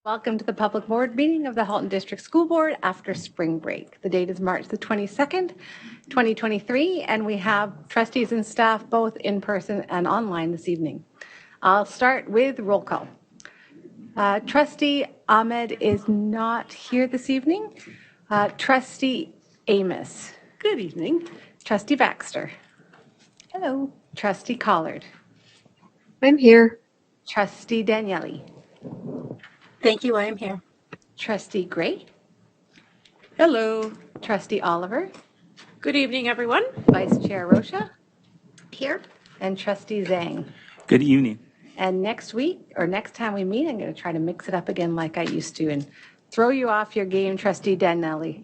Welcome to the public board meeting of the Halton District School Board after spring break. The date is March the 22nd, 2023, and we have trustees and staff both in person and online this evening. I'll start with roll call. Trustee Ahmed is not here this evening. Trustee Amos. Good evening. Trustee Baxter. Hello. Trustee Collard. I'm here. Trustee Daniele. Thank you, I am here. Trustee Gray. Hello. Trustee Oliver. Good evening, everyone. Vice Chair Rocha. Here. And Trustee Zhang. Good evening. And next week, or next time we meet, I'm going to try to mix it up again like I used to and throw you off your game, Trustee Daniele.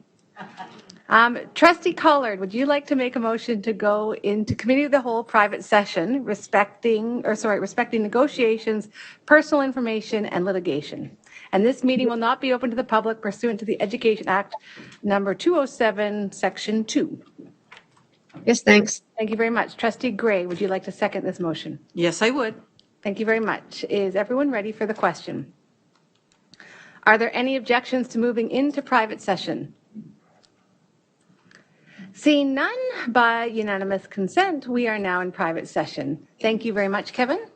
Trustee Collard, would you like to make a motion to go into committee of the whole private session respecting negotiations, personal information, and litigation? And this meeting will not be open to the public pursuant to the Education Act number 207, section 2. Yes, thanks. Thank you very much. Trustee Gray, would you like to second this motion? Yes, I would. Thank you very much. Is everyone ready for the question? Are there any objections to moving into private session? Seeing none, by unanimous consent, we are now in private session. Thank you very much, Kevin.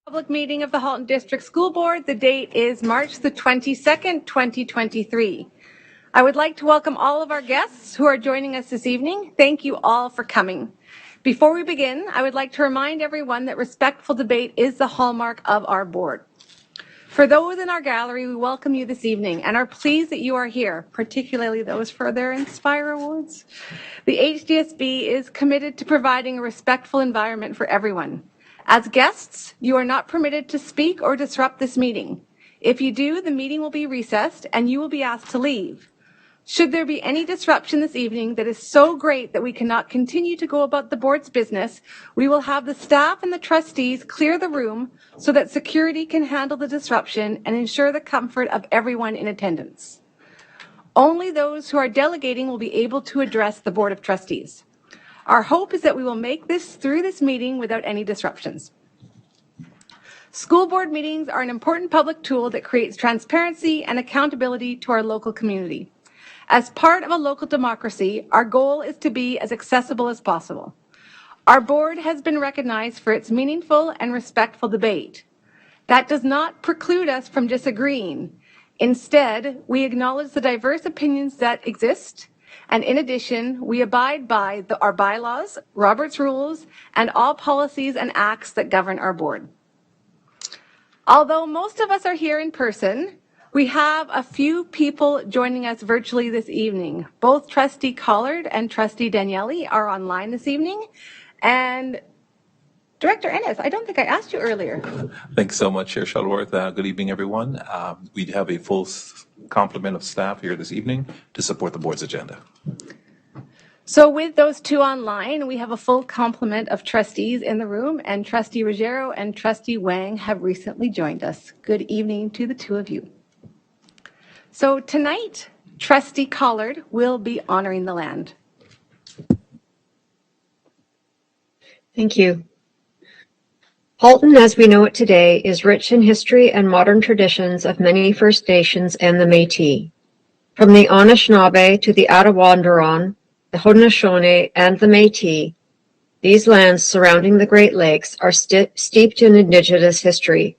Public meeting of the Halton District School Board. The date is March the 22nd, 2023. I would like to welcome all of our guests who are joining us this evening. Thank you all for coming. Before we begin, I would like to remind everyone that respectful debate is the hallmark of our board. For those in our gallery, we welcome you this evening and are pleased that you are here, particularly those for their Inspire Awards. The HDSB is committed to providing a respectful environment for everyone. As guests, you are not permitted to speak or disrupt this meeting. If you do, the meeting will be recessed and you will be asked to leave. Should there be any disruption this evening that is so great that we cannot continue to go about the board's business, we will have the staff and the trustees clear the room so that security can handle the disruption and ensure the comfort of everyone in attendance. Only those who are delegating will be able to address the Board of Trustees. Our hope is that we will make this through this meeting without any disruptions. School board meetings are an important public tool that creates transparency and accountability to our local community. As part of a local democracy, our goal is to be as accessible as possible. Our board has been recognized for its meaningful and respectful debate. That does not preclude us from disagreeing. Instead, we acknowledge the diverse opinions that exist, and in addition, we abide by our bylaws, Robert's rules, and all policies and acts that govern our board. Although most of us are here in person, we have a few people joining us virtually this evening. Both Trustee Collard and Trustee Daniele are online this evening. And Director Ennis, I don't think I asked you earlier. Thanks so much, Chair Shuttleworth. Good evening, everyone. We have a full complement of staff here this evening to support the board's agenda. So with those two online, we have a full complement of trustees in the room, and Trustee Ruggiero and Trustee Wang have recently joined us. Good evening to the two of you. So tonight, Trustee Collard will be honoring the land. Thank you. Halton, as we know it today, is rich in history and modern traditions of many First Nations and the Métis. From the Anishinaabe to the Attawandaron, the Haudenosaunee, and the Métis, these lands surrounding the Great Lakes are steeped in Indigenous history.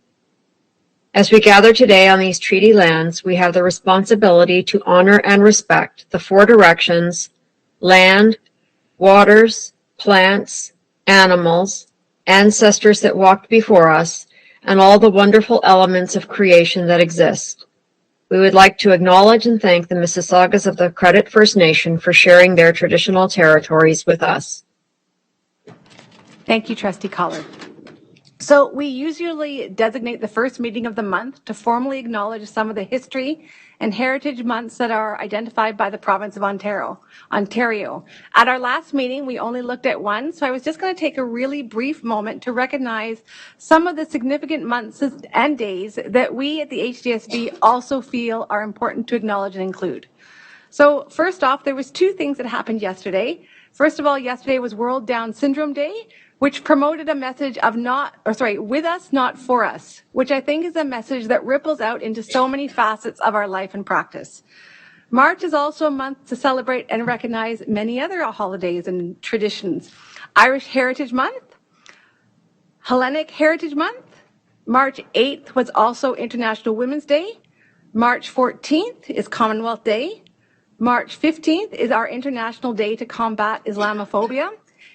As we gather today on these treaty lands, we have the responsibility to honor and respect the four directions: land, waters, plants, animals, ancestors that walked before us, and all the wonderful elements of creation that exist. We would like to acknowledge and thank the Mississaugas of the Credit First Nation for sharing their traditional territories with us. Thank you, Trustee Collard. So we usually designate the first meeting of the month to formally acknowledge some of the history and heritage months that are identified by the province of Ontario. At our last meeting, we only looked at one, so I was just going to take a really brief moment to recognize some of the significant months and days that we at the HDSB also feel are important to acknowledge and include. So first off, there was two things that happened yesterday. First of all, yesterday was World Down Syndrome Day, which promoted a message of with us, not for us, which I think is a message that ripples out into so many facets of our life and practice. March is also a month to celebrate and recognize many other holidays and traditions. Irish Heritage Month, Hellenic Heritage Month, March 8th was also International Women's Day, March 14th is Commonwealth Day, March 15th is our International Day to Combat Islamophobia.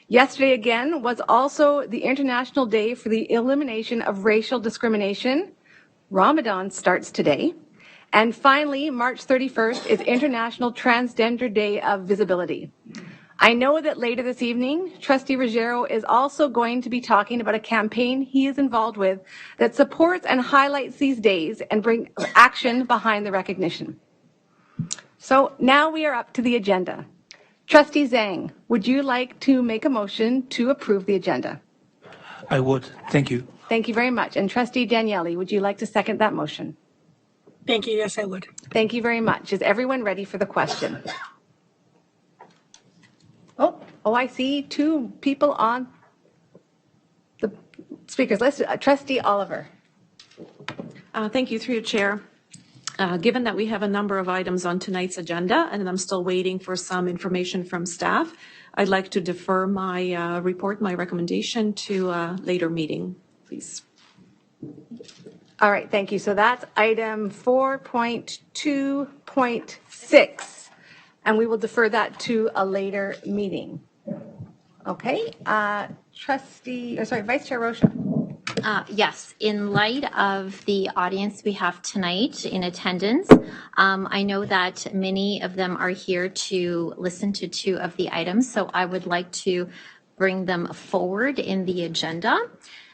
Yesterday again was also the International Day for the Elimination of Racial Discrimination. Ramadan starts today. And finally, March 31st is International Transgender Day of Visibility. I know that later this evening, Trustee Ruggiero is also going to be talking about a campaign he is involved with that supports and highlights these days and brings action behind the recognition. So now we are up to the agenda. Trustee Zhang, would you like to make a motion to approve the agenda? I would. Thank you. Thank you very much. And Trustee Daniele, would you like to second that motion? Thank you. Yes, I would. Thank you very much. Is everyone ready for the question? Oh, I see two people on the speakers list. Trustee Oliver. Thank you, through your chair. Given that we have a number of items on tonight's agenda, and I'm still waiting for some information from staff, I'd like to defer my report, my recommendation to a later meeting, please. All right, thank you. So that's item 4.2.6, and we will defer that to a later meeting. Okay, Vice Chair Rocha. Yes, in light of the audience we have tonight in attendance, I know that many of them are here to listen to two of the items, so I would like to bring them forward in the agenda.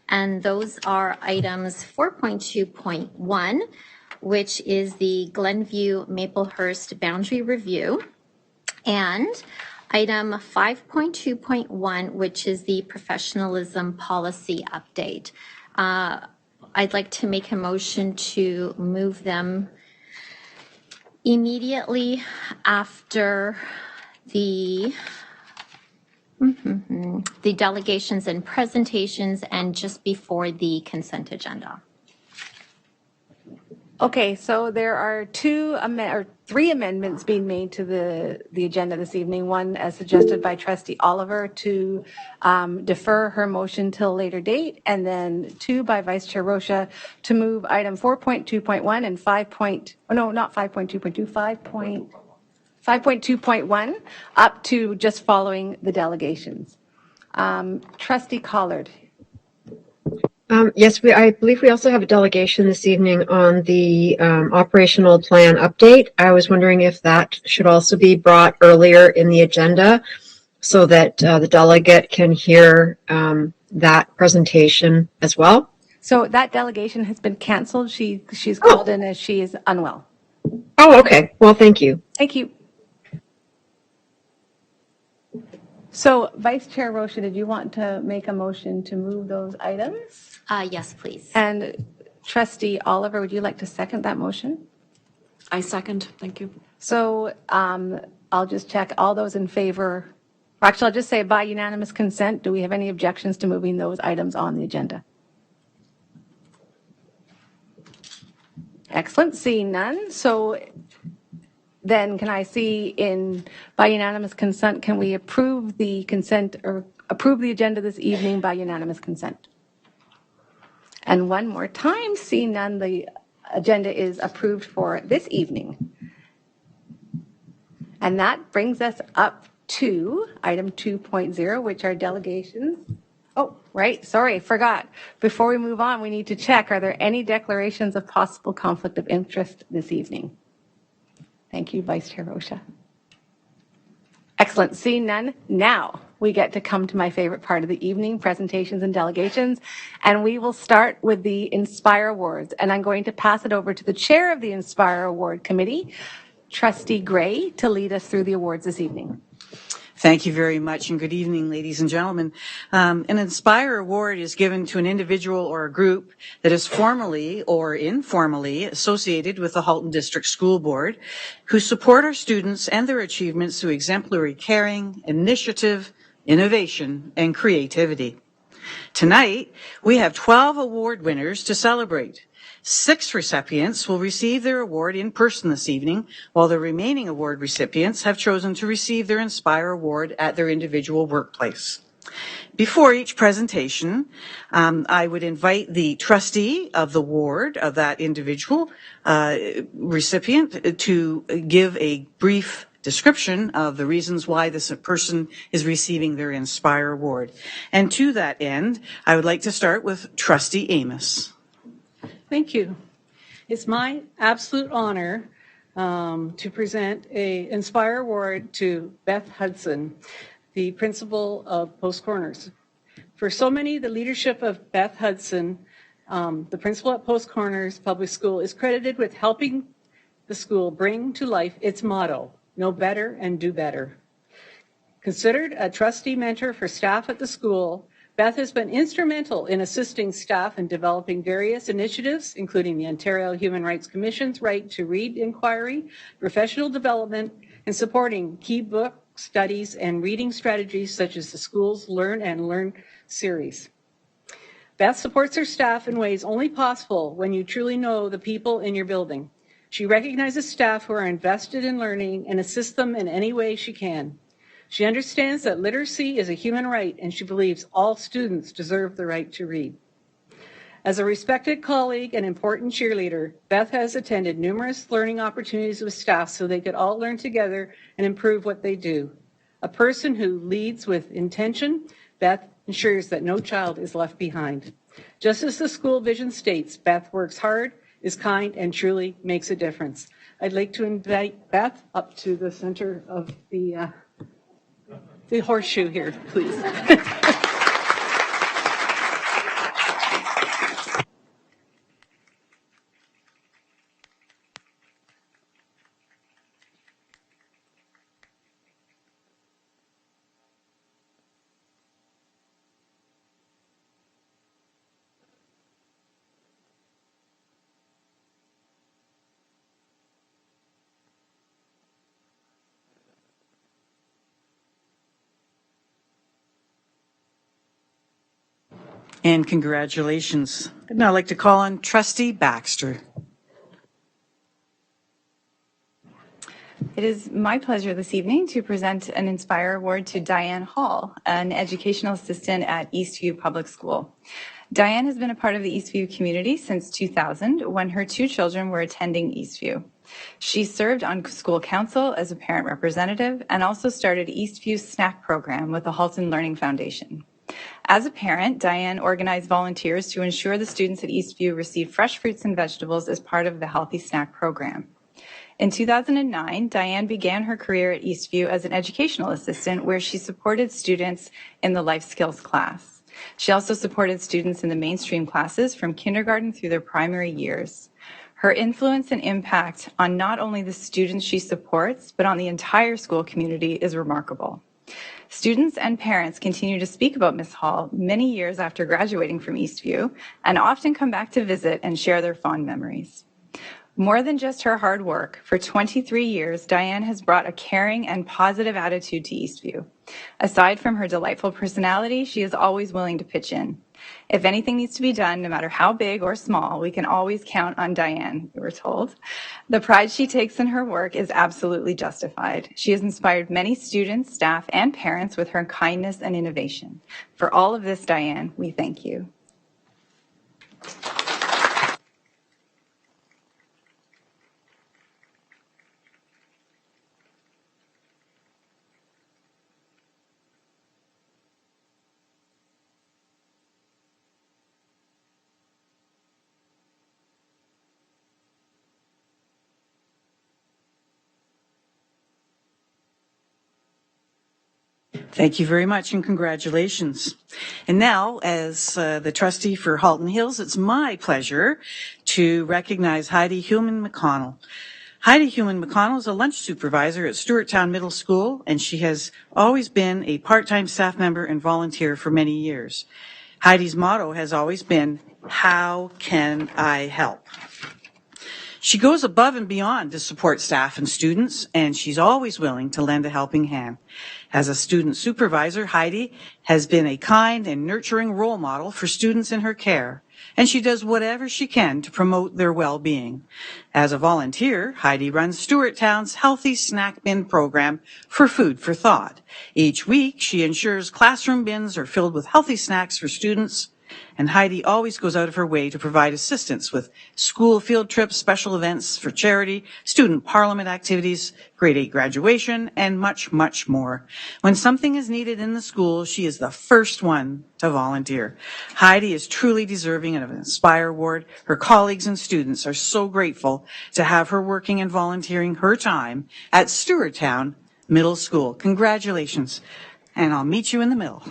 And those are items 4.2.1, which is the Glenview Maplehurst Boundary Review, and item 5.2.1, which is the Professionalism Policy Update. I'd like to make a motion to move them immediately after the delegations and presentations and just before the consent agenda. Okay, so there are three amendments being made to the agenda this evening. One, as suggested by Trustee Oliver, to defer her motion till a later date, and then two by Vice Chair Rocha to move item 4.2.1 and 5.2.1 up to just following the delegations. Trustee Collard. Yes, I believe we also have a delegation this evening on the operational plan update. I was wondering if that should also be brought earlier in the agenda so that the delegate can hear that presentation as well. So that delegation has been canceled. She's called in as she is unwell. Oh, okay. Well, thank you. Thank you. So, Vice Chair Rocha, did you want to make a motion to move those items? Yes, please. And Trustee Oliver, would you like to second that motion? I second. Thank you. So I'll just check all those in favor. Actually, I'll just say by unanimous consent, do we have any objections to moving those items on the agenda? Excellent. Seeing none. So then can I see by unanimous consent, can we approve the consent or approve the agenda this evening by unanimous consent? And one more time, seeing none, the agenda is approved for this evening. And that brings us up to item 2.0, which are delegations. Oh, right. Sorry, forgot. Before we move on, we need to check, are there any declarations of possible conflict of interest this evening? Thank you, Vice Chair Rocha. Excellent. Seeing none, now we get to come to my favorite part of the evening, presentations and delegations. And we will start with the Inspire Awards. And I'm going to pass it over to the chair of the Inspire Award Committee, Trustee Gray, to lead us through the awards this evening. Thank you very much, and good evening, ladies and gentlemen. An Inspire Award is given to an individual or a group that is formally or informally associated with the Halton District School Board, who support our students and their achievements through exemplary caring, initiative, innovation, and creativity. Tonight, we have 12 award winners to celebrate. 6 recipients will receive their award in person this evening, while the remaining award recipients have chosen to receive their Inspire Award at their individual workplace. Before each presentation, I would invite the trustee of the ward of that individual recipient to give a brief description of the reasons why this person is receiving their Inspire Award. And to that end, I would like to start with Trustee Amos. Thank you. It's my absolute honor to present an Inspire Award to Beth Hudson, the principal of Post Corners. For so many, the leadership of Beth Hudson, the principal at Post Corners Public School, is credited with helping the school bring to life its motto, know better and do better. Considered a trustee mentor for staff at the school, Beth has been instrumental in assisting staff in developing various initiatives, including the Ontario Human Rights Commission's Right to Read inquiry, professional development, and supporting key book studies and reading strategies such as the school's Learn and Learn series. Beth supports her staff in ways only possible when you truly know the people in your building. She recognizes staff who are invested in learning and assists them in any way she can. She understands that literacy is a human right, and she believes all students deserve the right to read. As a respected colleague and important cheerleader, Beth has attended numerous learning opportunities with staff so they could all learn together and improve what they do. A person who leads with intention, Beth ensures that no child is left behind. Just as the school vision states, Beth works hard, is kind, and truly makes a difference. I'd like to invite Beth up to the center of the horseshoe here, please. And congratulations. I'd now like to call on Trustee Baxter. It is my pleasure this evening to present an Inspire Award to Diane Hall, an educational assistant at Eastview Public School. Diane has been a part of the Eastview community since 2000 when her 2 children were attending Eastview. She served on school council as a parent representative and also started Eastview's snack program with the Halton Learning Foundation. As a parent, Diane organized volunteers to ensure the students at Eastview receive fresh fruits and vegetables as part of the Healthy Snack program. In 2009, Diane began her career at Eastview as an educational assistant where she supported students in the life skills class. She also supported students in the mainstream classes from kindergarten through their primary years. Her influence and impact on not only the students she supports, but on the entire school community is remarkable. Students and parents continue to speak about Ms. Hall many years after graduating from Eastview and often come back to visit and share their fond memories. More than just her hard work, for 23 years, Diane has brought a caring and positive attitude to Eastview. Aside from her delightful personality, she is always willing to pitch in. If anything needs to be done, no matter how big or small, we can always count on Diane, we were told. The pride she takes in her work is absolutely justified. She has inspired many students, staff, and parents with her kindness and innovation. For all of this, Diane, we thank you. Thank you very much and congratulations. And now, as the trustee for Halton Hills, it's my pleasure to recognize Heidi Heumann-McConnell. Heidi Heumann-McConnell is a lunch supervisor at Stewarttown Middle School, and she has always been a part-time staff member and volunteer for many years. Heidi's motto has always been, "How can I help?" She goes above and beyond to support staff and students, and she's always willing to lend a helping hand. As a student supervisor, Heidi has been a kind and nurturing role model for students in her care, and she does whatever she can to promote their well-being. As a volunteer, Heidi runs Stewarttown's Healthy Snack Bin program for Food for Thought. Each week, she ensures classroom bins are filled with healthy snacks for students, and Heidi always goes out of her way to provide assistance with school field trips, special events for charity, student parliament activities, grade 8 graduation, and much, much more. When something is needed in the school, she is the first one to volunteer. Heidi is truly deserving of an Inspire Award. Her colleagues and students are so grateful to have her working and volunteering her time at Stewarttown Middle School. Congratulations, and I'll meet you in the middle.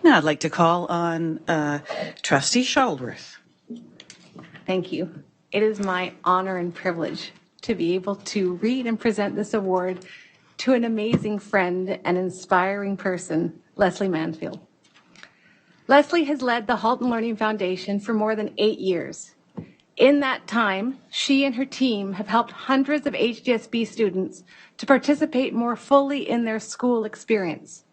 Now I'd like to call on Trustee Shuttleworth. Thank you. It is my honor and privilege to be able to read and present this award to an amazing friend and inspiring person, Leslie Mansfield. Leslie has led the Halton Learning Foundation for more than 8 years. In that time, she and her team have helped hundreds of HDSB students to participate more fully in their school experience.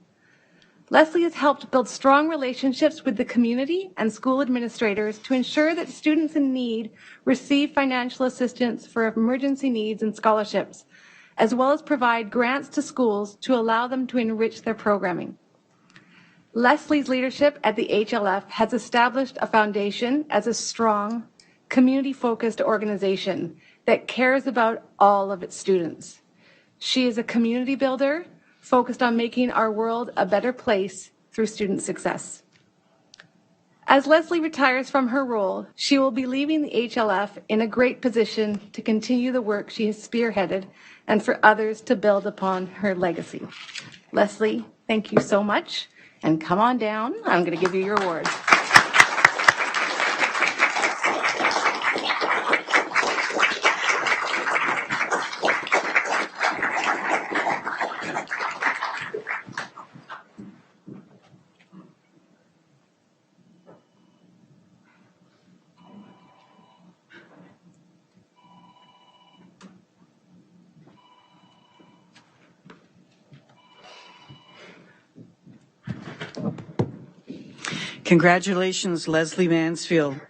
Leslie has helped build strong relationships with the community and school administrators to ensure that students in need receive financial assistance for emergency needs and scholarships, as well as provide grants to schools to allow them to enrich their programming. Leslie's leadership at the HLF has established a foundation as a strong, community-focused organization that cares about all of its students. She is a community builder focused on making our world a better place through student success. As Leslie retires from her role, she will be leaving the HLF in a great position to continue the work she has spearheaded and for others to build upon her legacy. Leslie, thank you so much, and come on down. I'm going to give you your award. Congratulations, Leslie Mansfield.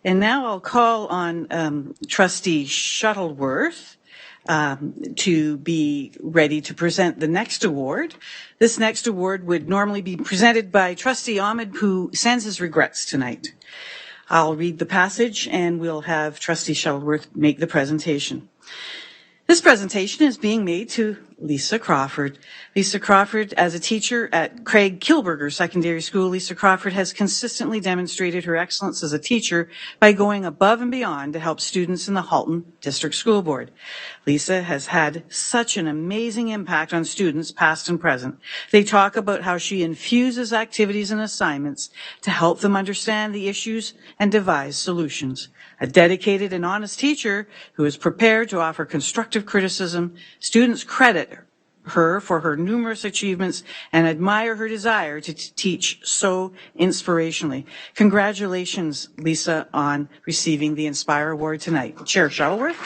And now I'll call on Trustee Shuttleworth to be ready to present the next award. This next award would normally be presented by Trustee Ahmed, who sends his regrets tonight. I'll read the passage and we'll have Trustee Shuttleworth make the presentation. This presentation is being made to Lisa Crawford. Lisa Crawford, as a teacher at Craig Kilberger Secondary School, Lisa Crawford has consistently demonstrated her excellence as a teacher by going above and beyond to help students in the Halton District School Board. Lisa has had such an amazing impact on students, past and present. They talk about how she infuses activities and assignments to help them understand the issues and devise solutions. A dedicated and honest teacher who is prepared to offer constructive criticism. Students credit her for her numerous achievements and admire her desire to teach so inspirationally. Congratulations, Lisa, on receiving the Inspire Award tonight. Chair Shuttleworth.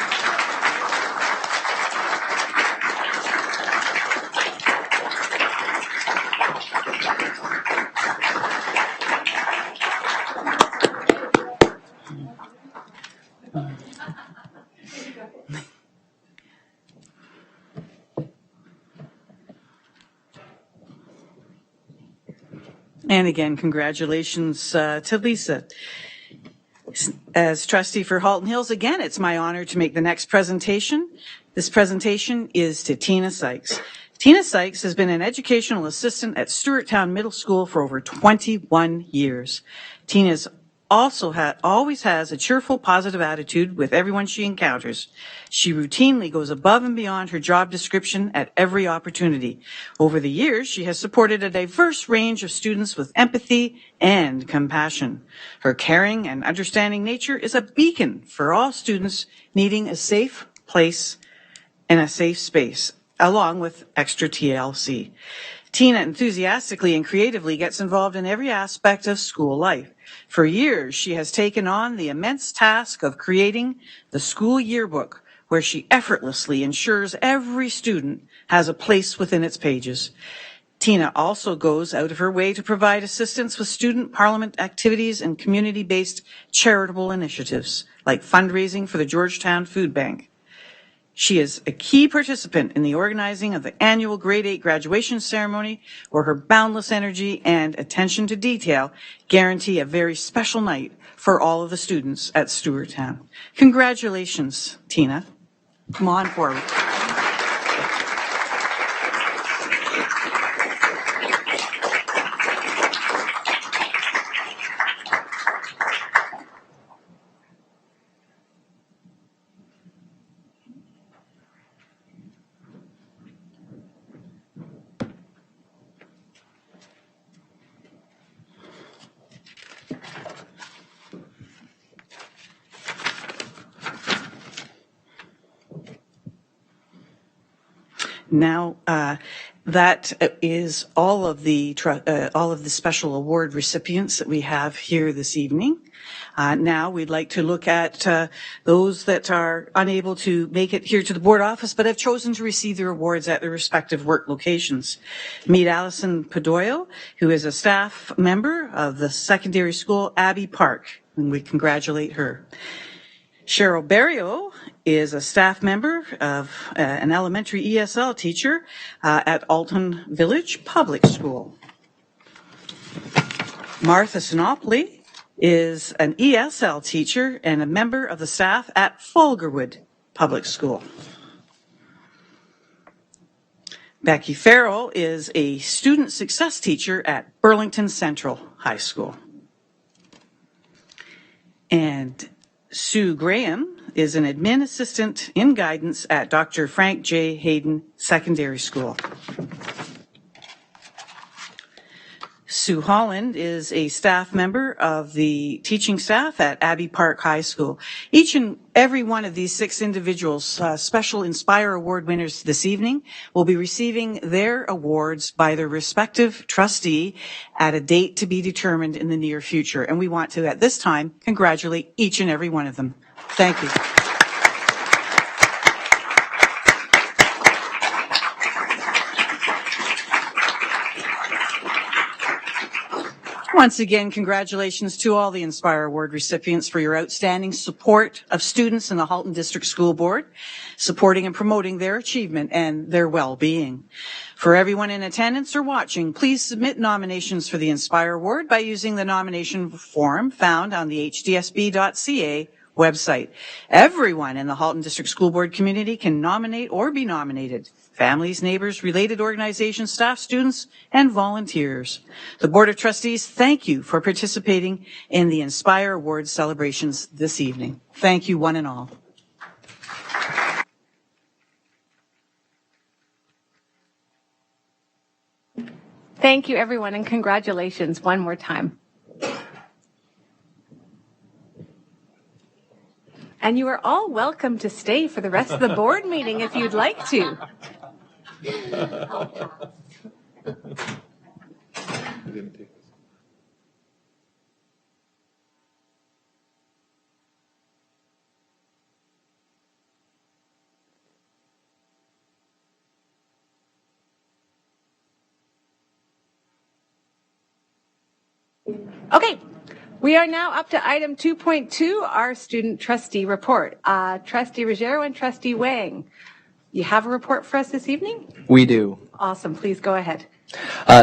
And again, congratulations to Lisa. As trustee for Halton Hills, again, it's my honor to make the next presentation. This presentation is to Tina Sykes. Tina Sykes has been an educational assistant at Stewarttown Middle School for over 21 years. Tina's always has a cheerful, positive attitude with everyone she encounters. She routinely goes above and beyond her job description at every opportunity. Over the years, she has supported a diverse range of students with empathy and compassion. Her caring and understanding nature is a beacon for all students needing a safe place and a safe space, along with extra TLC. Tina enthusiastically and creatively gets involved in every aspect of school life. For years, she has taken on the immense task of creating the school yearbook, where she effortlessly ensures every student has a place within its pages. Tina also goes out of her way to provide assistance with student parliament activities and community-based charitable initiatives, like fundraising for the Georgetown Food Bank. She is a key participant in the organizing of the annual Grade 8 graduation ceremony, where her boundless energy and attention to detail guarantee a very special night for all of the students at Stewarttown. Congratulations, Tina. Come on forward. Now, That is all of the special award recipients that we have here this evening. Now we'd like to look at those that are unable to make it here to the board office but have chosen to receive their awards at their respective work locations. Meet Allison Padoyo, who is a staff member of the secondary school Abbey Park, and we congratulate her. Cheryl Barrio is a staff member of an elementary ESL teacher at Alton Village Public School. Martha Sinopoli is an ESL teacher and a member of the staff at Fulgerwood Public School. Becky Farrell is a student success teacher at Burlington Central High School. And Sue Graham is an admin assistant in guidance at Dr. Frank J. Hayden Secondary School. Sue Holland is a staff member of the teaching staff at Abbey Park High School. Each and every one of these 6 individuals, special Inspire Award winners this evening, will be receiving their awards by their respective trustee at a date to be determined in the near future. And we want to, at this time, congratulate each and every one of them. Thank you. Once again, congratulations to all the Inspire Award recipients for your outstanding support of students in the Halton District School Board, supporting and promoting their achievement and their well-being. For everyone in attendance or watching, please submit nominations for the Inspire Award by using the nomination form found on the hdsb.ca website. Everyone in the Halton District School Board community can nominate or be nominated. Families, neighbors, related organizations, staff, students, and volunteers. The Board of Trustees, thank you for participating in the Inspire Awards celebrations this evening. Thank you, one and all. Thank you, everyone, and congratulations one more time. And you are all welcome to stay for the rest of the board meeting if you'd like to. Okay, we are now up to item 2.2, our student trustee report. Trustee Ruggiero and Trustee Wang, you have a report for us this evening? We do. Awesome, please go ahead.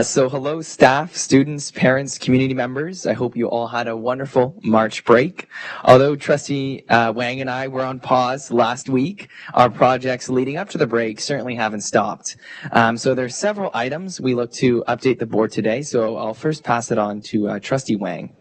So hello, staff, students, parents, community members. I hope you all had a wonderful March break. Although Trustee Wang and I were on pause last week, our projects leading up to the break certainly haven't stopped. So there's several items we look to update the board today. So I'll first pass it on to Trustee Wang.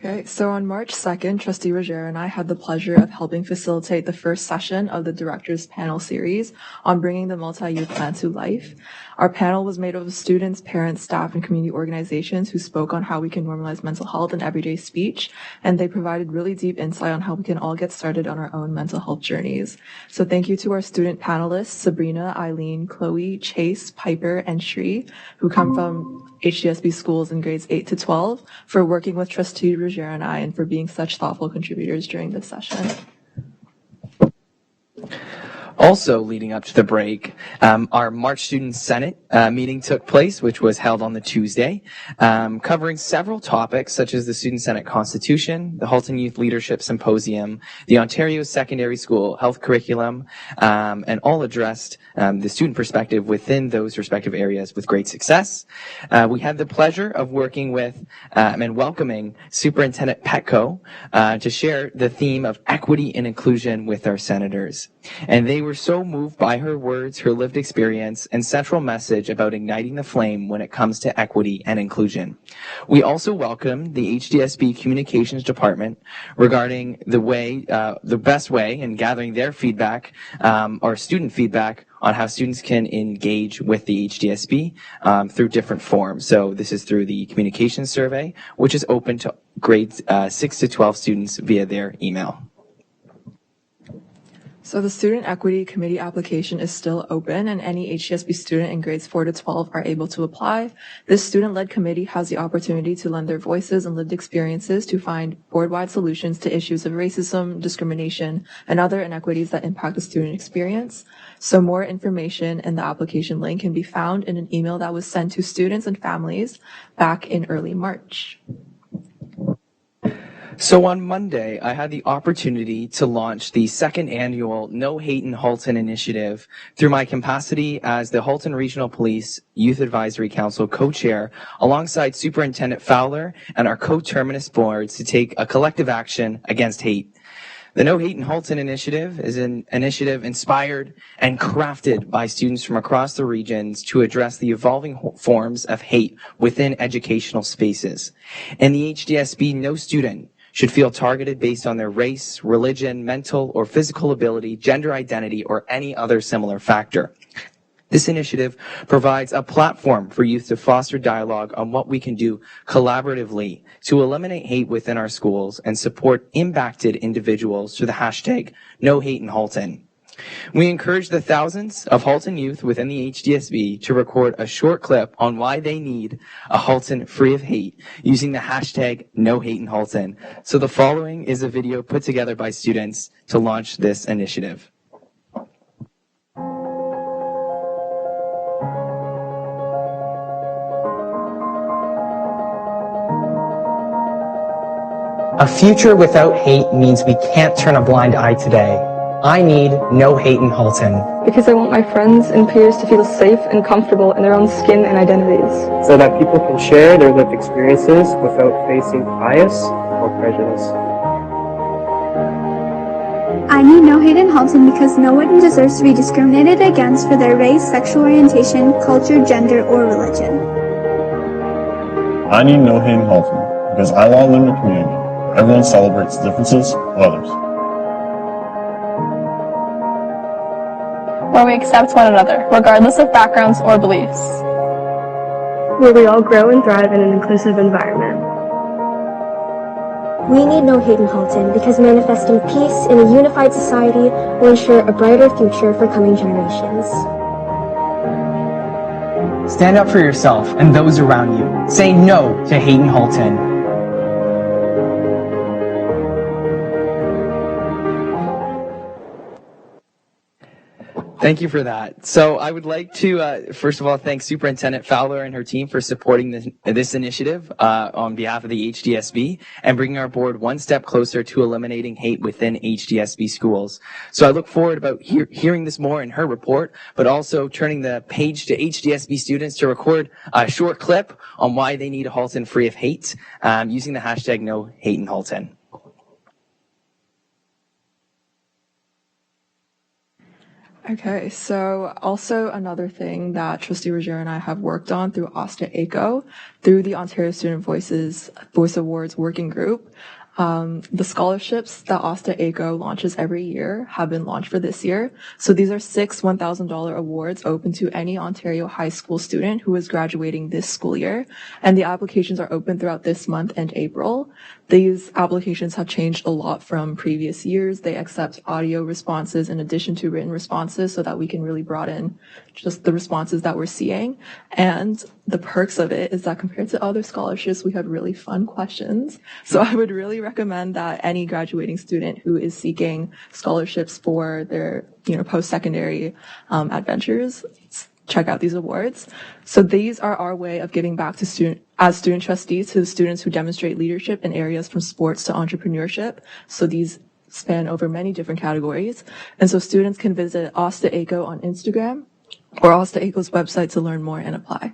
Okay, so on March 2nd, Trustee Ruggiero and I had the pleasure of helping facilitate the first session of the Directors Panel Series on bringing the multi-youth plan to life. Our panel was made up of students, parents, staff, and community organizations who spoke on how we can normalize mental health in everyday speech, and they provided really deep insight on how we can all get started on our own mental health journeys. So thank you to our student panelists, Sabrina, Eileen, Chloe, Chase, Piper, and Shri, who come from HDSB schools in grades 8 to 12, for working with Trustee Ruggiero and I, and for being such thoughtful contributors during this session. Also leading up to the break, our March Student Senate meeting took place, which was held on the Tuesday, covering several topics such as the Student Senate Constitution, the Halton Youth Leadership Symposium, the Ontario Secondary School Health Curriculum, and all addressed the student perspective within those respective areas with great success. We had the pleasure of working with and welcoming Superintendent Petco to share the theme of equity and inclusion with our senators. And they were so moved by her words, her lived experience, and central message about igniting the flame when it comes to equity and inclusion. We also welcomed the HDSB Communications Department regarding the best way in gathering their feedback, or student feedback, on how students can engage with the HDSB through different forms. So this is through the communications survey, which is open to grades 6 to 12 students via their email. So the Student Equity Committee application is still open, and any HDSB student in grades 4 to 12 are able to apply. This student-led committee has the opportunity to lend their voices and lived experiences to find board-wide solutions to issues of racism, discrimination, and other inequities that impact the student experience. So more information and the application link can be found in an email that was sent to students and families back in early March. So on Monday, I had the opportunity to launch the second annual No Hate in Halton initiative through my capacity as the Halton Regional Police Youth Advisory Council co-chair alongside Superintendent Fowler and our co-terminus boards to take a collective action against hate. The No Hate in Halton initiative is an initiative inspired and crafted by students from across the regions to address the evolving forms of hate within educational spaces. In the HDSB, no student should feel targeted based on their race, religion, mental or physical ability, gender identity, or any other similar factor. This initiative provides a platform for youth to foster dialogue on what we can do collaboratively to eliminate hate within our schools and support impacted individuals through the hashtag No Hate in Halton. We encourage the thousands of Halton youth within the HDSB to record a short clip on why they need a Halton free of hate using the hashtag No Hate in Halton. So the following is a video put together by students to launch this initiative. A future without hate means we can't turn a blind eye today. I need no hate in Halton. Because I want my friends and peers to feel safe and comfortable in their own skin and identities. So that people can share their lived experiences without facing bias or prejudice. I need no hate in Halton because no one deserves to be discriminated against for their race, sexual orientation, culture, gender, or religion. I need no hate in Halton because I want to live in a community where everyone celebrates the differences of others. Where we accept one another, regardless of backgrounds or beliefs. Where we all grow and thrive in an inclusive environment. We need no hate in Halton because manifesting peace in a unified society will ensure a brighter future for coming generations. Stand up for yourself and those around you. Say no to hate in Halton. Thank you for that. So I would like to, first of all, thank Superintendent Fowler and her team for supporting this initiative on behalf of the HDSB and bringing our board one step closer to eliminating hate within HDSB schools. So I look forward about hearing this more in her report, but also turning the page to HDSB students to record a short clip on why they need a Halton free of hate using the hashtag No Hate in Halton. Okay, so also another thing that Trustee Roger and I have worked on through OSTA ACO, through the Ontario Student Voice Awards Working Group. The scholarships that OSTA ACO launches every year have been launched for this year. So these are 6 $1,000 awards open to any Ontario high school student who is graduating this school year. And the applications are open throughout this month and April. These applications have changed a lot from previous years. They accept audio responses in addition to written responses so that we can really broaden just the responses that we're seeing. And the perks of it is that compared to other scholarships, we have really fun questions. So I would really recommend that any graduating student who is seeking scholarships for their, post-secondary adventures, check out these awards. So these are our way of giving back to student trustees to the students who demonstrate leadership in areas from sports to entrepreneurship. So these span over many different categories. And so students can visit OSTA ACO on Instagram or OSTA ACO's website to learn more and apply.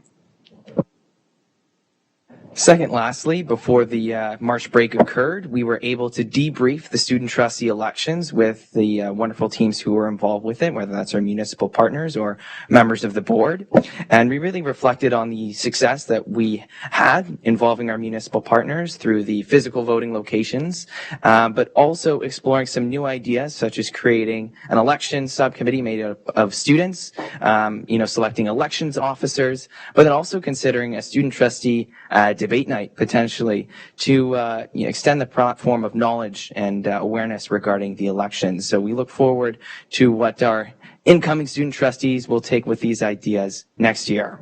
Second, lastly, before the March break occurred, we were able to debrief the student trustee elections with the wonderful teams who were involved with it, whether that's our municipal partners or members of the board. And we really reflected on the success that we had involving our municipal partners through the physical voting locations, but also exploring some new ideas such as creating an election subcommittee made up of students, selecting elections officers, but then also considering a student trustee debate night potentially to extend the platform of knowledge and awareness regarding the elections. So we look forward to what our incoming student trustees will take with these ideas next year.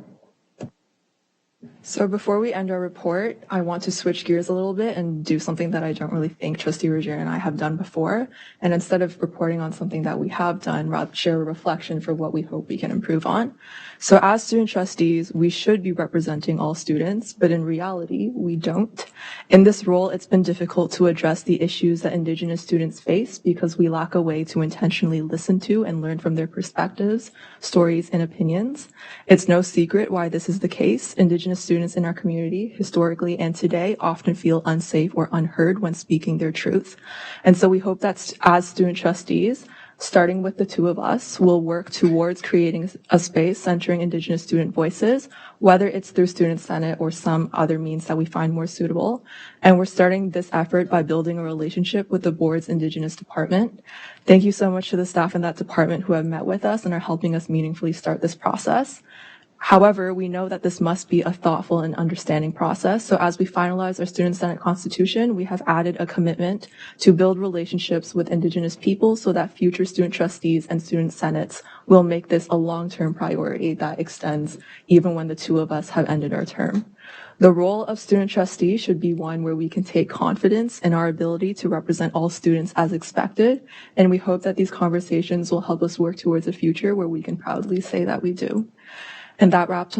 So before we end our report, I want to switch gears a little bit and do something that I don't really think Trustee Roger and I have done before. And instead of reporting on something that we have done, rather share a reflection for what we hope we can improve on. So as student trustees, we should be representing all students, but in reality, we don't. In this role, it's been difficult to address the issues that Indigenous students face because we lack a way to intentionally listen to and learn from their perspectives, stories, and opinions. It's no secret why this is the case. Indigenous students in our community, historically and today, often feel unsafe or unheard when speaking their truth. And so we hope that as student trustees, starting with the two of us, will work towards creating a space centering Indigenous student voices, whether it's through Student Senate or some other means that we find more suitable. And we're starting this effort by building a relationship with the board's Indigenous department. Thank you so much to the staff in that department who have met with us and are helping us meaningfully start this process. However, we know that this must be a thoughtful and understanding process. So as we finalize our Student Senate Constitution, we have added a commitment to build relationships with Indigenous people so that future student trustees and student senates will make this a long-term priority that extends even when the two of us have ended our term. The role of student trustee should be one where we can take confidence in our ability to represent all students as expected, and we hope that these conversations will help us work towards a future where we can proudly say that we do. And that wraps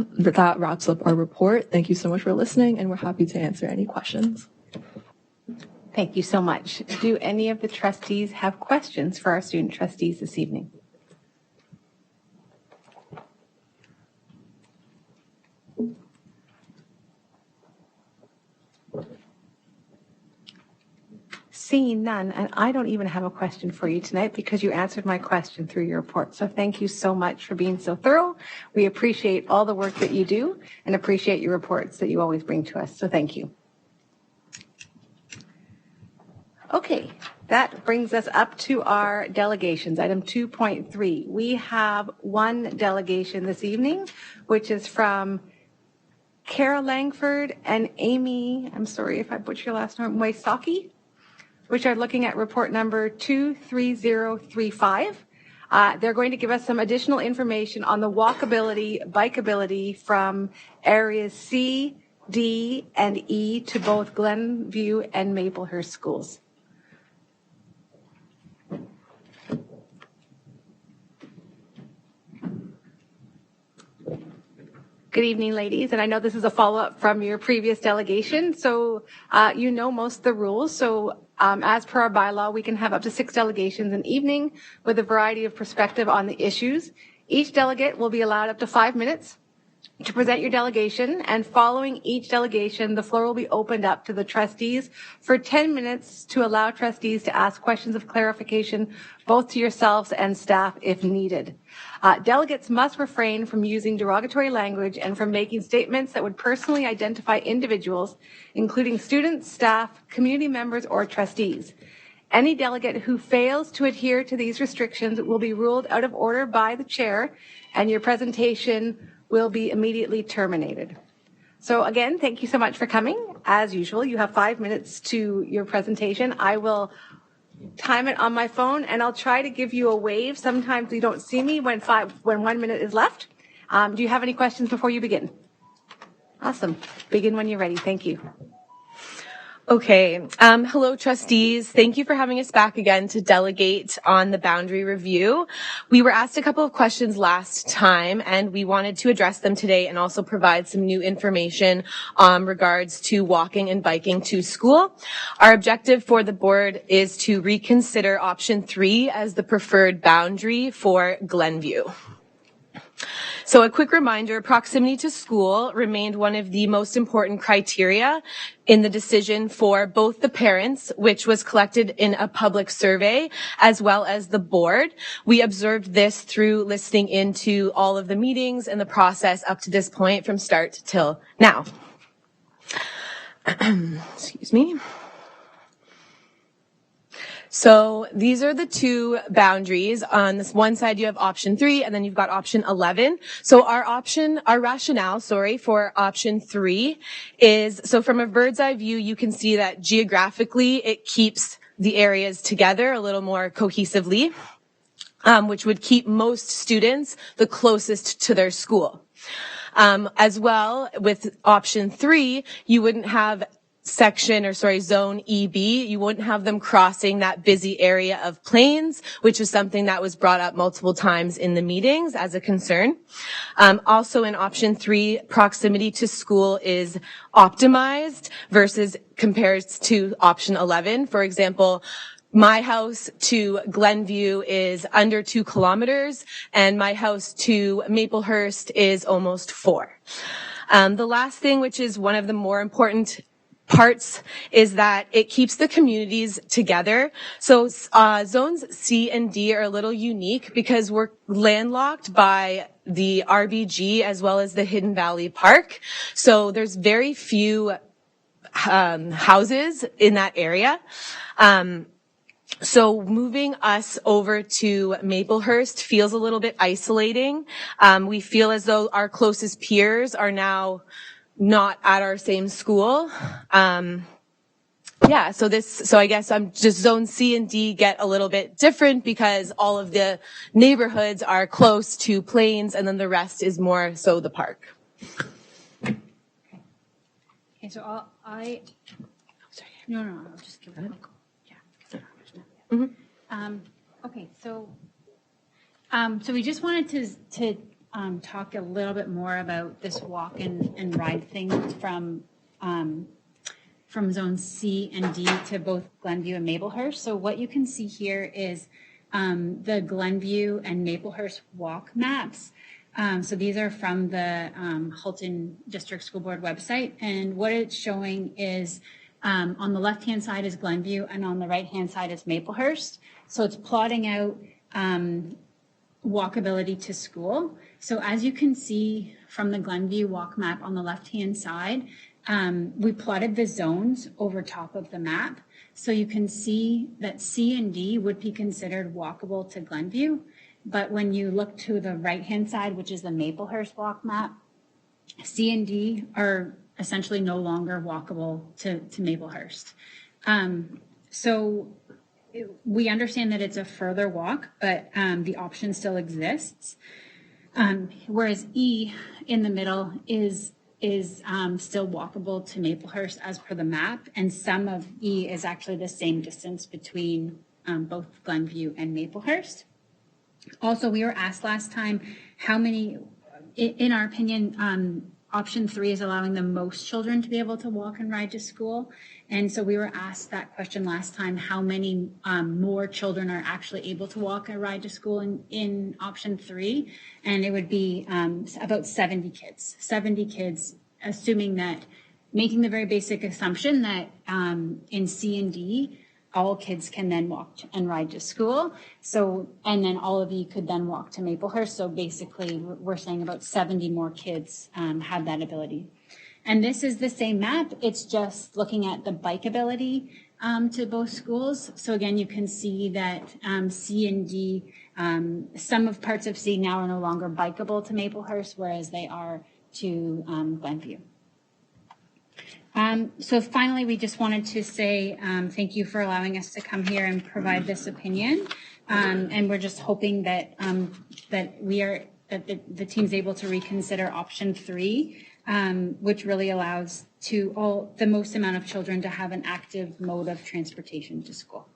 up our report. Thank you so much for listening, and we're happy to answer any questions. Thank you so much. Do any of the trustees have questions for our student trustees this evening? Seeing none, and I don't even have a question for you tonight because you answered my question through your report. So thank you so much for being so thorough. We appreciate all the work that you do and appreciate your reports that you always bring to us. So thank you. Okay, that brings us up to our delegations, item 2.3. We have one delegation this evening, which is from Kara Langford and Amy, I'm sorry if I butcher your last name, Waisaki, which are looking at report number 23035. They're going to give us some additional information on the walkability, bikeability from areas C, D, and E to both Glenview and Maplehurst schools. Good evening, ladies. And I know this is a follow-up from your previous delegation. So you know most of the rules. So as per our bylaw, we can have up to 6 delegations an evening with a variety of perspective on the issues. Each delegate will be allowed up to 5 minutes to present your delegation, and following each delegation, the floor will be opened up to the trustees for 10 minutes to allow trustees to ask questions of clarification, both to yourselves and staff if needed. Delegates must refrain from using derogatory language and from making statements that would personally identify individuals, including students, staff, community members, or trustees. Any delegate who fails to adhere to these restrictions will be ruled out of order by the chair, and your presentation will be immediately terminated. So again, thank you so much for coming. As usual, you have 5 minutes to your presentation. I will time it on my phone, and I'll try to give you a wave. Sometimes you don't see me when 1 minute is left. Do you have any questions before you begin? Awesome. Begin when you're ready. Thank you. Okay. Hello, trustees. Thank you for having us back again to delegate on the boundary review. We were asked a couple of questions last time, and we wanted to address them today and also provide some new information regards to walking and biking to school. Our objective for the board is to reconsider option 3 as the preferred boundary for Glenview. So a quick reminder, proximity to school remained one of the most important criteria in the decision for both the parents, which was collected in a public survey, as well as the board. We observed this through listening into all of the meetings and the process up to this point from start till now. Excuse me. So these are the two boundaries. On this one side, you have option 3, and then you've got option 11. So our rationale, for option 3 is, so from a bird's eye view, you can see that geographically, it keeps the areas together a little more cohesively, which would keep most students the closest to their school. As well, with option 3, you wouldn't have zone EB, you wouldn't have them crossing that busy area of Plains, which is something that was brought up multiple times in the meetings as a concern. Also in option 3, proximity to school is optimized versus compared to option 11. For example, my house to Glenview is under 2 kilometers, and my house to Maplehurst is almost 4. The last thing, which is one of the more important parts, is that it keeps the communities together. So zones C and D are a little unique because we're landlocked by the RBG as well as the Hidden Valley Park. So there's very few houses in that area. So moving us over to Maplehurst feels a little bit isolating. We feel as though our closest peers are now not at our same school. So I guess I'm just zone C and D get a little bit different because all of the neighborhoods are close to Plains, and then the rest is more so the park. Okay, so I'll just give it a quick. Okay, so we just wanted to talk a little bit more about this walk and ride thing from zone C and D to both Glenview and Maplehurst. So what you can see here is the Glenview and Maplehurst walk maps. So these are from the Halton District School Board website, and what it's showing is on the left-hand side is Glenview, and on the right-hand side is Maplehurst. So it's plotting out walkability to school. So as you can see from the Glenview walk map on the left-hand side, we plotted the zones over top of the map. So you can see that C and D would be considered walkable to Glenview. But when you look to the right-hand side, which is the Maplehurst walk map, C and D are essentially no longer walkable to Maplehurst. So we understand that it's a further walk, but the option still exists. Whereas E in the middle is still walkable to Maplehurst as per the map, and some of E is actually the same distance between both Glenview and Maplehurst. Also, we were asked last time how many, in our opinion, option 3 is allowing the most children to be able to walk and ride to school. And so we were asked that question last time, how many more children are actually able to walk and ride to school in option 3? And it would be about 70 kids. 70 kids, assuming that, making the very basic assumption that in C and D, all kids can then walk and ride to school. So, and then all of you could then walk to Maplehurst. So basically, we're saying about 70 more kids have that ability. And this is the same map. It's just looking at the bike ability to both schools. So again, you can see that C and D, some of parts of C now are no longer bikeable to Maplehurst, whereas they are to Glenview. So finally, we just wanted to say thank you for allowing us to come here and provide this opinion. And we're just hoping that the team's able to reconsider option 3, which really allows the most amount of children to have an active mode of transportation to school.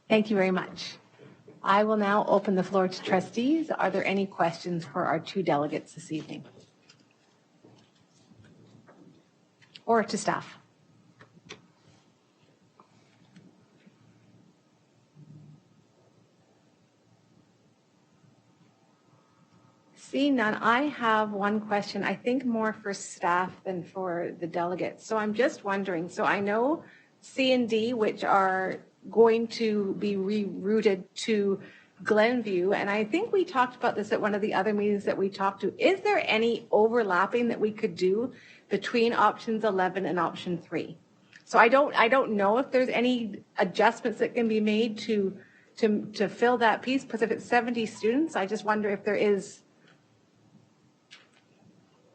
Thank you very much. I will now open the floor to trustees. Are there any questions for our 2 delegates this evening? Or to staff? Seeing none, I have one question, I think more for staff than for the delegates. So I'm just wondering, so I know C and D, which are going to be rerouted to Glenview, and I think we talked about this at one of the other meetings that we talked to. Is there any overlapping that we could do between options 11 and option 3? So I don't know if there's any adjustments that can be made to fill that piece, because if it's 70 students, I just wonder if there is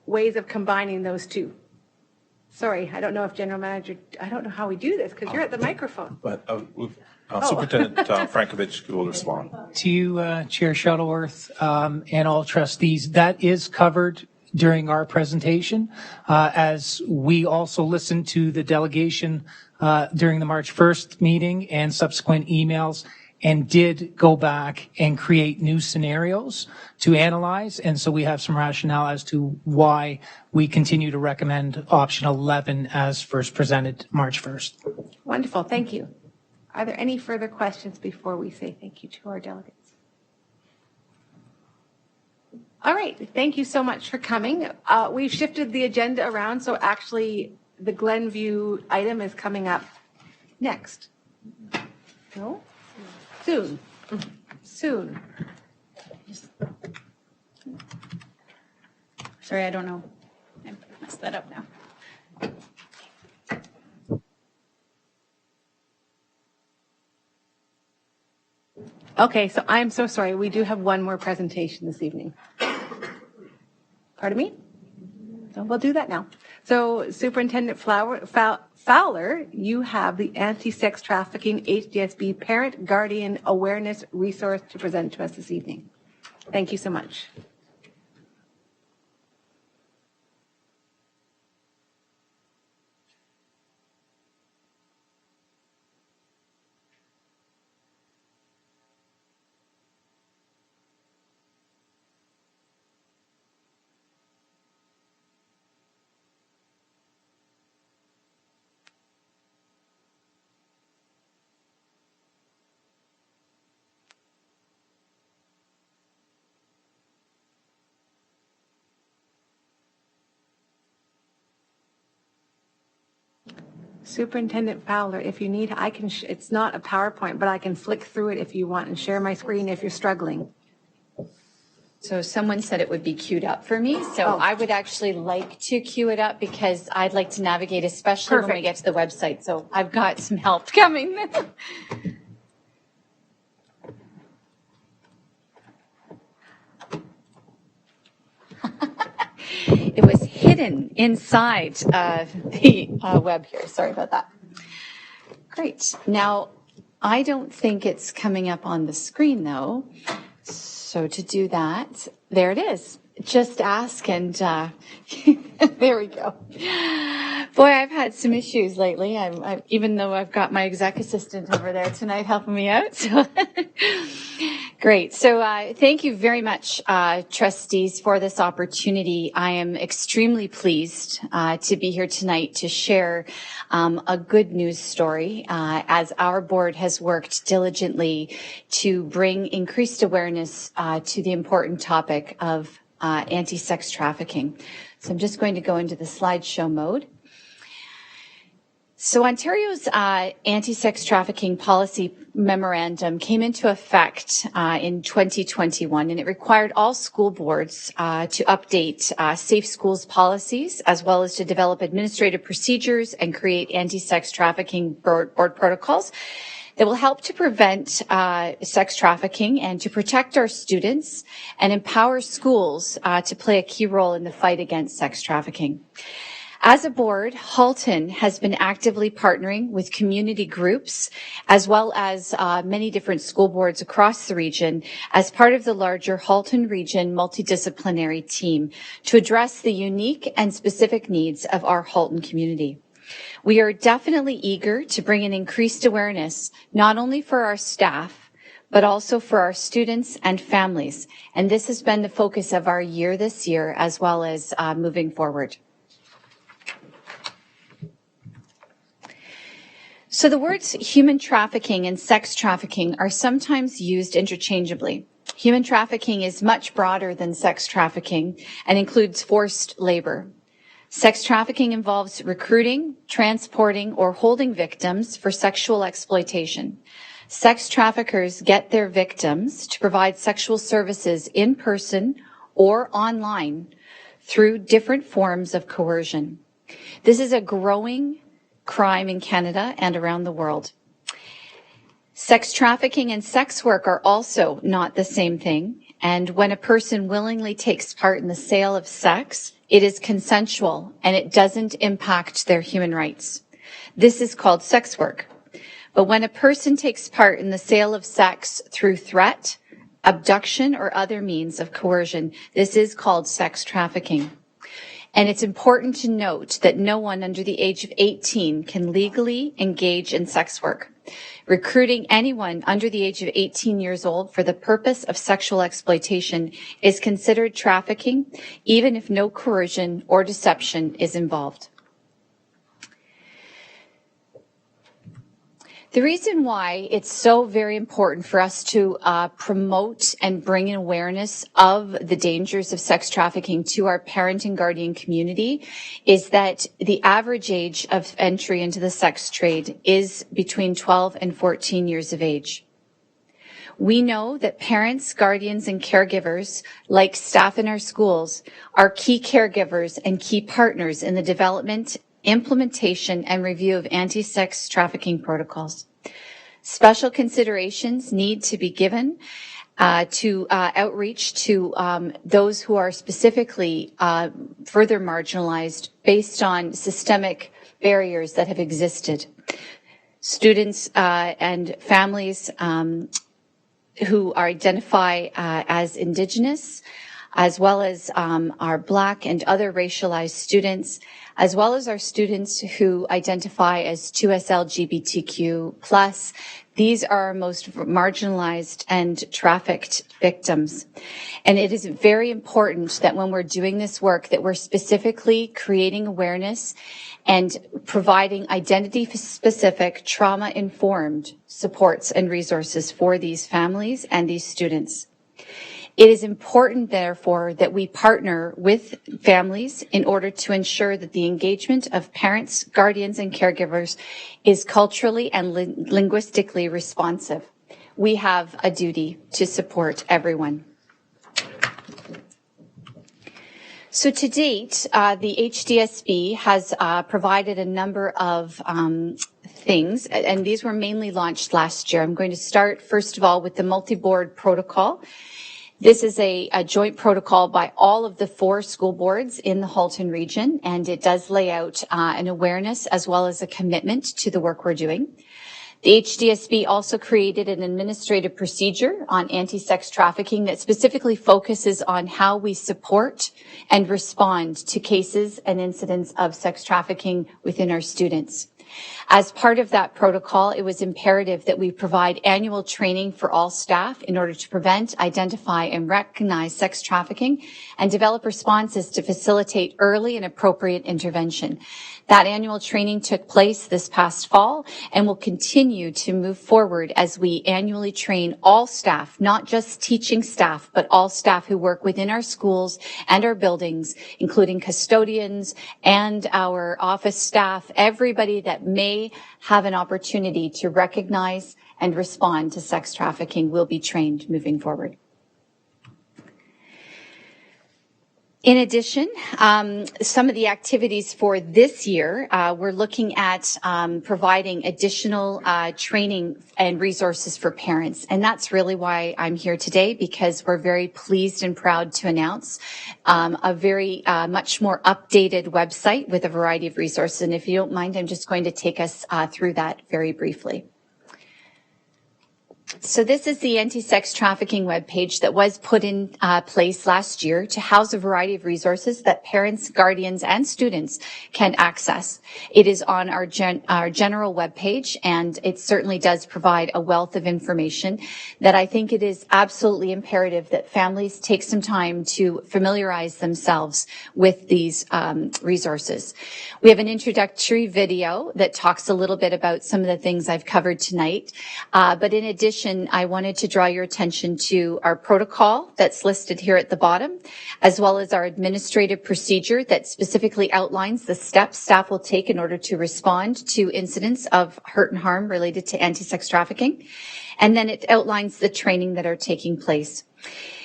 ways of combining those two. Sorry, I don't know if General Manager, I don't know how we do this, because you're at the microphone. But Superintendent Frankovich will respond. To you, Chair Shuttleworth, and all trustees, that is covered during our presentation, as we also listened to the delegation during the March 1st meeting and subsequent emails, and did go back and create new scenarios to analyze. And so we have some rationale as to why we continue to recommend option 11 as first presented March 1st. Wonderful, thank you. Are there any further questions before we say thank you to our delegates? All right, thank you so much for coming. We've shifted the agenda around, so actually the Glenview item is coming up next. No? Soon. Soon. Sorry, I don't know. I messed that up now. Okay, so I'm so sorry. We do have one more presentation this evening. Pardon me? So we'll do that now. So Superintendent Fowler, you have the Anti-Sex Trafficking HDSB Parent Guardian Awareness Resource to present to us this evening. Thank you so much. Superintendent Fowler, if you need, I can, it's not a PowerPoint, but I can flick through it if you want and share my screen if you're struggling. So someone said it would be queued up for me. So I would actually like to queue it up because I'd like to navigate, especially when we get to the website. So I've got some help coming. It was hidden inside the web here. Sorry about that. Great. Now, I don't think it's coming up on the screen, though. So to do that, there it is. Just ask and there we go. Boy, I've had some issues lately. I'm even though I've got my exec assistant over there tonight helping me out. So great. So thank you very much, trustees, for this opportunity. I am extremely pleased to be here tonight to share a good news story as our board has worked diligently to bring increased awareness to the important topic of anti-sex trafficking. So I'm just going to go into the slideshow mode. So Ontario's anti-sex trafficking policy memorandum came into effect in 2021, and it required all school boards to update safe schools policies, as well as to develop administrative procedures and create anti-sex trafficking board protocols that will help to prevent sex trafficking and to protect our students and empower schools to play a key role in the fight against sex trafficking. As a board, Halton has been actively partnering with community groups as well as many different school boards across the region as part of the larger Halton Region multidisciplinary team to address the unique and specific needs of our Halton community. We are definitely eager to bring an increased awareness, not only for our staff, but also for our students and families. And this has been the focus of our year this year, as well as moving forward. So the words human trafficking and sex trafficking are sometimes used interchangeably. Human trafficking is much broader than sex trafficking and includes forced labor. Sex trafficking involves recruiting, transporting, or holding victims for sexual exploitation. Sex traffickers get their victims to provide sexual services in person or online through different forms of coercion. This is a growing crime in Canada and around the world. Sex trafficking and sex work are also not the same thing. And when a person willingly takes part in the sale of sex, it is consensual and it doesn't impact their human rights. This is called sex work. But when a person takes part in the sale of sex through threat, abduction, or other means of coercion, this is called sex trafficking. And it's important to note that no one under the age of 18 can legally engage in sex work. Recruiting anyone under the age of 18 years old for the purpose of sexual exploitation is considered trafficking, even if no coercion or deception is involved. The reason why it's so very important for us to promote and bring in awareness of the dangers of sex trafficking to our parent and guardian community is that the average age of entry into the sex trade is between 12 and 14 years of age. We know that parents, guardians, and caregivers, like staff in our schools, are key caregivers and key partners in the development, implementation, and review of anti-sex trafficking protocols. Special considerations need to be given to outreach to those who are specifically further marginalized based on systemic barriers that have existed. Students and families who identify as Indigenous, as well as our Black and other racialized students, as well as our students who identify as 2S These are our most marginalized and trafficked victims. And it is very important that when we're doing this work, that we're specifically creating awareness and providing identity-specific, trauma-informed supports and resources for these families and these students. It is important, therefore, that we partner with families in order to ensure that the engagement of parents, guardians, and caregivers is culturally and linguistically responsive. We have a duty to support everyone. So to date, the HDSB has provided a number of things, and these were mainly launched last year. I'm going to start, first of all, with the multi-board protocol. This is a joint protocol by all of the 4 school boards in the Halton region, and it does lay out an awareness as well as a commitment to the work we're doing. The HDSB also created an administrative procedure on anti-sex trafficking that specifically focuses on how we support and respond to cases and incidents of sex trafficking within our students. As part of that protocol, it was imperative that we provide annual training for all staff in order to prevent, identify, and recognize sex trafficking and develop responses to facilitate early and appropriate intervention. That annual training took place this past fall and will continue to move forward as we annually train all staff, not just teaching staff, but all staff who work within our schools and our buildings, including custodians and our office staff, everybody that may have an opportunity to recognize and respond to sex trafficking will be trained moving forward. In addition, some of the activities for this year, we're looking at providing additional training and resources for parents. And that's really why I'm here today, because we're very pleased and proud to announce a very much more updated website with a variety of resources. And if you don't mind, I'm just going to take us through that very briefly. So this is the anti-sex trafficking webpage that was put in place last year to house a variety of resources that parents, guardians, and students can access. It is on our general webpage, and it certainly does provide a wealth of information that I think it is absolutely imperative that families take some time to familiarize themselves with these resources. We have an introductory video that talks a little bit about some of the things I've covered tonight, but in addition, I wanted to draw your attention to our protocol that's listed here at the bottom, as well as our administrative procedure that specifically outlines the steps staff will take in order to respond to incidents of hurt and harm related to anti-sex trafficking. And then it outlines the training that are taking place.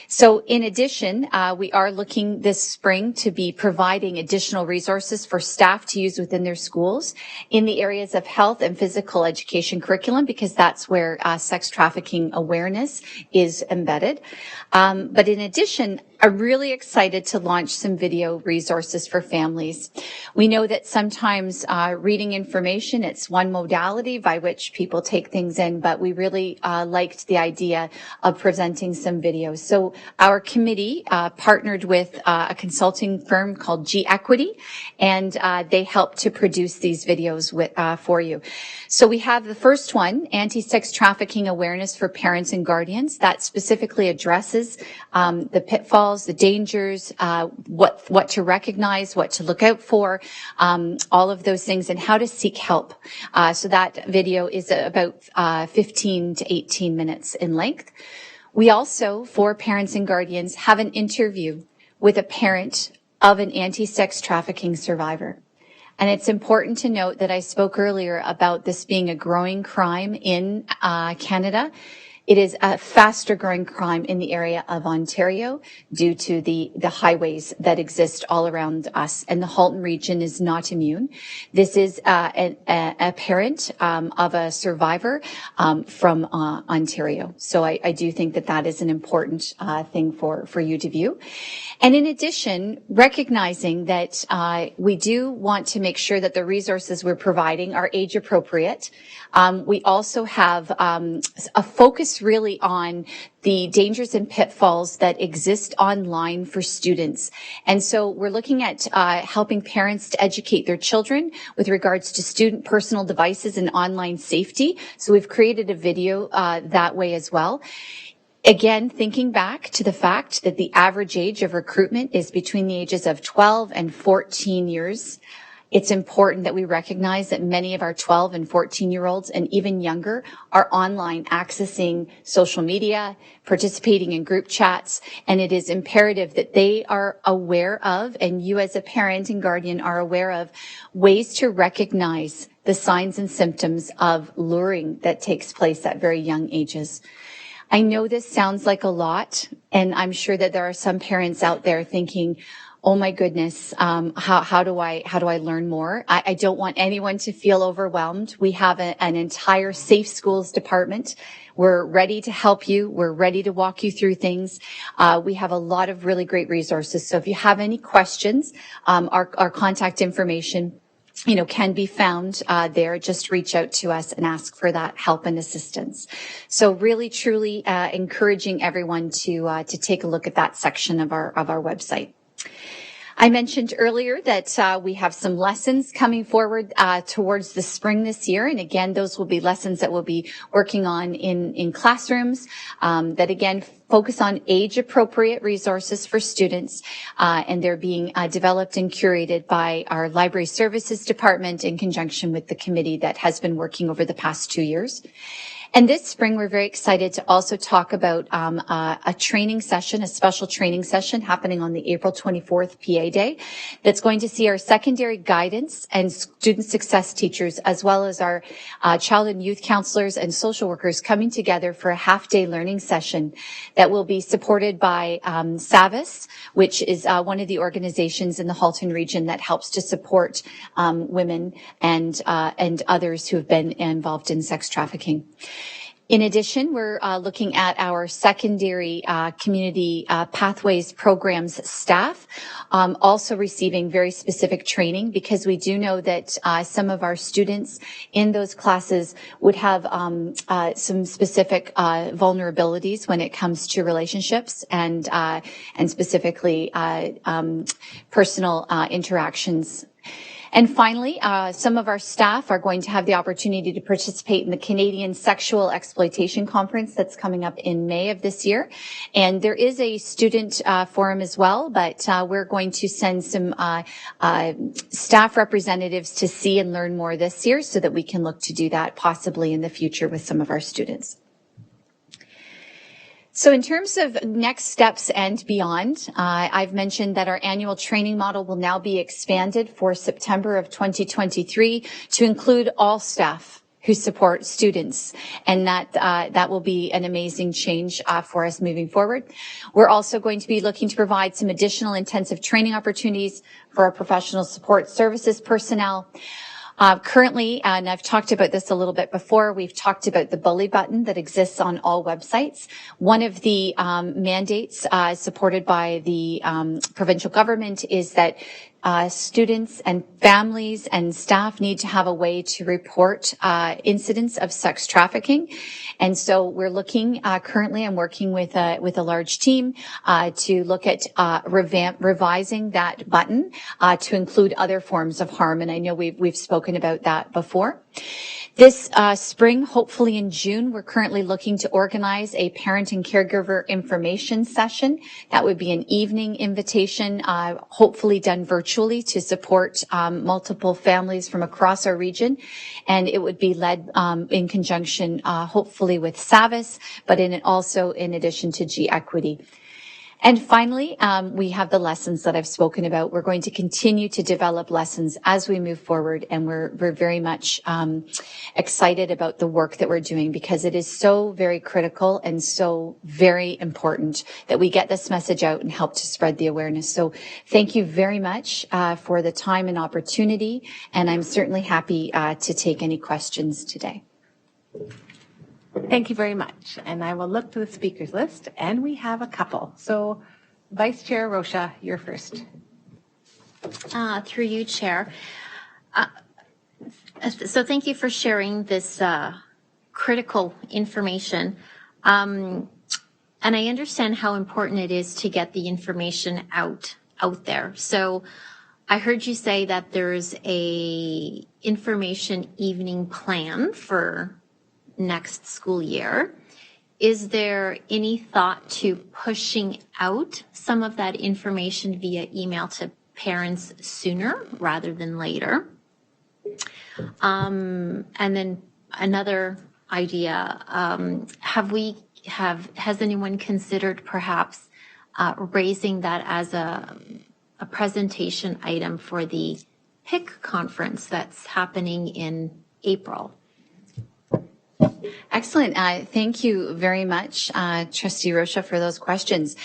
So in addition, we are looking this spring to be providing additional resources for staff to use within their schools in the areas of health and physical education curriculum, because that's where sex trafficking awareness is embedded. But in addition, I'm really excited to launch some video resources for families. We know that sometimes reading information, it's one modality by which people take things in, but we really liked the idea of presenting some videos. So our committee partnered with a consulting firm called G Equity, and they helped to produce these videos for you. So we have the first one, Anti-Sex Trafficking Awareness for Parents and Guardians, that specifically addresses the pitfalls, the dangers, what to recognize, what to look out for, all of those things, and how to seek help. So that video is about 15 to 18 minutes in length. We also, for parents and guardians, have an interview with a parent of an anti-sex trafficking survivor. And it's important to note that I spoke earlier about this being a growing crime in Canada. It is a faster growing crime in the area of Ontario due to the highways that exist all around us, and the Halton region is not immune. This is a parent of a survivor from Ontario. So I do think that that is an important thing for you to view. And in addition, recognizing that we do want to make sure that the resources we're providing are age appropriate. We also have a focus really on the dangers and pitfalls that exist online for students. And so we're looking at helping parents to educate their children with regards to student personal devices and online safety. So we've created a video that way as well. Again, thinking back to the fact that the average age of recruitment is between the ages of 12 and 14 years. It's important that we recognize that many of our 12 and 14-year-olds and even younger are online accessing social media, participating in group chats, and it is imperative that they are aware of, and you as a parent and guardian are aware of, ways to recognize the signs and symptoms of luring that takes place at very young ages. I know this sounds like a lot, and I'm sure that there are some parents out there thinking, oh my goodness, how do I learn more? I don't want anyone to feel overwhelmed. We have an entire Safe Schools department. We're ready to help you. We're ready to walk you through things. We have a lot of really great resources. So if you have any questions, our contact information can be found there. Just reach out to us and ask for that help and assistance. So really, truly encouraging everyone to take a look at that section of our website. I mentioned earlier that we have some lessons coming forward towards the spring this year. And again, those will be lessons that we'll be working on in classrooms that, again, focus on age-appropriate resources for students. And they're being developed and curated by our Library Services Department in conjunction with the committee that has been working over the past 2 years. And this spring, we're very excited to also talk about a training session, a special training session happening on the April 24th PA Day that's going to see our secondary guidance and student success teachers, as well as our child and youth counselors and social workers coming together for a half-day learning session that will be supported by SAVIS, which is one of the organizations in the Halton region that helps to support women and others who have been involved in sex trafficking. In addition, we're looking at our secondary community pathways programs staff, also receiving very specific training, because we do know that some of our students in those classes would have some specific vulnerabilities when it comes to relationships and specifically personal interactions. And finally, some of our staff are going to have the opportunity to participate in the Canadian Sexual Exploitation Conference that's coming up in May of this year. And there is a student forum as well, but we're going to send some staff representatives to see and learn more this year so that we can look to do that possibly in the future with some of our students. So in terms of next steps and beyond, I've mentioned that our annual training model will now be expanded for September of 2023 to include all staff who support students. And that will be an amazing change for us moving forward. We're also going to be looking to provide some additional intensive training opportunities for our professional support services personnel. Currently, and I've talked about this a little bit before, we've talked about the bully button that exists on all websites. One of the mandates supported by the provincial government is that students and families and staff need to have a way to report incidents of sex trafficking. And so we're looking currently, I'm working with a large team to look at revising that button to include other forms of harm. And I know we've spoken about that before. This spring, hopefully in June, we're currently looking to organize a parent and caregiver information session. That would be an evening invitation, hopefully done virtually to support multiple families from across our region. And it would be led in conjunction, hopefully with SAVIS, but also in addition to G-Equity. And finally, we have the lessons that I've spoken about. We're going to continue to develop lessons as we move forward, and we're very much excited about the work that we're doing because it is so very critical and so very important that we get this message out and help to spread the awareness. So thank you very much for the time and opportunity, and I'm certainly happy to take any questions today. Thank you very much. And I will look to the speakers list, and we have a couple. So Vice Chair Rocha, you're first. Through you, Chair. So thank you for sharing this critical information. And I understand how important it is to get the information out there. So I heard you say that there's a information evening plan for next school year. Is there any thought to pushing out some of that information via email to parents sooner rather than later? And then another idea, has anyone considered perhaps raising that as a presentation item for the PIC conference that's happening in April? Excellent. Thank you very much, Trustee Rocha, for those questions.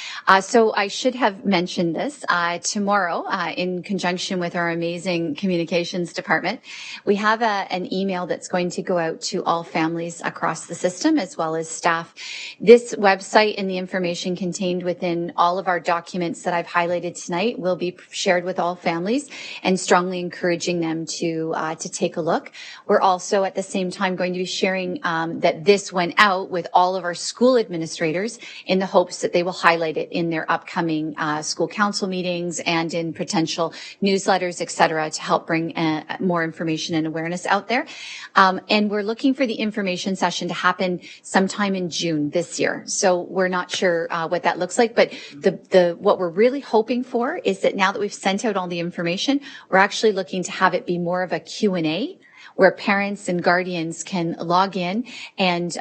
So I should have mentioned this tomorrow in conjunction with our amazing communications department. We have an email that's going to go out to all families across the system as well as staff. This website and the information contained within all of our documents that I've highlighted tonight will be shared with all families and strongly encouraging them to take a look. We're also at the same time going to be sharing that this went out with all of our school administrators in the hopes that they will highlight it in their upcoming school council meetings and in potential newsletters, et cetera, to help bring more information and awareness out there. And we're looking for the information session to happen sometime in June this year. So we're not sure what that looks like, but what we're really hoping for is that now that we've sent out all the information, we're actually looking to have it be more of a Q&A where parents and guardians can log in and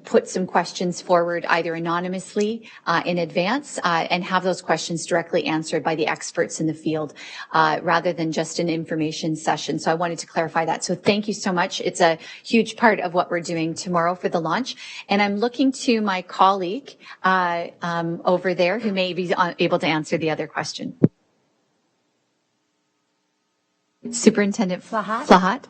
put some questions forward either anonymously in advance and have those questions directly answered by the experts in the field rather than just an information session. So I wanted to clarify that. So thank you so much. It's a huge part of what we're doing tomorrow for the launch. And I'm looking to my colleague over there who may be able to answer the other question. Superintendent Flahat.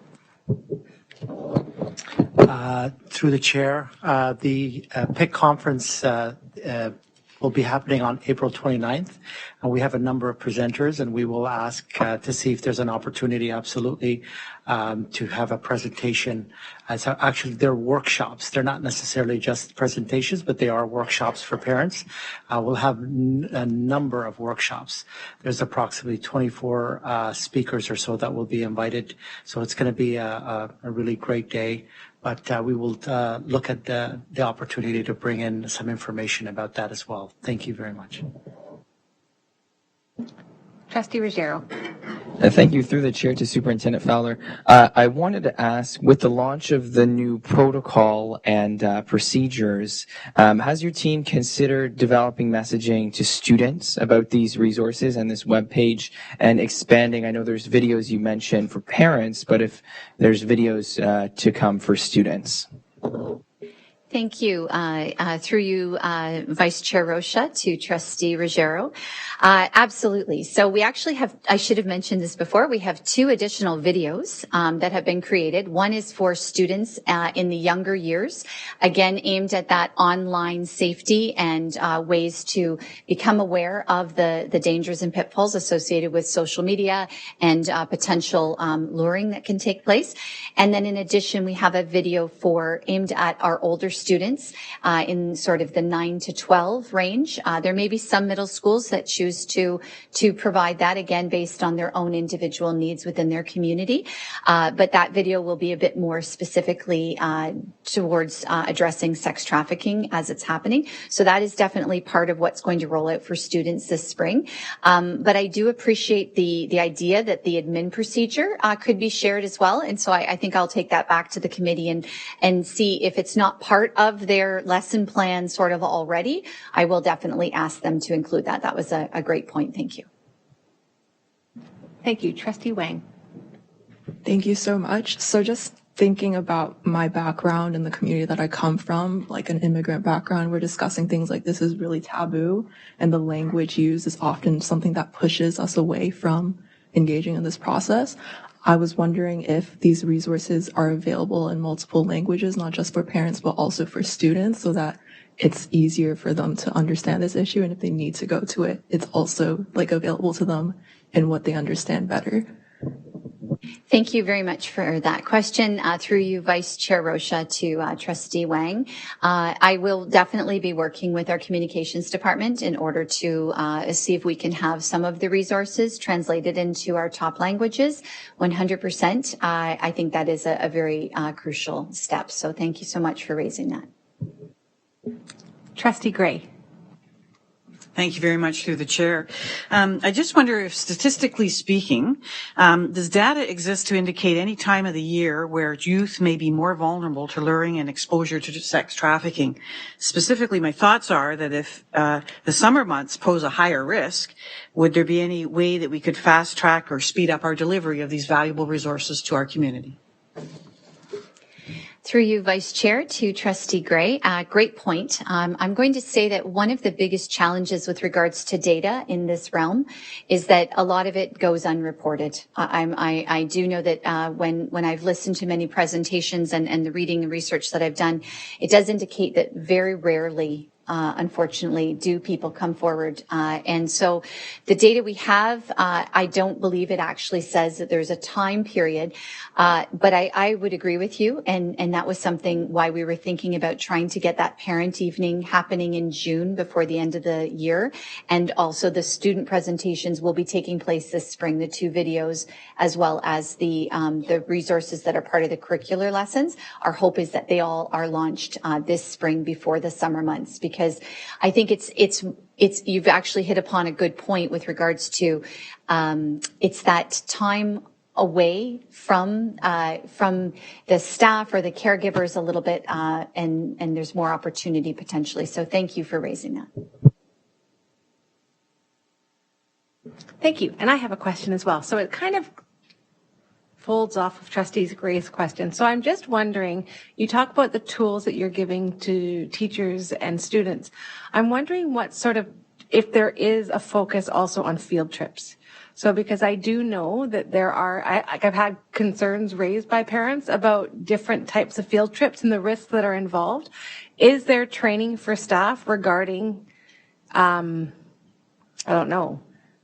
Through the chair, the PIC conference will be happening on April 29th, and we have a number of presenters, and we will ask to see if there's an opportunity, absolutely, to have a presentation. Actually, they're workshops. They're not necessarily just presentations, but they are workshops for parents. We'll have a number of workshops. There's approximately 24 speakers or so that will be invited, so it's going to be a really great day. But we will look at the opportunity to bring in some information about that as well. Thank you very much. Trustee Ruggiero. Thank you. Through the chair to Superintendent Fowler. I wanted to ask, with the launch of the new protocol and procedures, has your team considered developing messaging to students about these resources and this webpage and expanding? I know there's videos you mentioned for parents, but if there's videos to come for students. Thank you. Through you, Vice Chair Rocha, to Trustee Ruggiero. Absolutely. So we actually have, I should have mentioned this before, we have 2 additional videos that have been created. One is for students in the younger years, again, aimed at that online safety and ways to become aware of the dangers and pitfalls associated with social media and potential luring that can take place. And then in addition, we have a video aimed at our older students in sort of the 9 to 12 range. There may be some middle schools that choose to provide that, again, based on their own individual needs within their community. But that video will be a bit more specifically towards addressing sex trafficking as it's happening. So that is definitely part of what's going to roll out for students this spring. But I do appreciate the idea that the admin procedure could be shared as well. And so I think I'll take that back to the committee and see if it's not part of their lesson plan sort of already. I will definitely ask them to include that. That was a great point. Thank you. Thank you. Trustee Wang. Thank you so much. So just thinking about my background and the community that I come from, like an immigrant background, we're discussing things like this is really taboo, and the language used is often something that pushes us away from engaging in this process. I was wondering if these resources are available in multiple languages, not just for parents, but also for students, so that it's easier for them to understand this issue. And if they need to go to it, it's also like available to them in what they understand better. Thank you very much for that question. Through you, Vice Chair Rocha, to Trustee Wang. I will definitely be working with our communications department in order to see if we can have some of the resources translated into our top languages. 100%. I think that is a very crucial step. So thank you so much for raising that. Trustee Gray. Thank you very much through the chair. I just wonder if, statistically speaking, does data exist to indicate any time of the year where youth may be more vulnerable to luring and exposure to sex trafficking? Specifically, my thoughts are that if the summer months pose a higher risk, would there be any way that we could fast track or speed up our delivery of these valuable resources to our community? Through you, Vice Chair, to Trustee Gray. Great point. I'm going to say that one of the biggest challenges with regards to data in this realm is that a lot of it goes unreported. I do know that when I've listened to many presentations and the reading and research that I've done, it does indicate that very rarely unfortunately, do people come forward. And so the data we have, I don't believe it actually says that there's a time period. But I would agree with you. And that was something why we were thinking about trying to get that parent evening happening in June before the end of the year. And also the student presentations will be taking place this spring, the 2 videos, as well as the resources that are part of the curricular lessons. Our hope is that they all are launched this spring before the summer months, because I think it's you've actually hit upon a good point with regards to it's that time away from the staff or the caregivers a little bit, and there's more opportunity potentially. So thank you for raising that. Thank you. And I have a question as well. So it kind of folds off of Trustee Gray's question. So I'm just wondering, you talk about the tools that you're giving to teachers and students. I'm wondering what sort of, if there is a focus also on field trips. So because I do know that there are, I've had concerns raised by parents about different types of field trips and the risks that are involved. Is there training for staff regarding,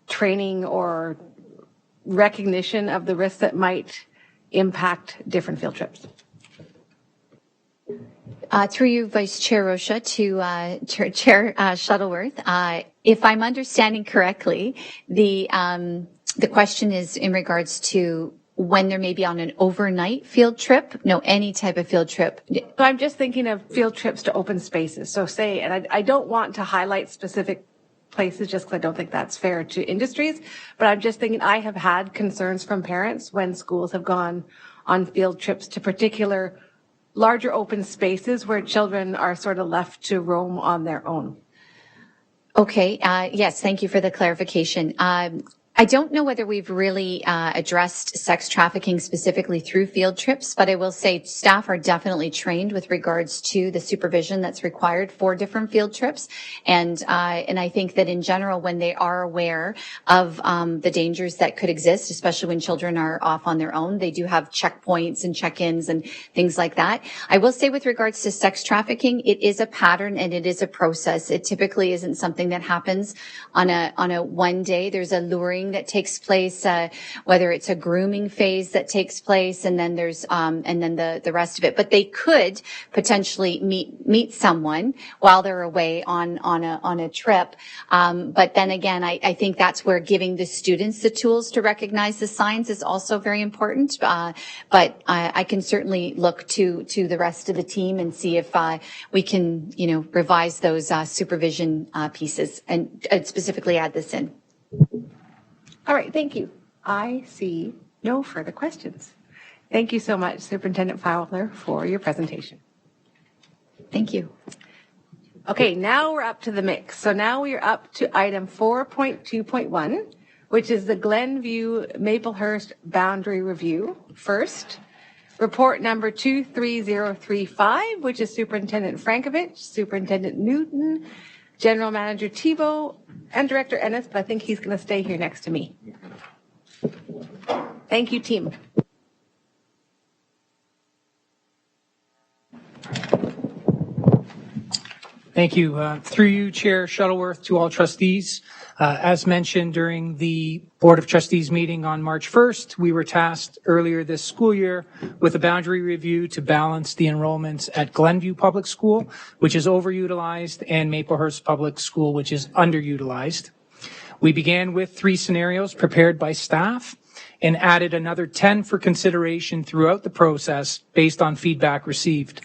training or recognition of the risks that might impact different field trips? Through you, Vice Chair Rocha, to Chair Shuttleworth. If I'm understanding correctly, the question is in regards to when there may be on an overnight field trip. No, any type of field trip. So I'm just thinking of field trips to open spaces. So say, and I don't want to highlight specific places, just because I don't think that's fair to industries. But I'm just thinking, I have had concerns from parents when schools have gone on field trips to particular larger open spaces where children are sort of left to roam on their own. Okay, yes, thank you for the clarification. I don't know whether we've really addressed sex trafficking specifically through field trips, but I will say staff are definitely trained with regards to the supervision that's required for different field trips. And I think that in general, when they are aware of the dangers that could exist, especially when children are off on their own, they do have checkpoints and check-ins and things like that. I will say with regards to sex trafficking, it is a pattern and it is a process. It typically isn't something that happens on a one day. There's a luring that takes place, whether it's a grooming phase that takes place, and then there's and then the rest of it. But they could potentially meet someone while they're away on a trip. But then again, I think that's where giving the students the tools to recognize the signs is also very important. But I can certainly look to the rest of the team and see if we can, revise those supervision pieces and specifically add this in. All right, thank you. I see no further questions. Thank you so much, Superintendent Fowler, for your presentation. Thank you. Okay, now we're up to the mix. So now we are up to item 4.2.1, which is the Glenview Maplehurst Boundary Review. First, report number 23035, which is Superintendent Frankovich, Superintendent Newton, General Manager Thibault, and Director Ennis, but I think he's going to stay here next to me. Thank you, team. Thank you. Through you, Chair Shuttleworth, to all trustees. As mentioned during the Board of Trustees meeting on March 1st, we were tasked earlier this school year with a boundary review to balance the enrollments at Glenview Public School, which is overutilized, and Maplehurst Public School, which is underutilized. We began with 3 scenarios prepared by staff and added another 10 for consideration throughout the process based on feedback received.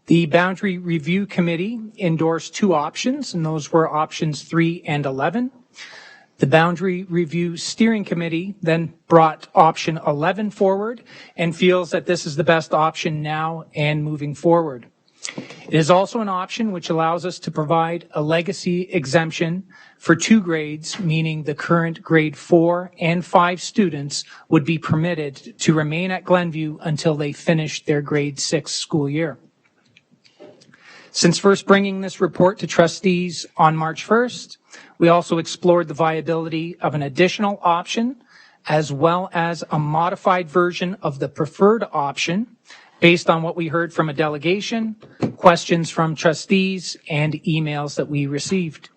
The Boundary Review Committee endorsed 2 options, and those were options 3 and 11. The Boundary Review Steering Committee then brought option 11 forward and feels that this is the best option now and moving forward. It is also an option which allows us to provide a legacy exemption for 2 grades, meaning the current grade 4 and 5 students would be permitted to remain at Glenview until they finish their grade 6 school year. Since first bringing this report to trustees on March 1st, we also explored the viability of an additional option as well as a modified version of the preferred option based on what we heard from a delegation, questions from trustees, and emails that we received.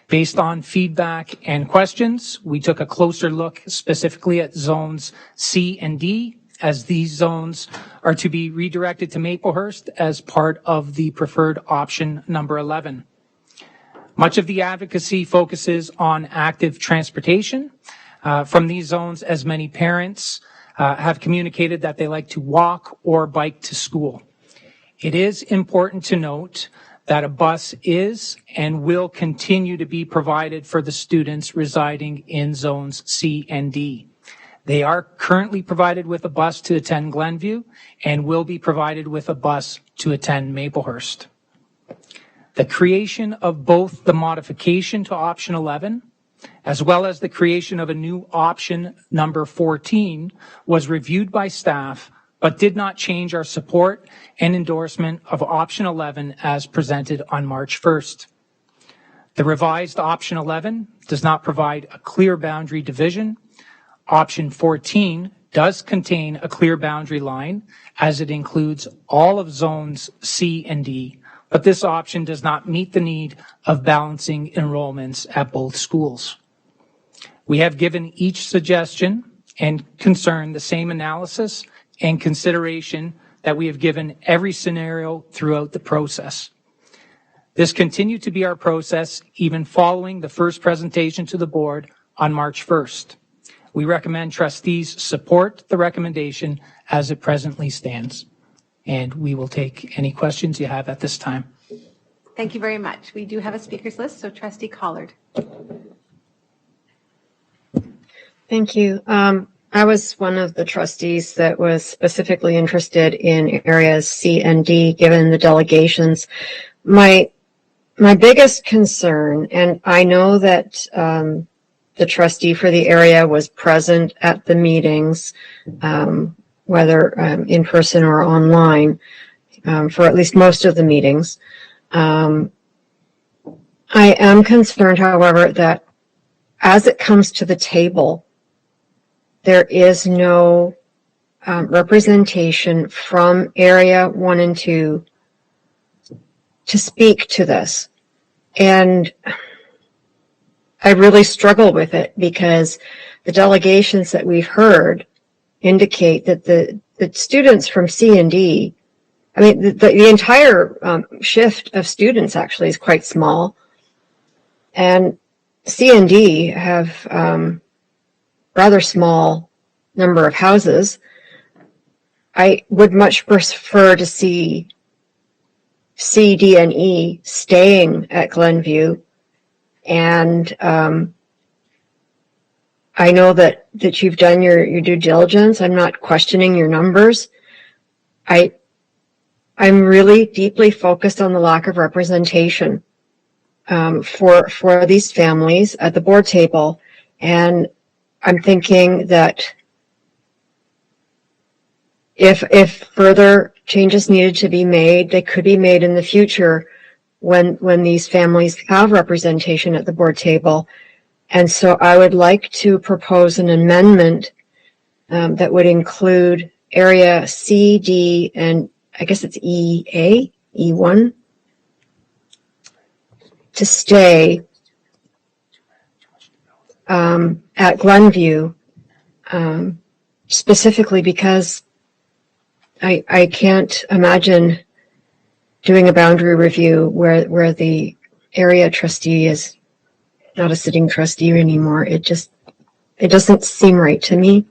Based on feedback and questions, we took a closer look specifically at zones C and D, as these zones are to be redirected to Maplehurst as part of the preferred option number 11. Much of the advocacy focuses on active transportation from these zones, as many parents have communicated that they like to walk or bike to school. It is important to note that a bus is and will continue to be provided for the students residing in zones C and D. They are currently provided with a bus to attend Glenview and will be provided with a bus to attend Maplehurst. The creation of both the modification to option 11 as well as the creation of a new option number 14 was reviewed by staff but did not change our support and endorsement of option 11 as presented on March 1st. The revised option 11 does not provide a clear boundary division. Option 14 does contain a clear boundary line as it includes all of zones C and D, but this option does not meet the need of balancing enrollments at both schools. We have given each suggestion and concern the same analysis and consideration that we have given every scenario throughout the process. This continued to be our process even following the first presentation to the board on March 1st. We recommend trustees support the recommendation as it presently stands. And we will take any questions you have at this time. Thank you very much. We do have a speakers list, so Trustee Collard. Thank you. I was one of the trustees that was specifically interested in areas C and D, given the delegations. My biggest concern, and I know that the trustee for the area was present at the meetings, whether in person or online, for at least most of the meetings. I am concerned, however, that as it comes to the table, there is no representation from Area 1 and 2 to speak to this. And I really struggle with it because the delegations that we've heard indicate that the students from C and D, I mean, the entire shift of students actually is quite small. And C and D have rather small number of houses. I would much prefer to see C, D, and E staying at Glenview. And I know that you've done your due diligence. I'm not questioning your numbers. I'm really deeply focused on the lack of representation for these families at the board table. And I'm thinking that if further changes needed to be made, they could be made in the future when these families have representation at the board table. And so I would like to propose an amendment that would include area C, D, and I guess it's EA, E1, to stay at Glenview, specifically because I can't imagine doing a boundary review where the area trustee is not a sitting trustee anymore. It doesn't seem right to me.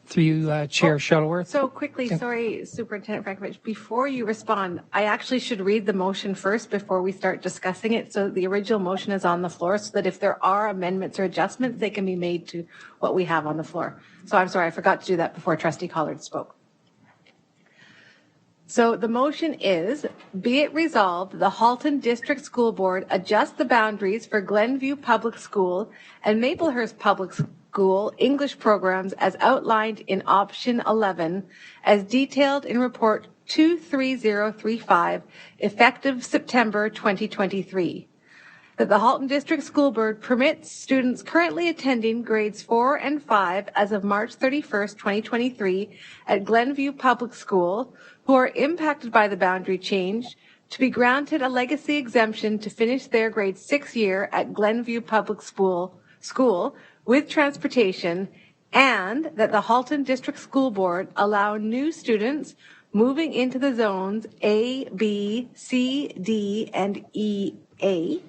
Through you, Chair Shuttleworth. So quickly, sorry, Superintendent Frankovich, before you respond, I actually should read the motion first before we start discussing it. So the original motion is on the floor so that if there are amendments or adjustments, they can be made to what we have on the floor. So I'm sorry, I forgot to do that before Trustee Collard spoke. So the motion is, be it resolved, the Halton District School Board adjust the boundaries for Glenview Public School and Maplehurst Public School English programs as outlined in option 11, as detailed in report 23035, effective September 2023. That the Halton District School Board permits students currently attending grades 4 and 5 as of March 31st, 2023 at Glenview Public School who are impacted by the boundary change to be granted a legacy exemption to finish their grade 6 year at Glenview Public School with transportation, and that the Halton District School Board allow new students moving into the zones A, B, C, D, and EA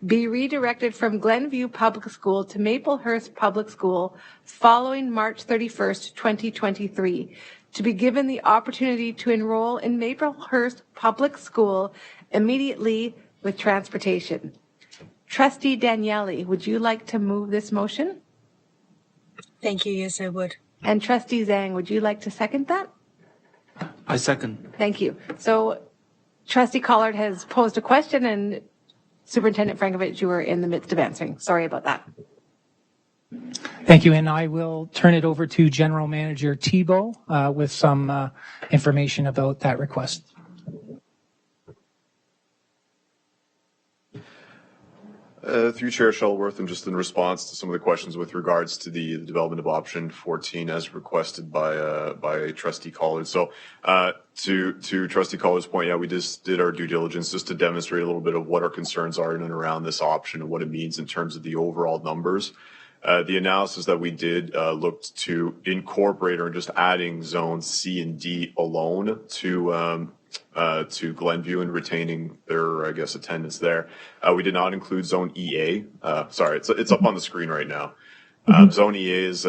be redirected from Glenview Public School to Maplehurst Public School following March 31st, 2023, to be given the opportunity to enroll in Maplehurst Public School immediately with transportation. Trustee Daniele, would you like to move this motion? Thank you. Yes, I would. And Trustee Zhang, would you like to second that? I second. Thank you. So Trustee Collard has posed a question, and Superintendent Frankovich, you were in the midst of answering. Sorry about that. Thank you, and I will turn it over to General Manager Thibault with some information about that request. Through Chair Shuttleworth, and just in response to some of the questions with regards to the development of option 14 as requested by Trustee Collard. So to Trustee Collard's point, yeah, we just did our due diligence just to demonstrate a little bit of what our concerns are in and around this option and what it means in terms of the overall numbers. The analysis that we did looked to incorporate or just adding zones C and D alone to Glenview and retaining their, I guess, attendance there. We did not include zone EA. Sorry, it's up on the screen right now. Zone EA is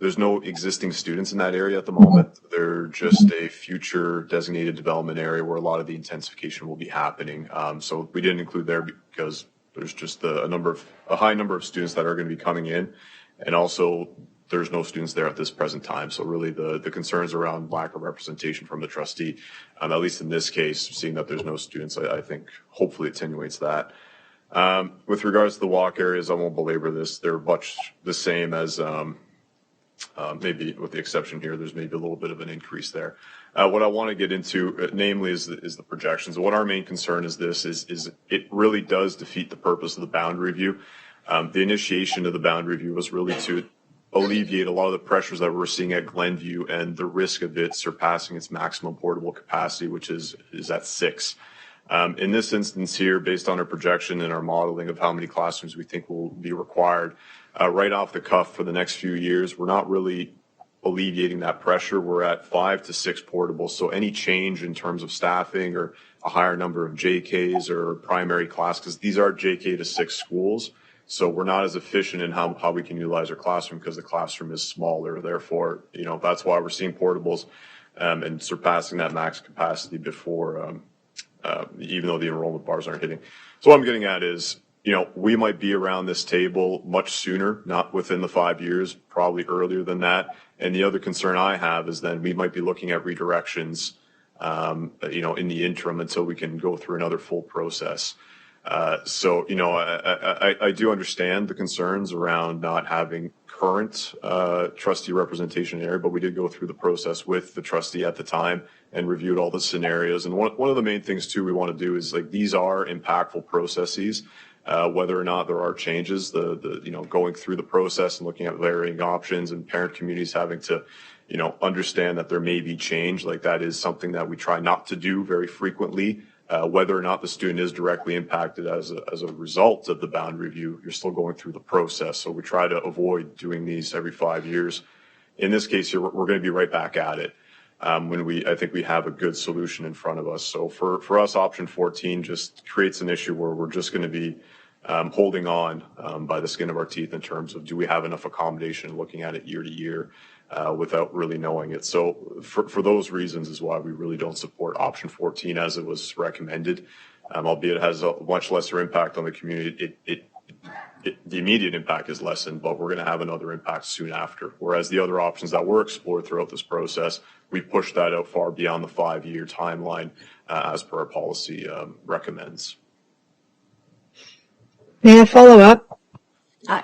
there's no existing students in that area at the moment. They're just a future designated development area where a lot of the intensification will be happening. So we didn't include there because there's just a high number of students that are going to be coming in, and also there's no students there at this present time. So really the concerns around lack of representation from the trustee, at least in this case, seeing that there's no students, I think hopefully attenuates that. With regards to the walk areas, I won't belabor this. They're much the same as maybe with the exception here, there's maybe a little bit of an increase there. What I want to get into, namely, is the projections. What our main concern is it really does defeat the purpose of the boundary review. The initiation of the boundary review was really to alleviate a lot of the pressures that we're seeing at Glenview and the risk of it surpassing its maximum portable capacity, which is at 6. In this instance here, based on our projection and our modeling of how many classrooms we think will be required, right off the cuff for the next few years, we're not really alleviating that pressure. We're at 5 to 6 portables. So any change in terms of staffing or a higher number of JKs or primary class, because these are JK to 6 schools. So we're not as efficient in how we can utilize our classroom because the classroom is smaller. Therefore, that's why we're seeing portables and surpassing that max capacity before, even though the enrollment bars aren't hitting. So what I'm getting at is, we might be around this table much sooner, not within the 5 years, probably earlier than that. And the other concern I have is then we might be looking at redirections, in the interim until we can go through another full process. So, I do understand the concerns around not having current trustee representation in the area, but we did go through the process with the trustee at the time and reviewed all the scenarios. And one of the main things too we want to do is these are impactful processes. Whether or not there are changes, going through the process and looking at varying options and parent communities having to, understand that there may be change, that is something that we try not to do very frequently. Whether or not the student is directly impacted as a result of the boundary review, you're still going through the process. So we try to avoid doing these every 5 years. In this case here, we're going to be right back at it when I think we have a good solution in front of us. So for us, option 14 just creates an issue where we're just going to be holding on by the skin of our teeth in terms of do we have enough accommodation, looking at it year to year without really knowing it. So for those reasons is why we really don't support option 14 as it was recommended, albeit it has a much lesser impact on the community. The immediate impact is lessened, but we're going to have another impact soon after. Whereas the other options that were explored throughout this process, we pushed that out far beyond the 5-year timeline as per our policy recommends. May I follow up?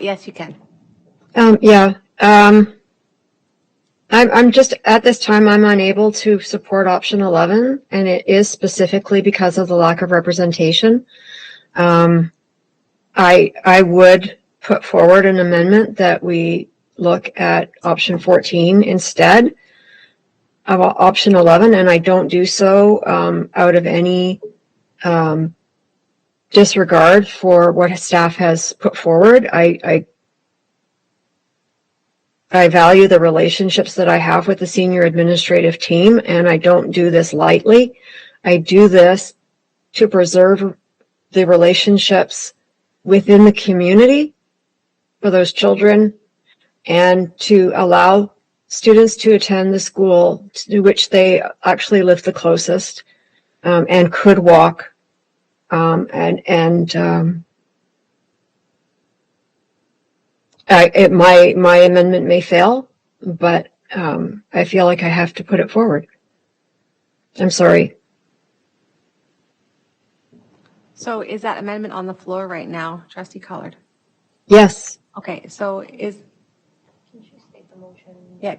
Yes, you can. I'm just, at this time, I'm unable to support option 11, and it is specifically because of the lack of representation. I would put forward an amendment that we look at option 14 instead of option 11, and I don't do so out of any disregard for what staff has put forward. I value the relationships that I have with the senior administrative team, and I don't do this lightly. I do this to preserve the relationships within the community for those children and to allow students to attend the school to which they actually live the closest and could walk my amendment may fail, but I feel like I have to put it forward. I'm sorry. So is that amendment on the floor right now, Trustee Collard? Yes. Okay, so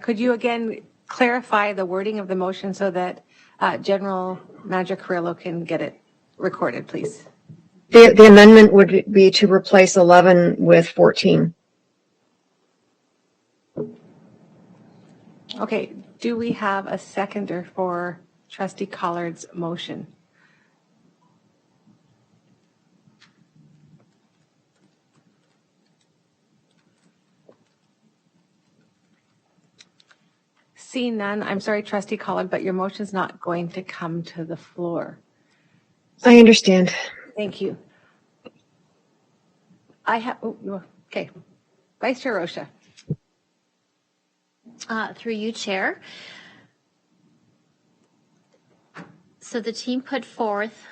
could you again clarify the wording of the motion so that General Manager Carrillo can get it recorded, please? The amendment would be to replace 11 with 14. Okay, do we have a seconder for Trustee Collard's motion? Seeing none, I'm sorry, Trustee Collard, but your motion's not going to come to the floor. I understand. Thank you. Okay. Vice Chair Rocha. Through you, Chair. So the team put forth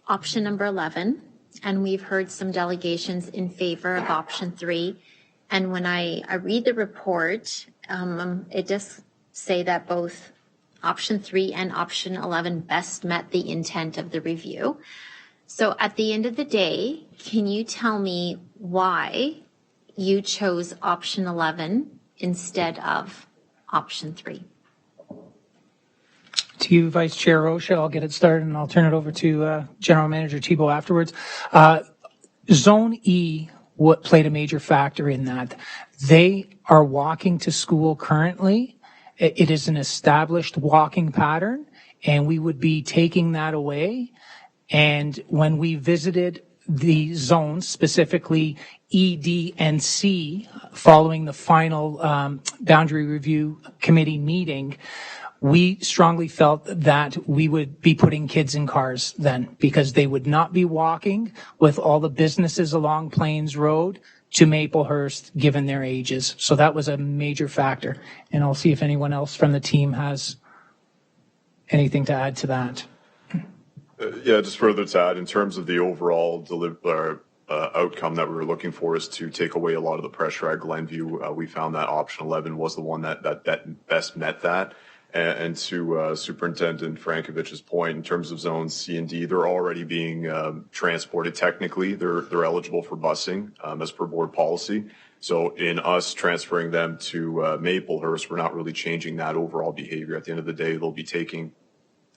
option number 11, and we've heard some delegations in favor of option 3. And when I read the report, it does say that both option 3 and option 11 best met the intent of the review. So at the end of the day, can you tell me why you chose option 11 instead of option 3? To you, Vice Chair Rocha, I'll get it started and I'll turn it over to General Manager Thibault afterwards. Zone E played a major factor in that. They are walking to school currently. It is an established walking pattern, and we would be taking that away. And when we visited the zones, specifically E, D, and C, following the final boundary review committee meeting, we strongly felt that we would be putting kids in cars then, because they would not be walking with all the businesses along Plains Road to Maplehurst, given their ages. So that was a major factor. And I'll see if anyone else from the team has anything to add to that. Yeah, just further to add, in terms of the overall outcome that we were looking for is to take away a lot of the pressure at Glenview. We found that option 11 was the one that best met that. And to Superintendent Frankovich's point, in terms of zones C and D, they're already being transported technically. They're eligible for busing as per board policy. So in us transferring them to Maplehurst, we're not really changing that overall behavior. At the end of the day, they'll be taking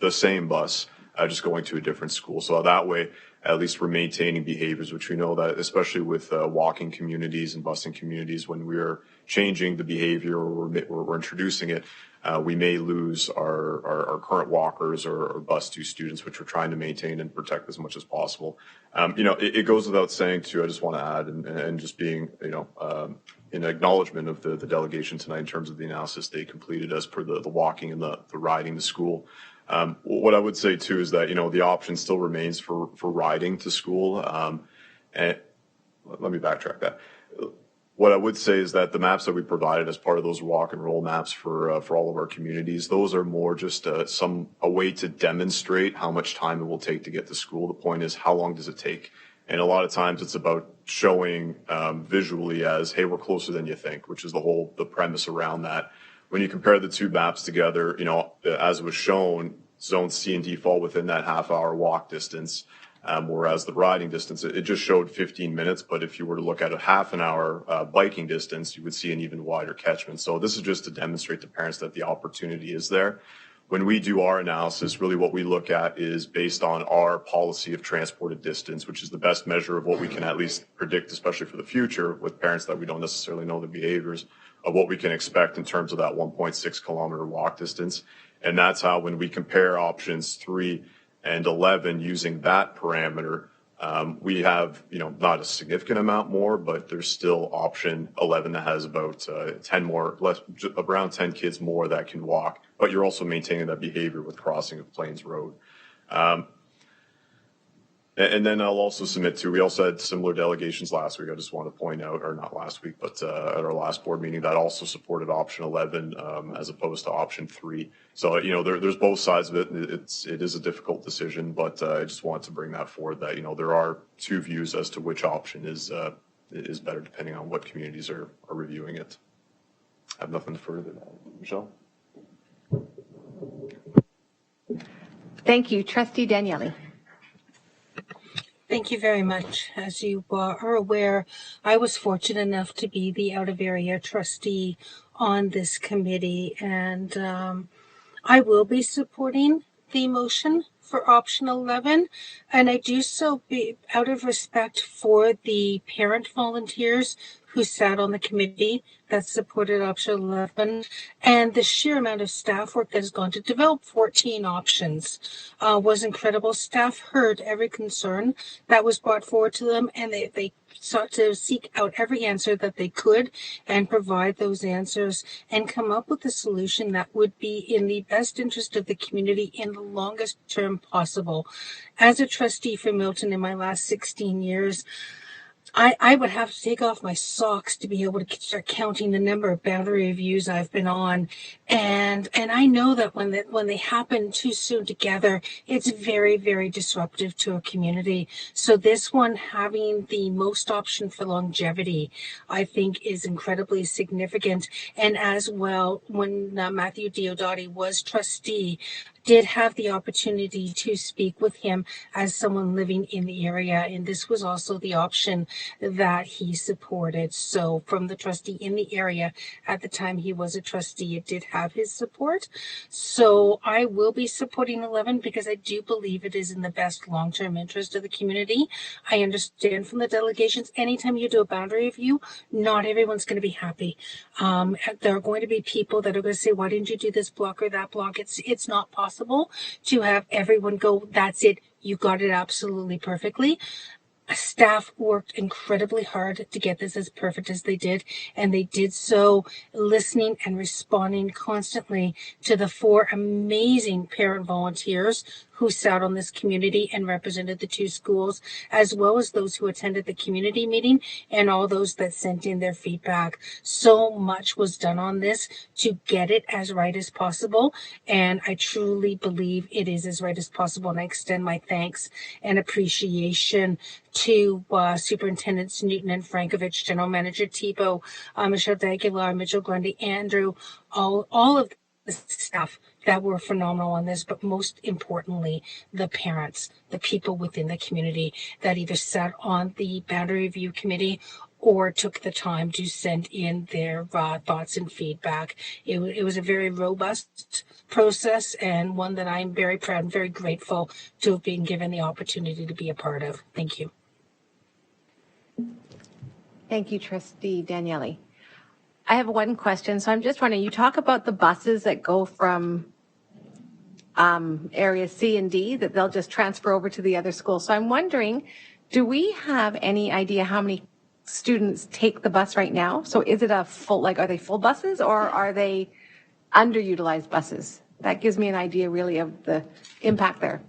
the same bus, just going to a different school. So that way, at least we're maintaining behaviors, which we know that, especially with walking communities and busing communities, when we're changing the behavior or we're introducing it, we may lose our current walkers or bus to students, which we're trying to maintain and protect as much as possible. It goes without saying too, I just want to add, and just being, in acknowledgement of the delegation tonight in terms of the analysis they completed as per the walking and the riding to school. What I would say too is that, the option still remains for riding to school. And let me backtrack that. What I would say is that the maps that we provided as part of those walk and roll maps for all of our communities, those are more just a way to demonstrate how much time it will take to get to school. The point is, how long does it take? And a lot of times it's about showing visually as, hey, we're closer than you think, which is the premise around that. When you compare the two maps together, as was shown, zones C and D fall within that half-hour walk distance, whereas the riding distance, it just showed 15 minutes. But if you were to look at a half an hour biking distance, you would see an even wider catchment. So this is just to demonstrate to parents that the opportunity is there. When we do our analysis, really what we look at is based on our policy of transported distance, which is the best measure of what we can at least predict, especially for the future with parents that we don't necessarily know the behaviors of what we can expect in terms of that 1.6 kilometer walk distance. And that's how, when we compare options 3 and 11 using that parameter, we have, not a significant amount more, but there's still option 11 that has about around 10 kids more that can walk, but you're also maintaining that behavior with crossing of Plains Road. And then I'll also submit too, we also had similar delegations last week. I just want to point out, or not last week, but at our last board meeting, that also supported option 11 as opposed to option 3. So, there's both sides of it. It is a difficult decision, but I just wanted to bring that forward that, there are two views as to which option is better depending on what communities are reviewing it. I have nothing further. Michelle? Thank you. Trustee Daniele. Thank you very much. As you are aware, I was fortunate enough to be the out-of-area trustee on this committee, and I will be supporting the motion for option 11, and I do so out of respect for the parent volunteers who sat on the committee that supported option 11, and the sheer amount of staff work that has gone to develop 14 options was incredible. Staff heard every concern that was brought forward to them, and they sought to seek out every answer that they could and provide those answers and come up with a solution that would be in the best interest of the community in the longest term possible. As a trustee for Milton in my last 16 years, I would have to take off my socks to be able to start counting the number of boundary reviews I've been on, and I know that when they happen too soon together, it's very, very disruptive to a community. So this one having the most option for longevity, I think, is incredibly significant. And as well, when Matthew Diodati was trustee, did have the opportunity to speak with him as someone living in the area, and this was also the option that he supported. So from the trustee in the area at the time he was a trustee, it did have his support. So I will be supporting 11 because I do believe it is in the best long-term interest of the community. I understand from the delegations, anytime you do a boundary review, not everyone's going to be happy. There are going to be people that are going to say, why didn't you do this block or that block? It's not possible to have everyone go, that's it, you got it absolutely perfectly. Staff worked incredibly hard to get this as perfect as they did, and they did so listening and responding constantly to the 4 amazing parent volunteers who sat on this community and represented the 2 schools, as well as those who attended the community meeting and all those that sent in their feedback. So much was done on this to get it as right as possible, and I truly believe it is as right as possible, and I extend my thanks and appreciation to Superintendents Newton and Frankovich, General Manager Tebow, Michelle Daguilar, Mitchell Grundy, Andrew, all of the staff that were phenomenal on this, but most importantly, the parents, the people within the community that either sat on the boundary review committee or took the time to send in their thoughts and feedback. It was a very robust process, and one that I'm very proud and very grateful to have been given the opportunity to be a part of. Thank you. Thank you, Trustee Daniele. I have one question. So I'm just wondering, you talk about the buses that go from area C and D, that they'll just transfer over to the other school. So I'm wondering, do we have any idea how many students take the bus right now? So is it a full, like, are they full buses or are they underutilized buses? That gives me an idea really of the impact there.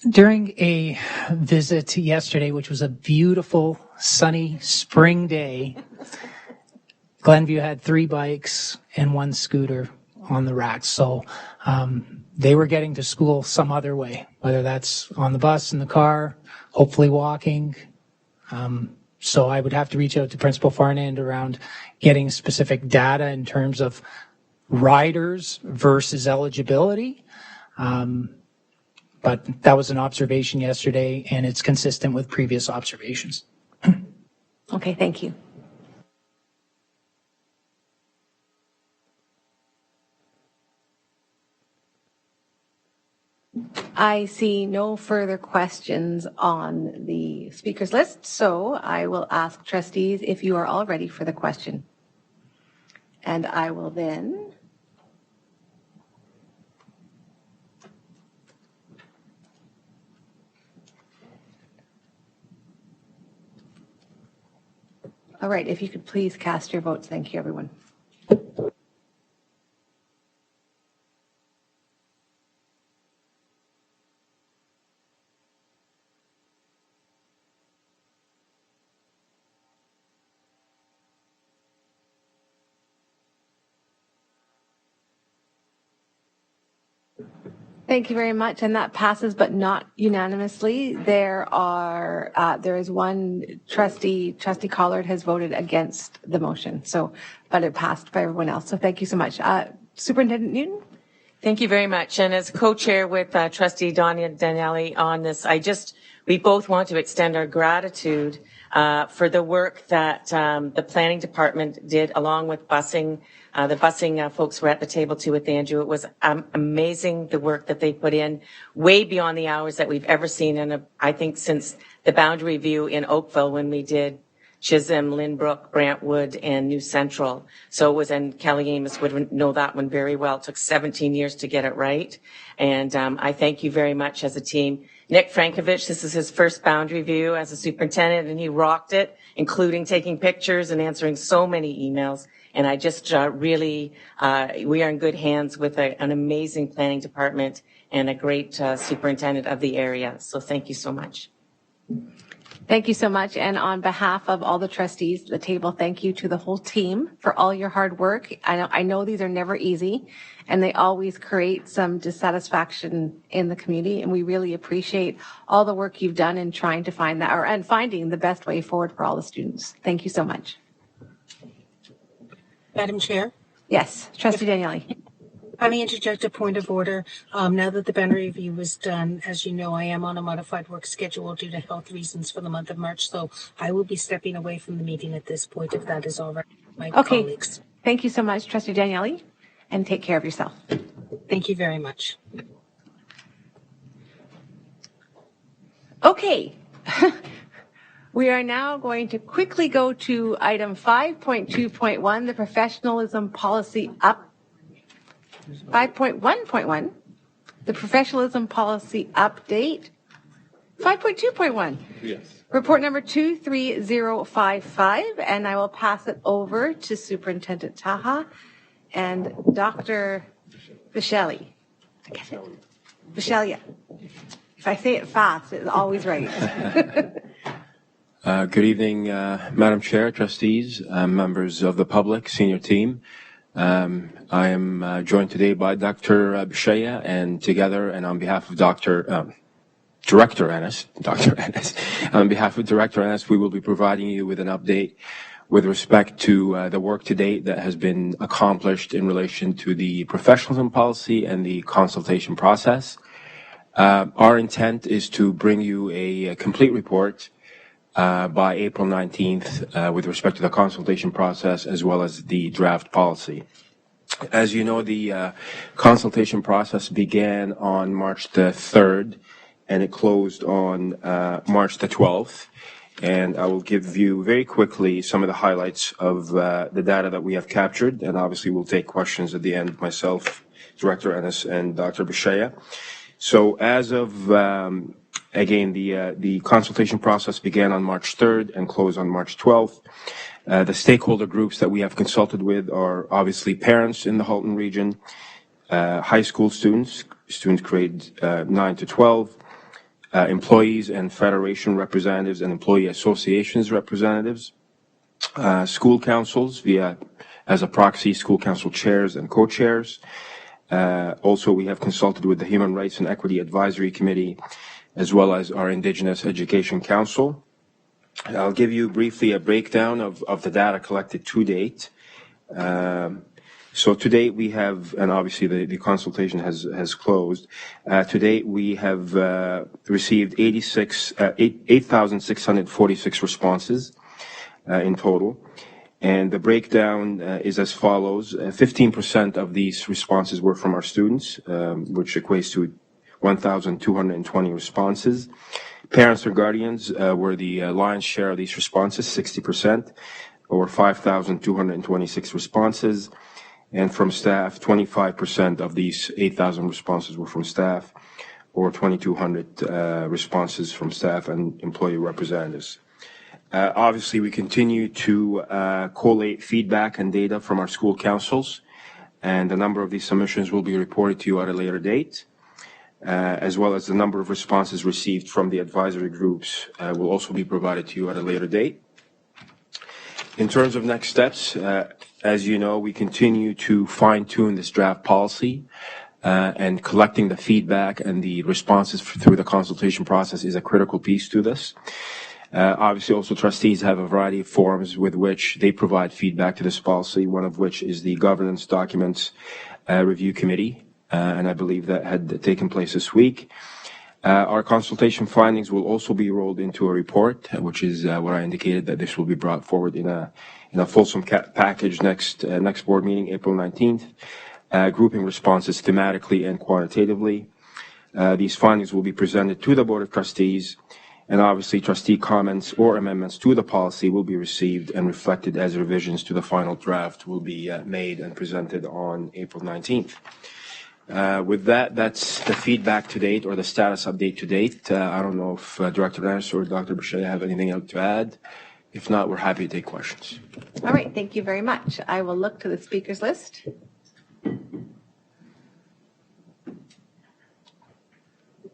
During a visit yesterday, which was a beautiful, sunny spring day, Glenview had 3 bikes and 1 scooter on the racks. So they were getting to school some other way, whether that's on the bus, in the car, hopefully walking. So I would have to reach out to Principal Farnand around getting specific data in terms of riders versus eligibility. But that was an observation yesterday, and it's consistent with previous observations. Okay, thank you. I see no further questions on the speakers list, so I will ask trustees if you are all ready for the question. And I will then all right, if you could please cast your votes. Thank you, everyone. Thank you very much, and that passes, but not unanimously. There is one trustee Collard has voted against the motion, but it passed by everyone else. So thank you so much. Superintendent Newton? Thank you very much. And as co-chair with Trustee Daniele on this, we both want to extend our gratitude for the work that the planning department did along with busing. The busing folks were at the table too with Andrew. It was amazing the work that they put in, way beyond the hours that we've ever seen. And I think since the boundary review in Oakville when we did Chisholm, Lynbrook, Brantwood, and New Central. So it was, and Kelly Amos would know that one very well. It took 17 years to get it right. And I thank you very much as a team. Nick Frankovich, this is his first boundary review as a superintendent, and he rocked it, including taking pictures and answering so many emails. And I just really, we are in good hands with an amazing planning department and a great superintendent of the area. So thank you so much. Thank you so much. And on behalf of all the trustees at the table, thank you to the whole team for all your hard work. I know these are never easy, and they always create some dissatisfaction in the community. And we really appreciate all the work you've done in trying to find that, and finding the best way forward for all the students. Thank you so much. Madam Chair? Yes, Trustee Daniele. I may interject a point of order. Now that the boundary review was done, as you know, I am on a modified work schedule due to health reasons for the month of March, so I will be stepping away from the meeting at this point, if that is all right with my colleagues. Thank you so much, Trustee Daniele, and take care of yourself. Thank you very much. Okay. We are now going to quickly go to item 5.2.1, the professionalism policy 5.1.1, the professionalism policy update. 5.2.1. Yes. Report number 23055, and I will pass it over to Superintendent Taha and Dr. Bishelli. I get it. Bishelia. If I say it fast, it's always right. Good evening, Madam Chair, trustees, members of the public, senior team. I am joined today by Dr. Bishaya, and together and on behalf of Director Ennis, on behalf of Director Ennis, we will be providing you with an update with respect to the work to date that has been accomplished in relation to the professionalism policy and the consultation process. Our intent is to bring you a complete report by April 19th with respect to the consultation process as well as the draft policy. As you know, the consultation process began on March the 3rd and it closed on March the 12th. And I will give you very quickly some of the highlights of the data that we have captured. And obviously we'll take questions at the end, myself, Director Ennis, and Dr. Bishaya. So as of again, the consultation process began on March 3rd and closed on March 12th. The stakeholder groups that we have consulted with are obviously parents in the Halton region, high school students grade 9 to 12, employees and federation representatives and employee associations representatives, school councils as a proxy, school council chairs and co-chairs. Also, we have consulted with the Human Rights and Equity Advisory Committee, as well as our Indigenous Education Council. I'll give you briefly a breakdown of the data collected to date. So to date we have, and obviously the consultation has closed. To date we have received 8,646 responses in total. And the breakdown is as follows. 15% of these responses were from our students, which equates to 1,220 responses. Parents or guardians were the lion's share of these responses, 60%, or 5,226 responses. And from staff, 25% of these 8,000 responses were from staff, or 2,200 responses from staff and employee representatives. Obviously, we continue to collate feedback and data from our school councils, and the number of these submissions will be reported to you at a later date. As well as the number of responses received from the advisory groups will also be provided to you at a later date. In terms of next steps, as you know, we continue to fine-tune this draft policy, and collecting the feedback and the responses through the consultation process is a critical piece to this. Obviously, also trustees have a variety of forums with which they provide feedback to this policy, one of which is the Governance Documents Review Committee. And I believe that had taken place this week. Our consultation findings will also be rolled into a report, which is where I indicated that this will be brought forward in a fulsome package next board meeting, April 19th, grouping responses thematically and quantitatively. These findings will be presented to the Board of Trustees, and obviously trustee comments or amendments to the policy will be received and reflected as revisions to the final draft will be made and presented on April 19th. With that, that's the feedback to date or the status update to date. I don't know if Director Ennis or Dr. Bishaya have anything else to add. If not, we're happy to take questions. All right, thank you very much. I will look to the speakers list.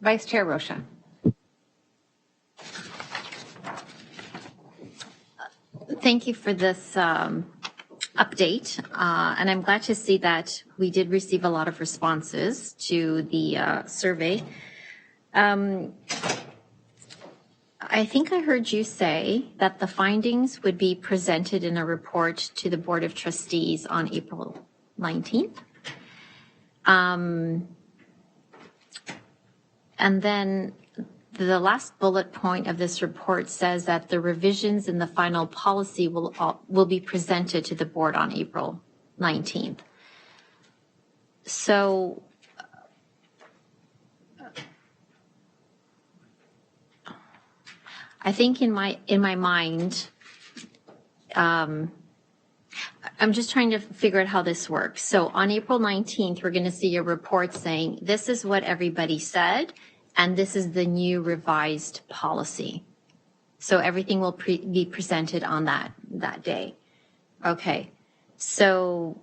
Vice Chair Rocha. Thank you for this update, and I'm glad to see that we did receive a lot of responses to the survey. I think I heard you say that the findings would be presented in a report to the Board of Trustees on April 19th. And then the last bullet point of this report says that the revisions in the final policy will be presented to the board on April 19th. So I think in my mind, I'm just trying to figure out how this works. So on April 19th, we're going to see a report saying, this is what everybody said, and this is the new revised policy. So everything will be presented on that day. Okay. So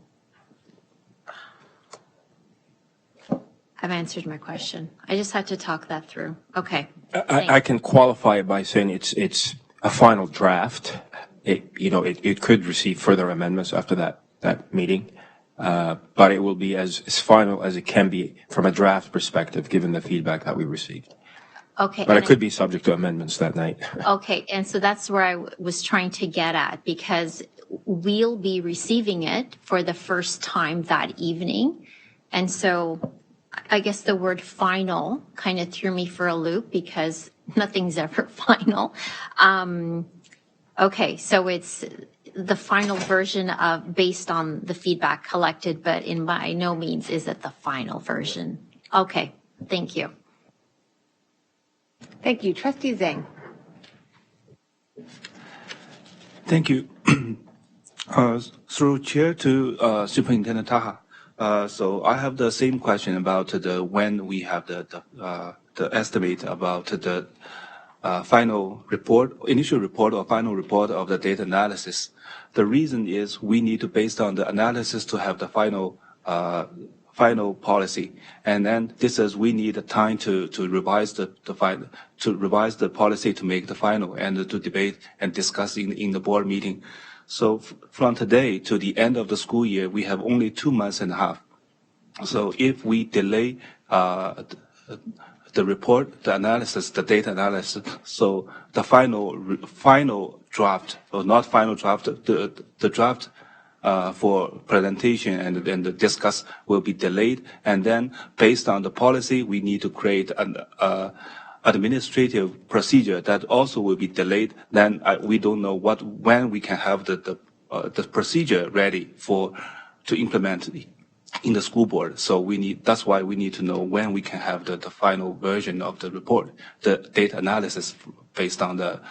I've answered my question. I just had to talk that through. Okay. I can qualify it by saying it's a final draft. It could receive further amendments after that meeting, but it will be as final as it can be from a draft perspective, given the feedback that we received. Okay. But it could be subject to amendments that night. Okay, and so that's where I was trying to get at, because we'll be receiving it for the first time that evening, and so I guess the word final kind of threw me for a loop because nothing's ever final. Okay, so it's the final version of based on the feedback collected, but in by no means is it the final version. Okay, thank you. Thank you. Trustee Zhang. Thank you. Through chair to Superintendent Taha. So I have the same question about when we have the estimate about the final report, initial report or final report of the data analysis. The reason is we need to, based on the analysis, to have the final policy, and then this is we need the time to revise the policy to make the final and to debate and discuss in the board meeting. So from today to the end of the school year, we have only 2 months and a half. So if we delay the report, the analysis, the data analysis, so the final draft, or not final draft, the draft for presentation and the discuss will be delayed. And then based on the policy, we need to create an administrative procedure that also will be delayed. Then we don't know when we can have the procedure ready to implement in the school board. So that's why we need to know when we can have the final version of the report, the data analysis based on the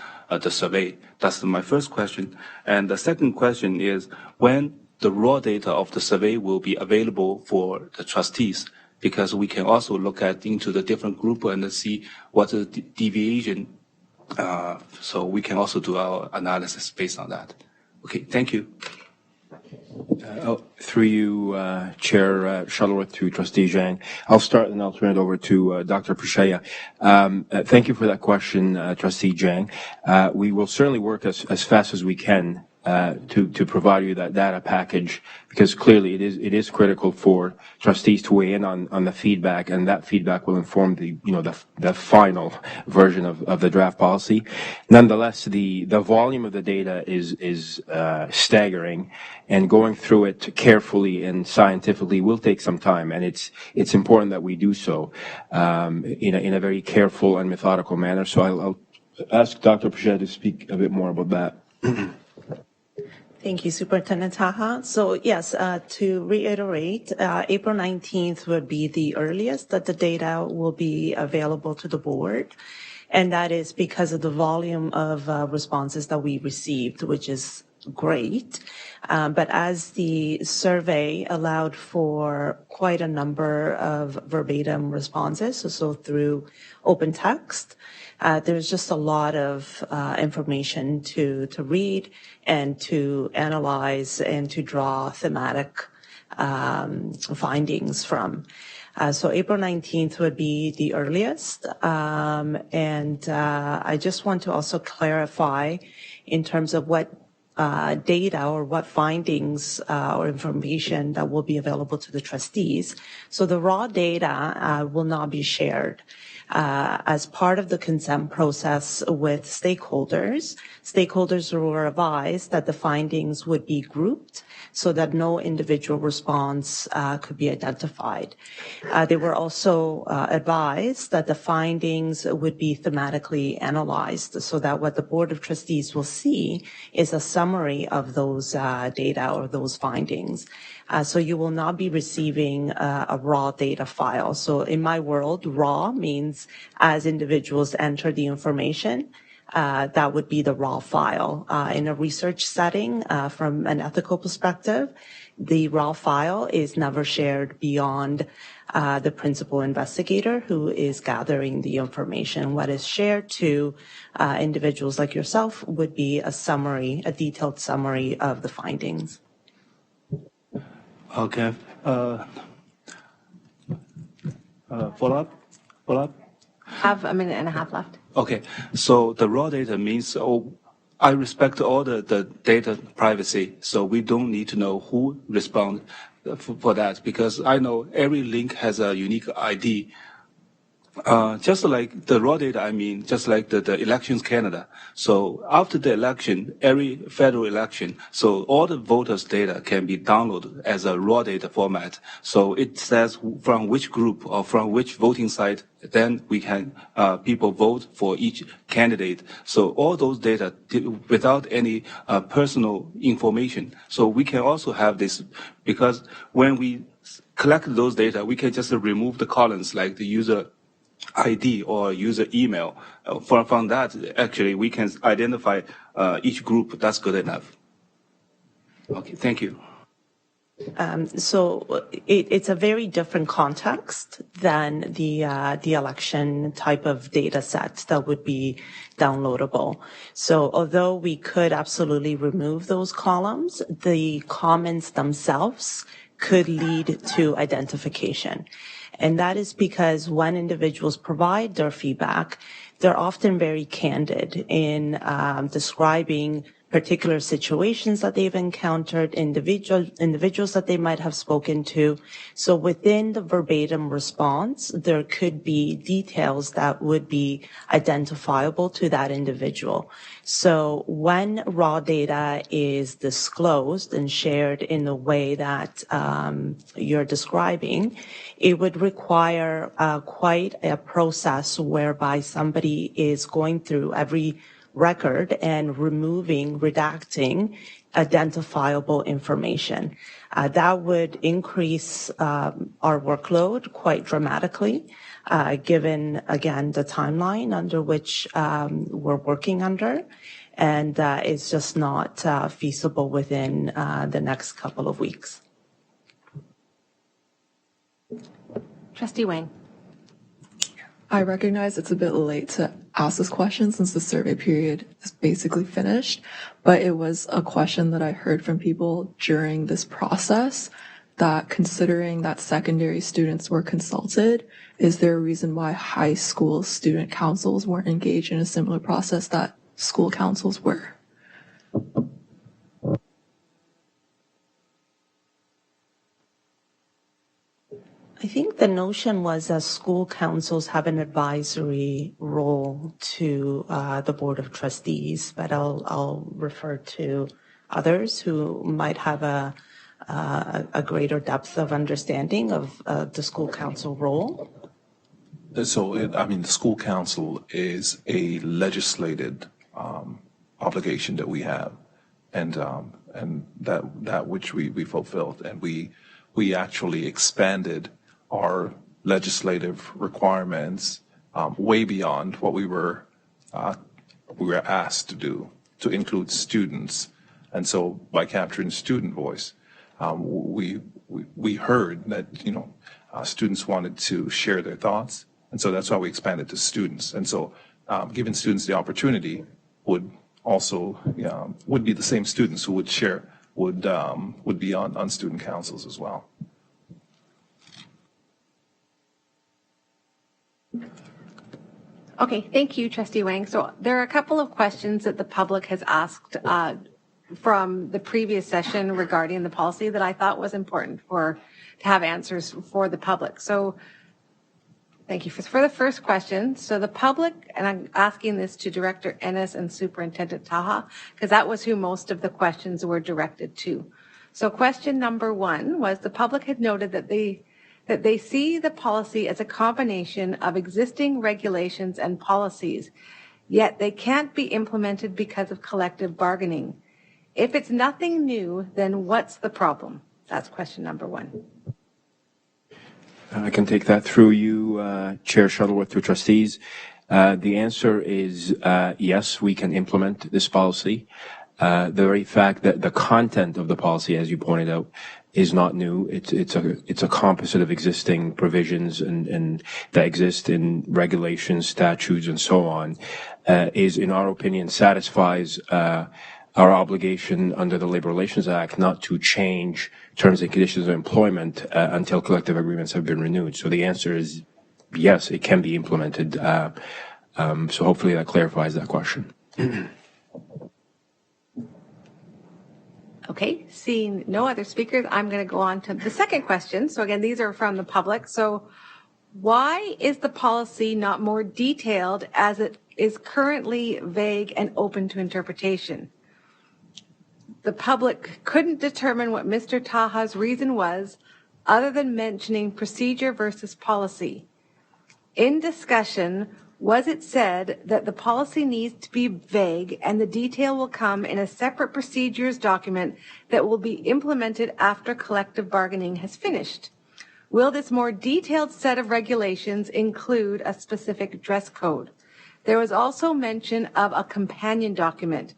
survey. That's my first question. And the second question is when the raw data of the survey will be available for the trustees, because we can also look into the different group and see what is the deviation. So we can also do our analysis based on that. Okay, thank you. Through you, Chair Shuttleworth, to Trustee Zhang. I'll start and I'll turn it over to Dr. Prashaya. Thank you for that question, Trustee Zhang. We will certainly work as fast as we can to provide you that data package, because clearly it is critical for trustees to weigh in on the feedback, and that feedback will inform the final version of the draft policy. Nonetheless, the volume of the data is staggering, and going through it carefully and scientifically will take some time, and it's important that we do so in a very careful and methodical manner. So I'll ask Dr. Prashad to speak a bit more about that. Thank you, Superintendent Taha. So yes, to reiterate, April 19th would be the earliest that the data will be available to the board. And that is because of the volume of responses that we received, which is great. But as the survey allowed for quite a number of verbatim responses, so through open text, there's just a lot of information to read and to analyze and to draw thematic findings from. So April 19th would be the earliest. And I just want to also clarify in terms of what data or what findings or information that will be available to the trustees. So the raw data will not be shared. As part of the consent process with stakeholders, stakeholders were advised that the findings would be grouped so that no individual response could be identified. They were also advised that the findings would be thematically analyzed so that what the Board of Trustees will see is a summary of those data or those findings. So you will not be receiving a raw data file. So in my world, raw means as individuals enter the information, that would be the raw file. In a research setting, from an ethical perspective, the raw file is never shared beyond the principal investigator who is gathering the information. What is shared to individuals like yourself would be a summary, a detailed summary of the findings. Okay. Follow up? Have a minute and a half left. Okay. So the raw data means, I respect all the data privacy, so we don't need to know who respond for that, because I know every link has a unique ID. Just like the raw data, just like the elections Canada. So after the election, every federal election, so all the voters' data can be downloaded as a raw data format. So it says from which group or from which voting site, then we can, people vote for each candidate. So all those data without any personal information. So we can also have this, because when we collect those data, we can just remove the columns like the user ID or user email. From that, actually, we can identify each group. That's good enough. Okay, thank you. So it's a very different context than the election type of data set that would be downloadable. So although we could absolutely remove those columns, the comments themselves could lead to identification. And that is because when individuals provide their feedback, they're often very candid in describing particular situations that they've encountered, individuals that they might have spoken to. So within the verbatim response, there could be details that would be identifiable to that individual. So when raw data is disclosed and shared in the way that you're describing, it would require quite a process whereby somebody is going through every record and redacting identifiable information. That would increase our workload quite dramatically, given, again, the timeline under which we're working under. And it's just not feasible within the next couple of weeks. Trustee Wang. I recognize it's a bit late to ask this question since the survey period is basically finished, but it was a question that I heard from people during this process, that considering that secondary students were consulted, is there a reason why high school student councils weren't engaged in a similar process that school councils were? I think the notion was that school councils have an advisory role to the Board of Trustees, but I'll refer to others who might have a greater depth of understanding of the school council role. So, the school council is a legislated obligation that we have, and that which we fulfilled, and we actually expanded our legislative requirements way beyond what we were asked to do, to include students. And so by capturing student voice, we heard that students wanted to share their thoughts, and so that's why we expanded to students. And so giving students the opportunity would also would be the same students who would share would be on student councils as well. Okay, thank you, Trustee Wang. So there are a couple of questions that the public has asked from the previous session regarding the policy that I thought was important to have answers for the public. So thank you for the first question. So the public, and I'm asking this to Director Ennis and Superintendent Taha, because that was who most of the questions were directed to. So question number 1 was the public had noted that they see the policy as a combination of existing regulations and policies, yet they can't be implemented because of collective bargaining. If it's nothing new, then what's the problem? That's question number 1. I can take that through you, Chair Shuttleworth, through trustees. The answer is yes, we can implement this policy. The very fact that the content of the policy, as you pointed out, is not new. It's a composite of existing provisions and that exist in regulations, statutes, and so on, is, in our opinion, satisfies our obligation under the Labor Relations Act not to change terms and conditions of employment until collective agreements have been renewed. So the answer is yes, it can be implemented. So hopefully that clarifies that question. Okay, seeing no other speakers, I'm going to go on to the second question. So again, these are from the public. So why is the policy not more detailed as it is currently vague and open to interpretation? The public couldn't determine what Mr. Taha's reason was other than mentioning procedure versus policy. In discussion, was it said that the policy needs to be vague and the detail will come in a separate procedures document that will be implemented after collective bargaining has finished? Will this more detailed set of regulations include a specific dress code? There was also mention of a companion document.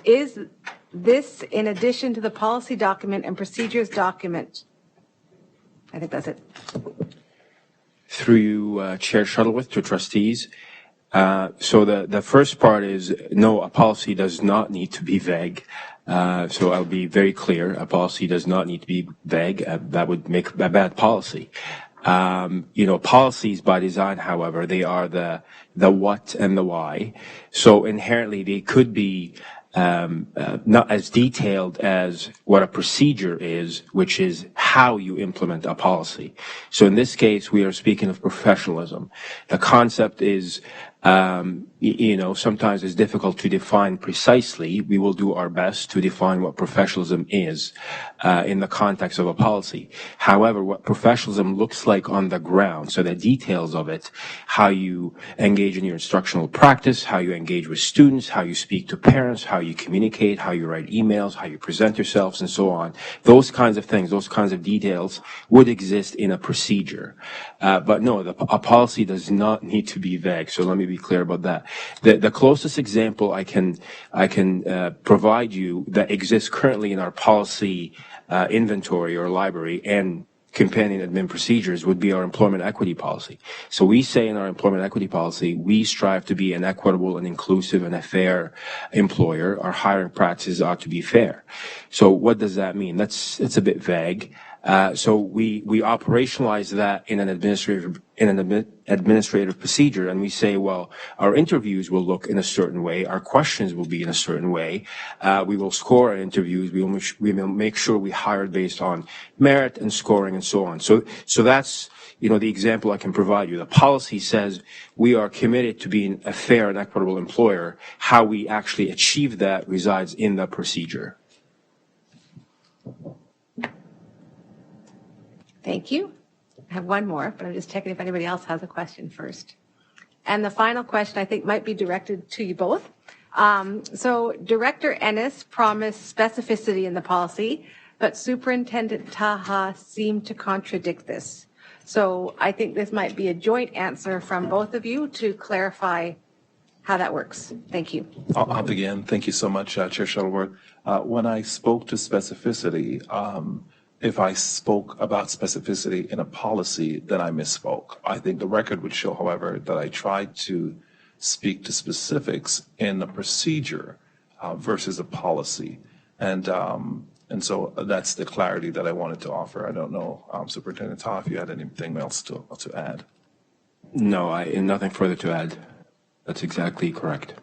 Is this in addition to the policy document and procedures document? I think that's it. Through you, Chair Shuttleworth, to trustees. So the first part is, no, a policy does not need to be vague. So I'll be very clear. A policy does not need to be vague. That would make a bad policy. Policies by design, however, they are the what and the why. So inherently they could be not as detailed as what a procedure is, which is how you implement a policy. So in this case, we are speaking of professionalism. The concept is, sometimes it's difficult to define precisely. We will do our best to define what professionalism is in the context of a policy. However, what professionalism looks like on the ground, so the details of it, how you engage in your instructional practice, how you engage with students, how you speak to parents, how you communicate, how you write emails, how you present yourselves, and so on. Those kinds of things, those kinds of details would exist in a procedure. But no, a policy does not need to be vague. So let me be clear about that. The closest example I can provide you that exists currently in our policy inventory or library and companion admin procedures would be our employment equity policy. So we say in our employment equity policy, we strive to be an equitable and inclusive and a fair employer. Our hiring practices ought to be fair. So what does that mean? It's a bit vague. So we operationalize that in an administrative procedure, and we say, well, our interviews will look in a certain way, our questions will be in a certain way, we will score our interviews, we will make sure we hire based on merit and scoring and so on. So that's the example I can provide you. The policy says we are committed to being a fair and equitable employer. How we actually achieve that resides in the procedure. Thank you. I have one more, but I'm just checking if anybody else has a question first. And the final question I think might be directed to you both. So Director Ennis promised specificity in the policy, but Superintendent Taha seemed to contradict this. So I think this might be a joint answer from both of you to clarify how that works. Thank you. I'll begin. Thank you so much, Chair Shuttleworth. When I spoke to specificity, if I spoke about specificity in a policy, then I misspoke. I think the record would show, however, that I tried to speak to specifics in the procedure versus a policy. And so that's the clarity that I wanted to offer. I don't know, Superintendent Taha, if you had anything else to add. No, nothing further to add. That's exactly correct.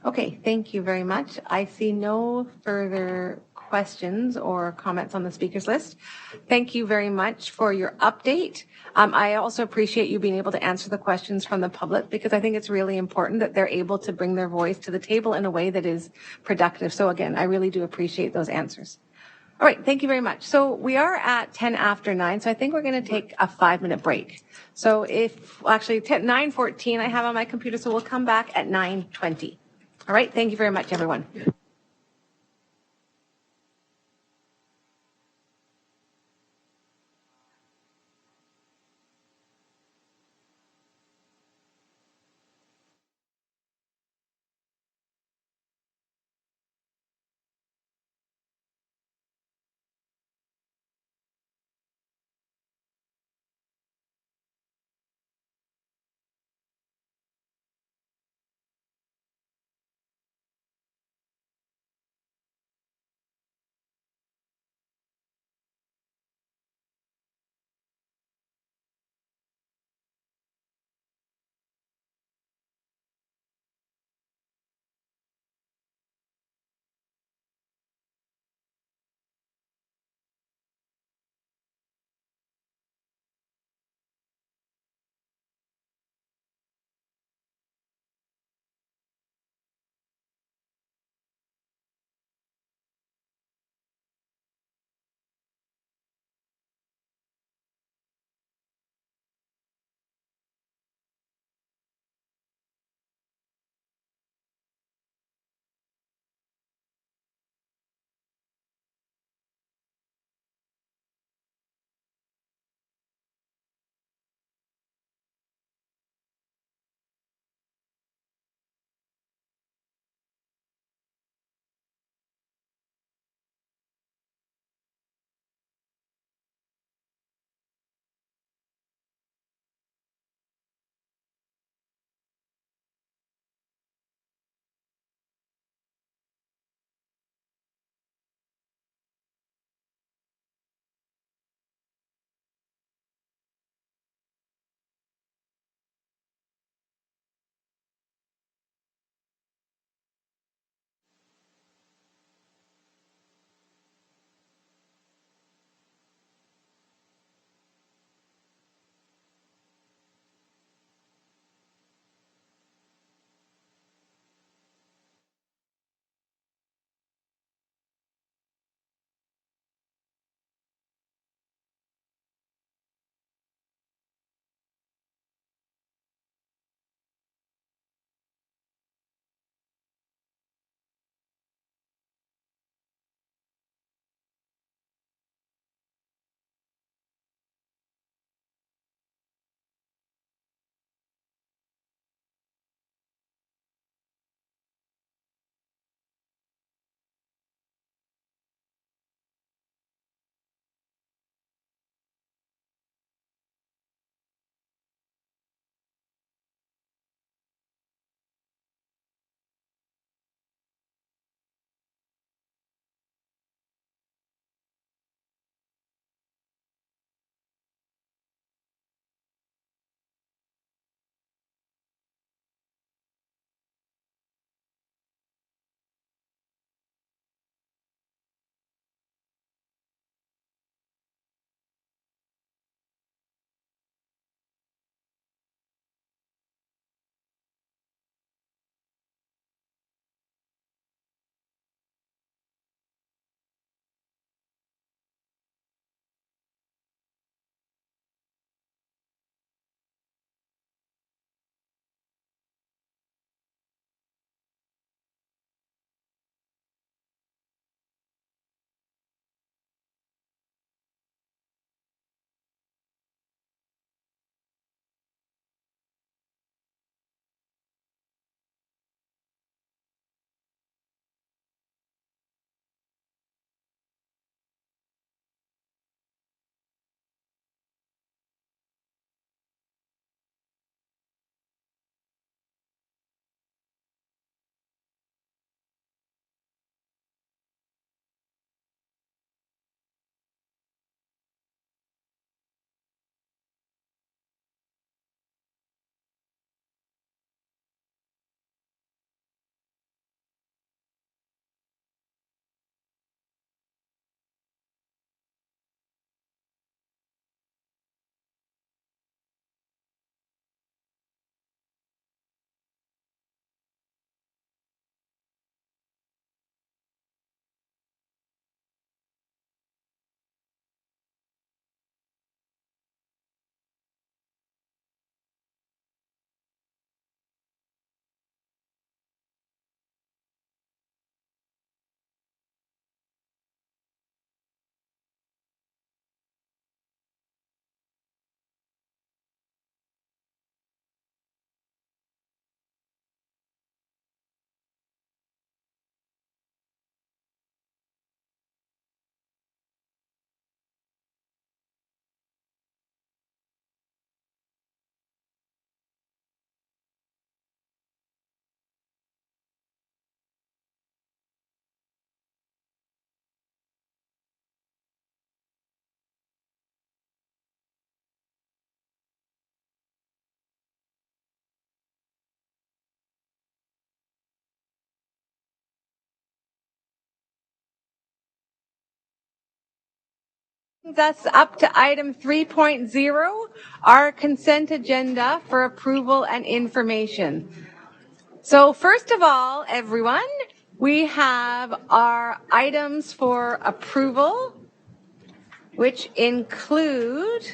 Okay, thank you very much. I see no further questions or comments on the speakers list. Thank you very much for your update. I also appreciate you being able to answer the questions from the public because I think it's really important that they're able to bring their voice to the table in a way that is productive. So again, I really do appreciate those answers. All right, thank you very much. So we are at 10 after 9, so I think we're going to take a 5-minute break. So actually 9:14 I have on my computer, so we'll come back at 9:20. All right, thank you very much, everyone. Brings us up to item 3.0, our consent agenda for approval and information. So first of all, everyone, we have our items for approval, which include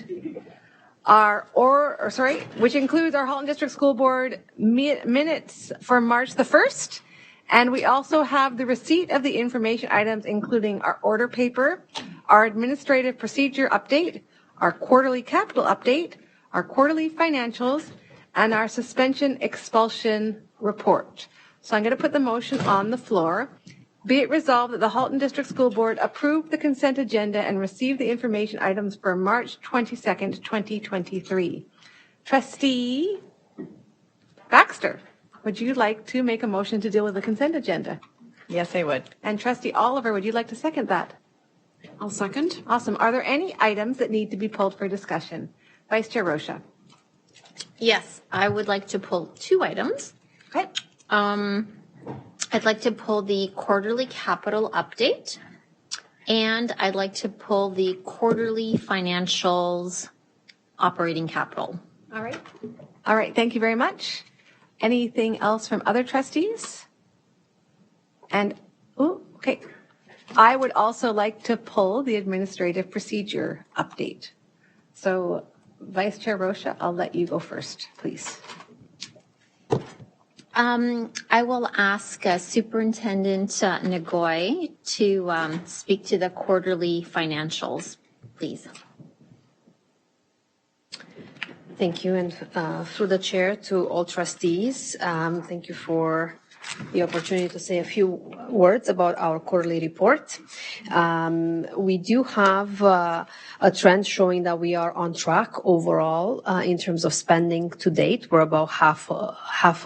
which includes our Halton District School Board minutes for March the 1st. And we also have the receipt of the information items, including our order paper, our administrative procedure update, our quarterly capital update, our quarterly financials, and our suspension expulsion report. So I'm going to put the motion on the floor. Be it resolved that the Halton District School Board approve the consent agenda and receive the information items for March 22nd, 2023. Trustee Baxter, would you like to make a motion to deal with the consent agenda? Yes, I would. And Trustee Oliver, would you like to second that? I'll second. Awesome. Are there any items that need to be pulled for discussion? Vice Chair Rocha. Yes, I would like to pull 2 items. Okay. I'd like to pull the quarterly capital update, and I'd like to pull the quarterly financials operating capital. All right. All right. Thank you very much. Anything else from other trustees? And, okay. I would also like to pull the administrative procedure update. So, Vice Chair Rocha, I'll let you go first, please. I will ask Superintendent Nagoy to speak to the quarterly financials, please. Thank you, and through the chair to all trustees, thank you for the opportunity to say a few words about our quarterly report. We do have a trend showing that we are on track overall in terms of spending to date. We're about half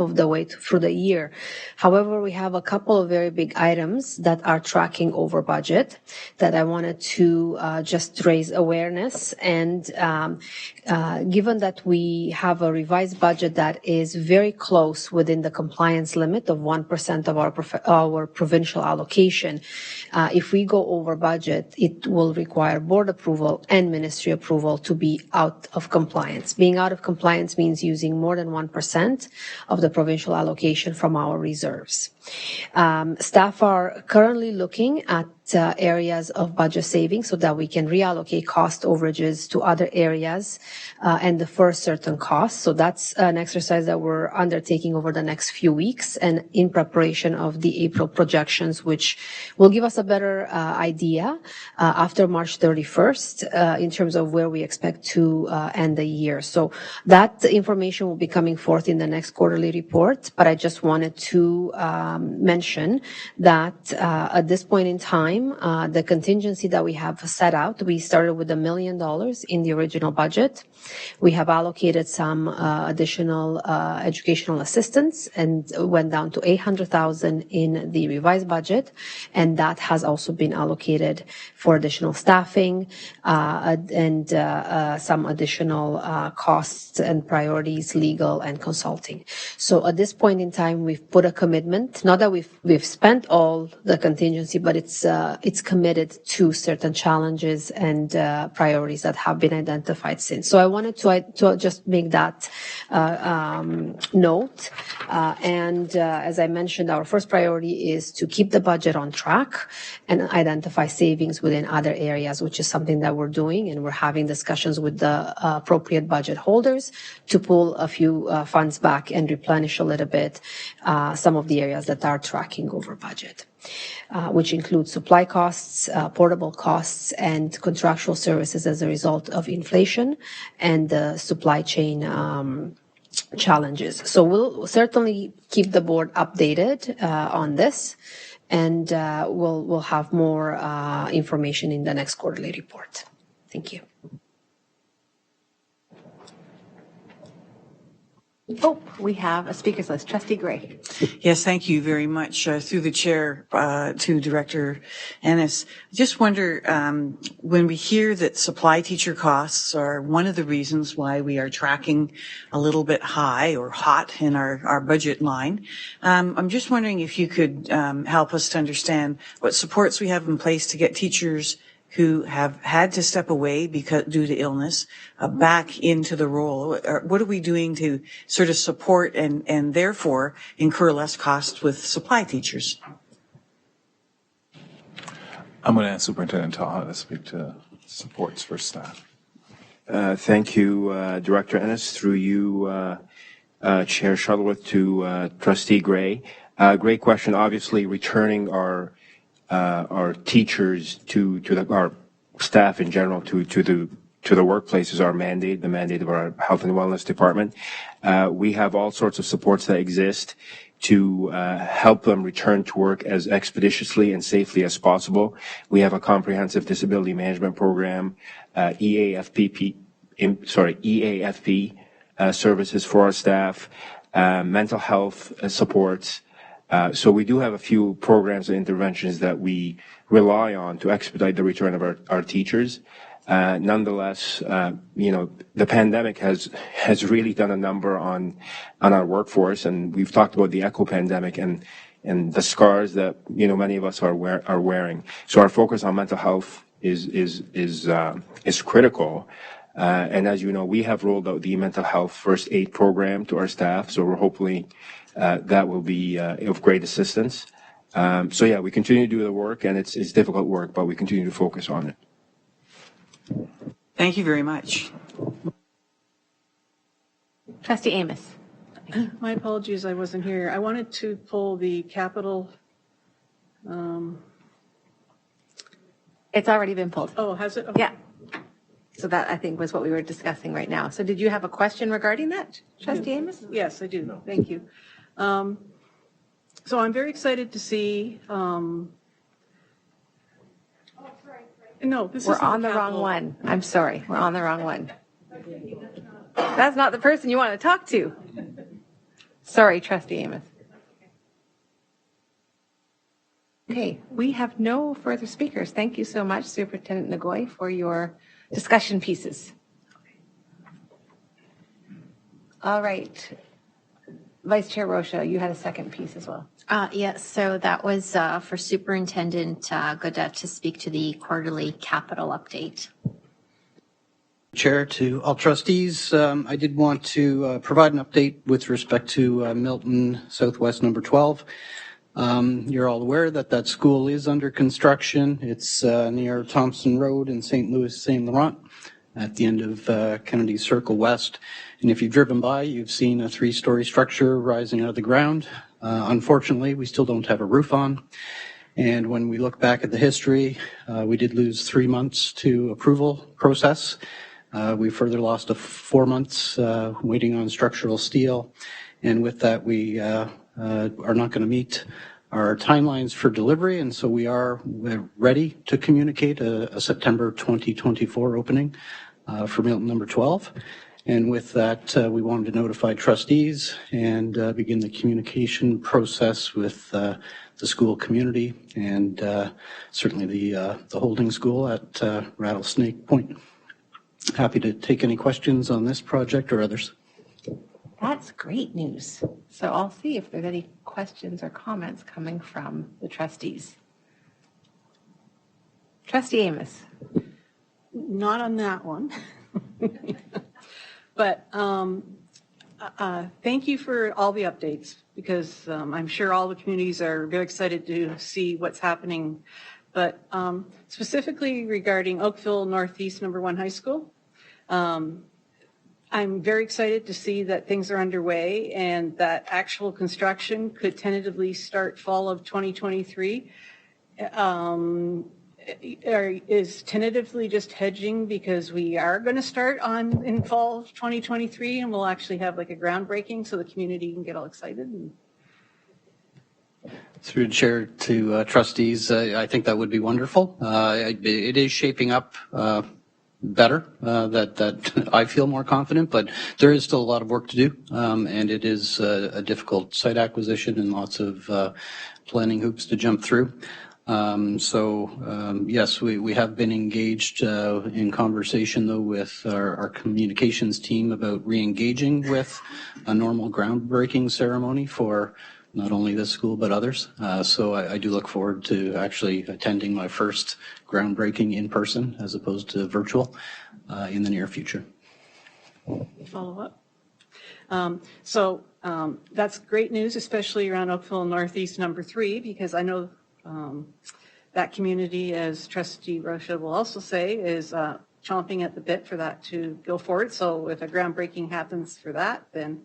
of the way through the year. However, we have a couple of very big items that are tracking over budget that I wanted to just raise awareness. And given that we have a revised budget that is very close within the compliance limit of 1% of our provincial allocation, if we go over budget, it will require board approval and ministry approval to be out of compliance. Being out of compliance means using more than 1% of the provincial allocation from our reserves. Staff are currently looking at areas of budget savings so that we can reallocate cost overages to other areas and defer certain costs. So that's an exercise that we're undertaking over the next few weeks and in preparation of the April projections, which will give us a better idea after March 31st in terms of where we expect to end the year. So that information will be coming forth in the next quarterly report, but I just wanted to mention that at this point in time, the contingency that we have set out, we started with $1 million in the original budget. We have allocated some additional educational assistance and went down to $800,000 in the revised budget, and that has also been allocated for additional staffing and some additional costs and priorities, legal and consulting. So at this point in time, we've put a commitment, not that we've spent all the contingency, but it's committed to certain challenges and priorities that have been identified since. So I wanted to just make that note. And as I mentioned, our first priority is to keep the budget on track and identify savings within other areas, which is something that we're doing, and we're having discussions with the appropriate budget holders to pull a few funds back and replenish a little bit some of the areas that are tracking over budget. Which include supply costs, portable costs, and contractual services as a result of inflation and the supply chain challenges. So we'll certainly keep the board updated on this, and we'll have more information in the next quarterly report. Thank you. Oh, we have a speakers list. Trustee Gray. Yes, thank you very much. Through the chair to Director Ennis, I just wonder, when we hear that supply teacher costs are one of the reasons why we are tracking a little bit high or hot in our budget line, I'm just wondering if you could help us to understand what supports we have in place to get teachers who have had to step away due to illness, back into the role? What are we doing to sort of support and therefore incur less costs with supply teachers? I'm going to ask Superintendent Taha to speak to supports for staff. Thank you, Director Ennis, through you, Chair Shuttleworth, to Trustee Gray. Great question. Obviously, returning our teachers our staff in general to the workplace is our mandate, the mandate of our Health and Wellness Department. We have all sorts of supports that exist to help them return to work as expeditiously and safely as possible. We have a comprehensive disability management program, EAFP services for our staff, mental health supports. So we do have a few programs and interventions that we rely on to expedite the return of our teachers. Nonetheless, the pandemic has really done a number on our workforce, and we've talked about the echo pandemic and the scars that many of us are wearing. So our focus on mental health is critical. And as you know, we have rolled out the mental health first aid program to our staff, so we're hopefully that will be of great assistance. So yeah, we continue to do the work, and it's difficult work, but we continue to focus on it. Thank you very much. Trustee Amos. My apologies, I wasn't here. I wanted to pull the capital. It's already been pulled. Oh, has it? Okay. Yeah. So that, I think, was what we were discussing right now. So did you have a question regarding that, Trustee Amos? Yes, I do. Thank you. So I'm very excited to see. No, this is. We're on the wrong one. I'm sorry. We're on the wrong one. That's not the person you want to talk to. Sorry, Trustee Amos. Okay, we have no further speakers. Thank you so much, Superintendent Nagoy, for your discussion pieces. All right. Vice Chair Rocha, you had a second piece as well. Yes, so that was for Superintendent Godet to speak to the quarterly capital update. Chair, to all trustees, I did want to provide an update with respect to Milton Southwest number 12. You're all aware that school is under construction. It's near Thompson Road in St. Louis, St. Laurent, at the end of Kennedy Circle West. And if you've driven by, you've seen a 3-story structure rising out of the ground. Unfortunately, we still don't have a roof on. And when we look back at the history, we did lose 3 months to approval process. We further lost 4 months waiting on structural steel. And with that, we are not going to meet our timelines for delivery. And so we're ready to communicate a September 2024 opening for Milton number 12. And with that, we wanted to notify trustees and begin the communication process with the school community and certainly the holding school at Rattlesnake Point. Happy to take any questions on this project or others. That's great news. So I'll see if there's any questions or comments coming from the trustees. Trustee Amos. Not on that one. But thank you for all the updates, because I'm sure all the communities are very excited to see what's happening. But specifically regarding Oakville Northeast number 1 High School, I'm very excited to see that things are underway and that actual construction could tentatively start fall of 2023. Is tentatively just hedging because we are going to start in fall of 2023 and we'll actually have like a groundbreaking so the community can get all excited? Through the chair to trustees, I think that would be wonderful. It is shaping up better, that I feel more confident, but there is still a lot of work to do, and it is a difficult site acquisition and lots of planning hoops to jump through. Yes, we have been engaged in conversation, though, with our communications team about re-engaging with a normal groundbreaking ceremony for not only this school, but others. So I do look forward to actually attending my first groundbreaking in person as opposed to virtual in the near future. Follow up. That's great news, especially around Oakville Northeast number 3, because I know that community, as Trustee Rocha will also say, is chomping at the bit for that to go forward. So if a groundbreaking happens for that, then,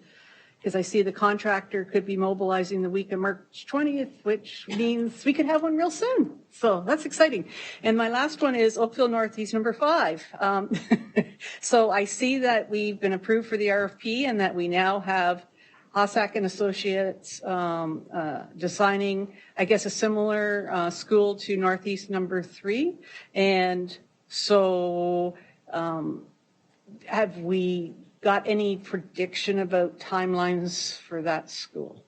because I see the contractor could be mobilizing the week of March 20th, which means we could have one real soon. So that's exciting. And my last one is Oakville Northeast number 5. So I see that we've been approved for the RFP and that we now have Hossack and Associates designing, I guess, a similar school to Northeast number 3. And so have we got any prediction about timelines for that school?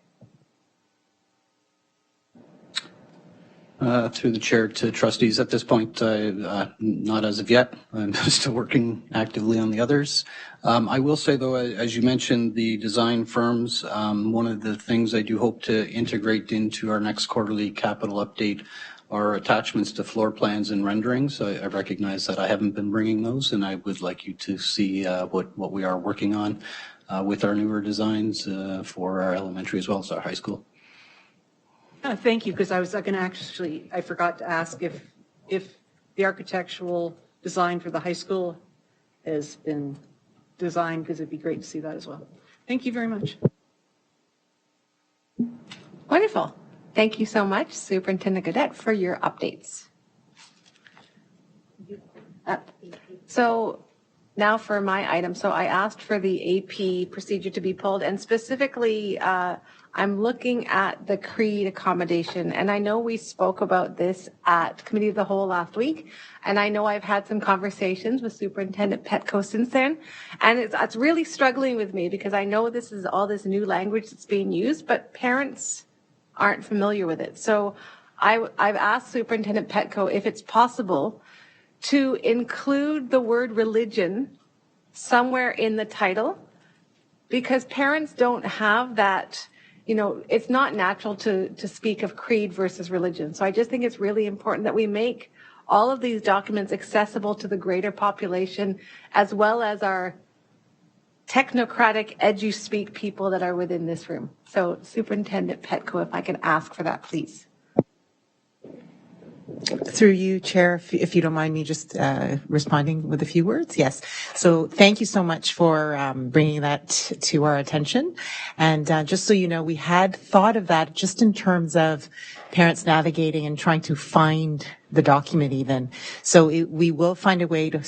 Through the chair to trustees at this point, not as of yet. I'm still working actively on the others. I will say, though, as you mentioned, the design firms, one of the things I do hope to integrate into our next quarterly capital update are attachments to floor plans and renderings. I recognize that I haven't been bringing those, and I would like you to see what we are working on with our newer designs for our elementary as well as our high school. Thank you, because I was going to actually, I forgot to ask if the architectural design for the high school has been designed, because it'd be great to see that as well. Thank you very much. Wonderful. Thank you so much, Superintendent Gaudette, for your updates. So now for my item. So I asked for the AP procedure to be pulled, and specifically, I'm looking at the CREED accommodation. And I know we spoke about this at Committee of the Whole last week, and I know I've had some conversations with Superintendent Petco since then, and it's really struggling with me because I know this is all this new language that's being used, but parents aren't familiar with it. So I've asked Superintendent Petco if it's possible to include the word religion somewhere in the title, because parents don't have that, you know, it's not natural to speak of creed versus religion. So I just think it's really important that we make all of these documents accessible to the greater population, as well as our technocratic edu-speak people that are within this room. So Superintendent Petco, if I can ask for that, please. Through you, Chair, if you don't mind me just responding with a few words. Yes. So thank you so much for bringing that to our attention. And just so you know, we had thought of that just in terms of parents navigating and trying to find the document even. So we will find a way to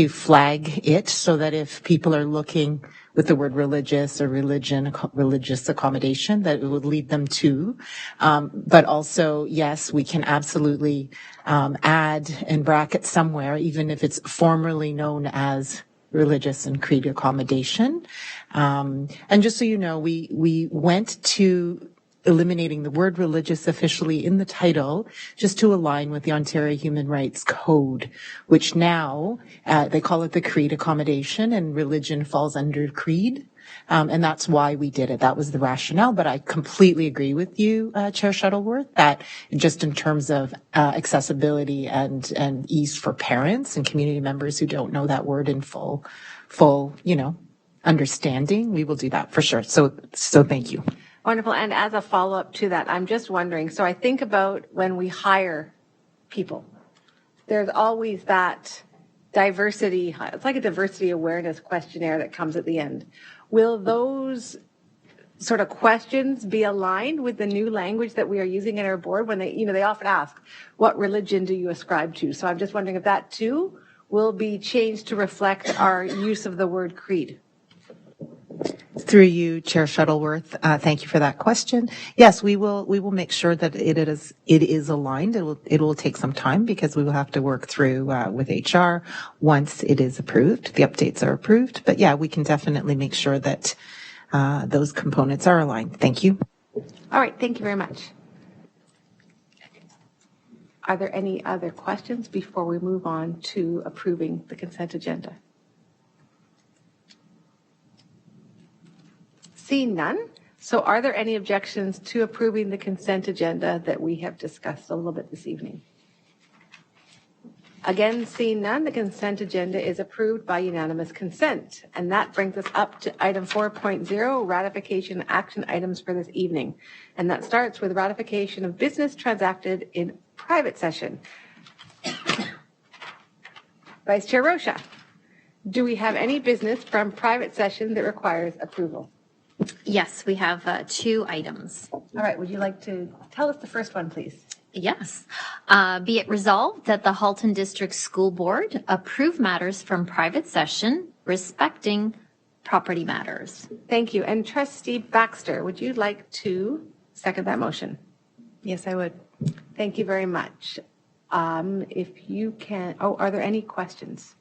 flag it so that if people are looking with the word religious or religious accommodation, that it would lead them to. But also, yes, we can absolutely add and bracket somewhere, even if it's formerly known as religious and creed accommodation. And just so you know, we went to eliminating the word religious officially in the title just to align with the Ontario Human Rights Code, which now they call it the creed accommodation, and religion falls under creed. And that's why we did it. That was the rationale. But I completely agree with you, Chair Shuttleworth, that just in terms of accessibility and ease for parents and community members who don't know that word in full, understanding, we will do that for sure. So thank you. Wonderful. And as a follow-up to that, I'm just wondering, so I think about when we hire people, there's always that diversity, it's like a diversity awareness questionnaire that comes at the end. Will those sort of questions be aligned with the new language that we are using in our board when they often ask, what religion do you ascribe to? So I'm just wondering if that too will be changed to reflect our use of the word creed. Through you, Chair Shuttleworth, thank you for that question. Yes, we will make sure that it is aligned. It will take some time because we will have to work through with HR once it is approved. The updates are approved, but yeah, we can definitely make sure that those components are aligned. Thank you. All right, thank you very much. Are there any other questions before we move on to approving the consent agenda? Seeing none, So are there any objections to approving the consent agenda that we have discussed a little bit this evening? Again, seeing none, the consent agenda is approved by unanimous consent. And that brings us up to item 4.0, ratification action items for this evening. And that starts with ratification of business transacted in private session. Vice Chair Rocha, do we have any business from private session that requires approval? Yes, we have 2 items. All right, would you like to tell us the first one, please? Yes. Be it resolved that the Halton District School Board approve matters from private session respecting property matters. Thank you. And Trustee Baxter, would you like to second that motion? Yes, I would. Thank you very much. If you can, are there any questions?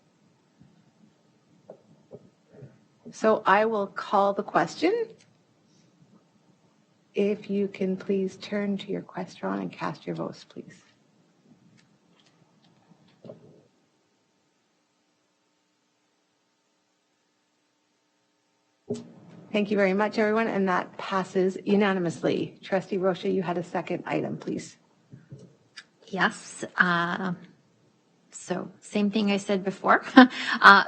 So I will call the question. If you can please turn to your question and cast your votes, please. Thank you very much, everyone, and that passes unanimously. Trustee Rocha, you had a second item, please. Yes. So same thing I said before.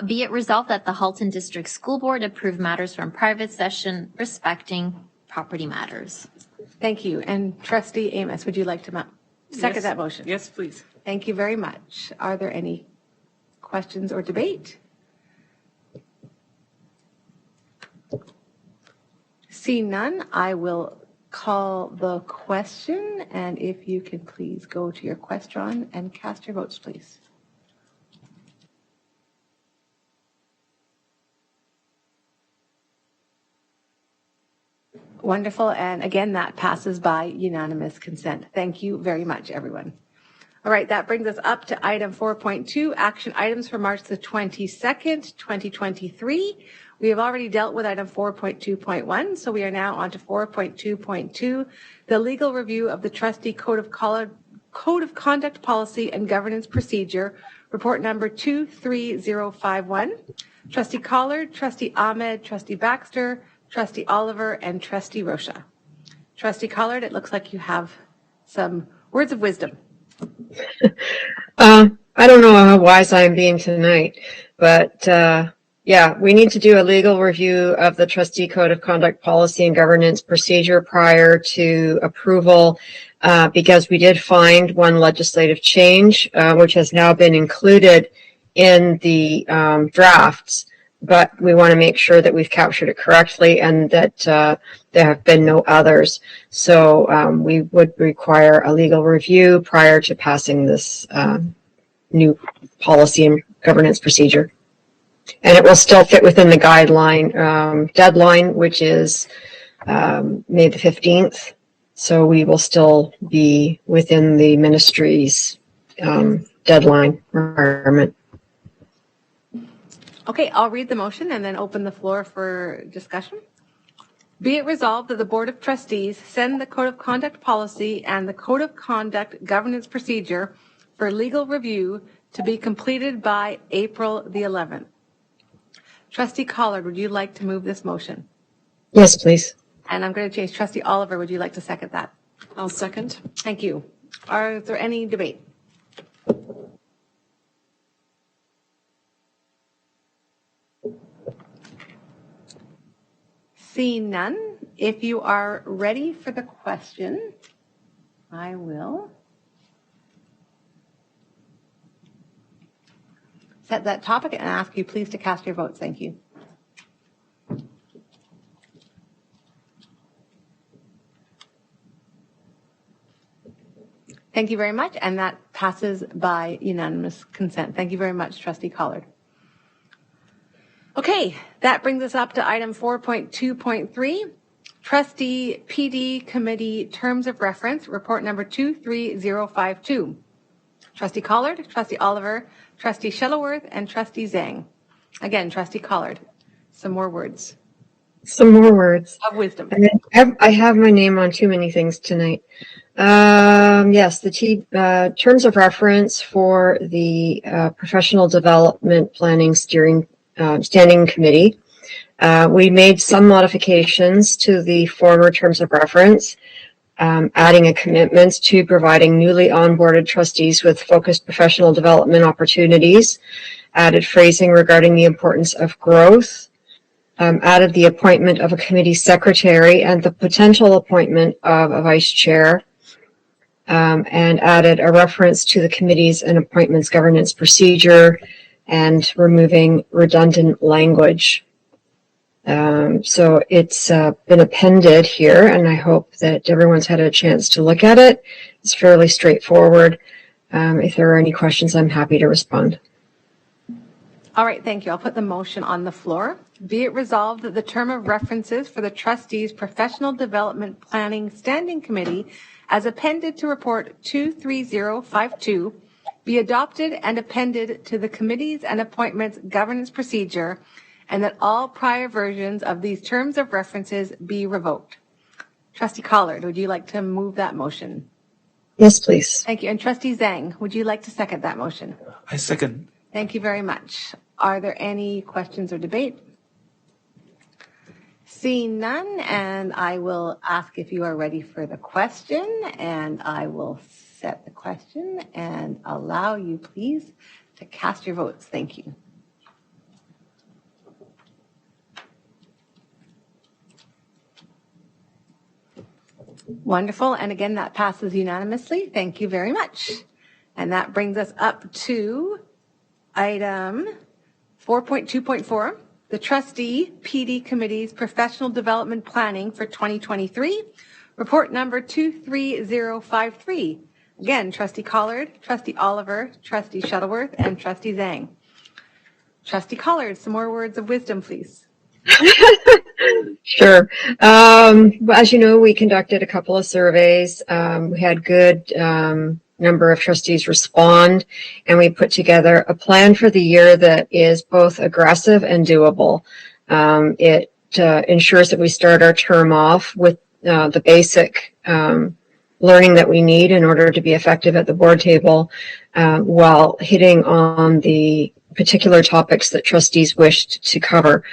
Be it resolved that the Halton District School Board approve matters from private session respecting property matters. Thank you. And Trustee Amos, would you like to second that motion? Yes, please. Thank you very much. Are there any questions or debate? Seeing none, I will call the question, and if you can please go to your question and cast your votes, please. Wonderful, and again, that passes by unanimous consent. Thank you very much, everyone. All right, that brings us up to item 4.2, action items for March the 22nd, 2023. We have already dealt with item 4.2.1, so we are now on to 4.2.2, the legal review of the Trustee Code of Conduct Policy and Governance Procedure, report number 23051. Trustee Collard, Trustee Ahmed, Trustee Baxter, Trustee Oliver, and Trustee Rocha. Trustee Collard, it looks like you have some words of wisdom. I don't know how wise I'm being tonight, but yeah, we need to do a legal review of the Trustee Code of Conduct Policy and Governance Procedure prior to approval because we did find one legislative change, which has now been included in the drafts. But we want to make sure that we've captured it correctly and that there have been no others. So we would require a legal review prior to passing this new policy and governance procedure. And it will still fit within the guideline deadline, which is May the 15th. So we will still be within the ministry's deadline requirement. Okay, I'll read the motion and then open the floor for discussion. Be it resolved that the Board of Trustees send the Code of Conduct Policy and the Code of Conduct Governance Procedure for legal review to be completed by April the 11th. Trustee Collard, would you like to move this motion? Yes, please. And I'm going to change. Trustee Oliver, would you like to second that? I'll second. Thank you. Is there any debate? Seeing none, if you are ready for the question, I will set that topic and ask you please to cast your votes. Thank you. Thank you very much, and that passes by unanimous consent. Thank you very much, Trustee Collard. Okay, that brings us up to item 4.2.3, Trustee PD Committee Terms of Reference, report number 23052. Trustee Collard, Trustee Oliver, Trustee Shuttleworth, and Trustee Zhang. Again, Trustee Collard, some more words. Some more words. Of wisdom. I have my name on too many things tonight. Yes, the terms of reference for the Professional Development Planning Standing Committee. We made some modifications to the former terms of reference, adding a commitment to providing newly onboarded trustees with focused professional development opportunities, added phrasing regarding the importance of growth, added the appointment of a committee secretary and the potential appointment of a vice chair, and added a reference to the committees and appointments governance procedure and removing redundant language. So it's been appended here, and I hope that everyone's had a chance to look at it. It's fairly straightforward. If there are any questions, I'm happy to respond. All right, thank you. I'll put the motion on the floor. Be it resolved that the term of references for the trustees' professional development planning standing committee as appended to report 23052 be adopted and appended to the committees and appointments governance procedure, and that all prior versions of these terms of references be revoked. Trustee Collard, would you like to move that motion? Yes, please. Thank you. And Trustee Zhang, would you like to second that motion? I second. Thank you very much. Are there any questions or debate? Seeing none, and I will ask if you are ready for the question, and I will set the question and allow you, please, to cast your votes. Thank you. Wonderful. And again, that passes unanimously. Thank you very much. And that brings us up to item 4.2.4, the Trustee PD Committee's Professional Development Planning for 2023, report number 23053. Again, Trustee Collard, Trustee Oliver, Trustee Shuttleworth, and Trustee Zhang. Trustee Collard, some more words of wisdom, please. Sure. As you know, we conducted a couple of surveys. We had good number of trustees respond, and we put together a plan for the year that is both aggressive and doable. It ensures that we start our term off with the basic learning that we need in order to be effective at the board table, while hitting on the particular topics that trustees wished to cover.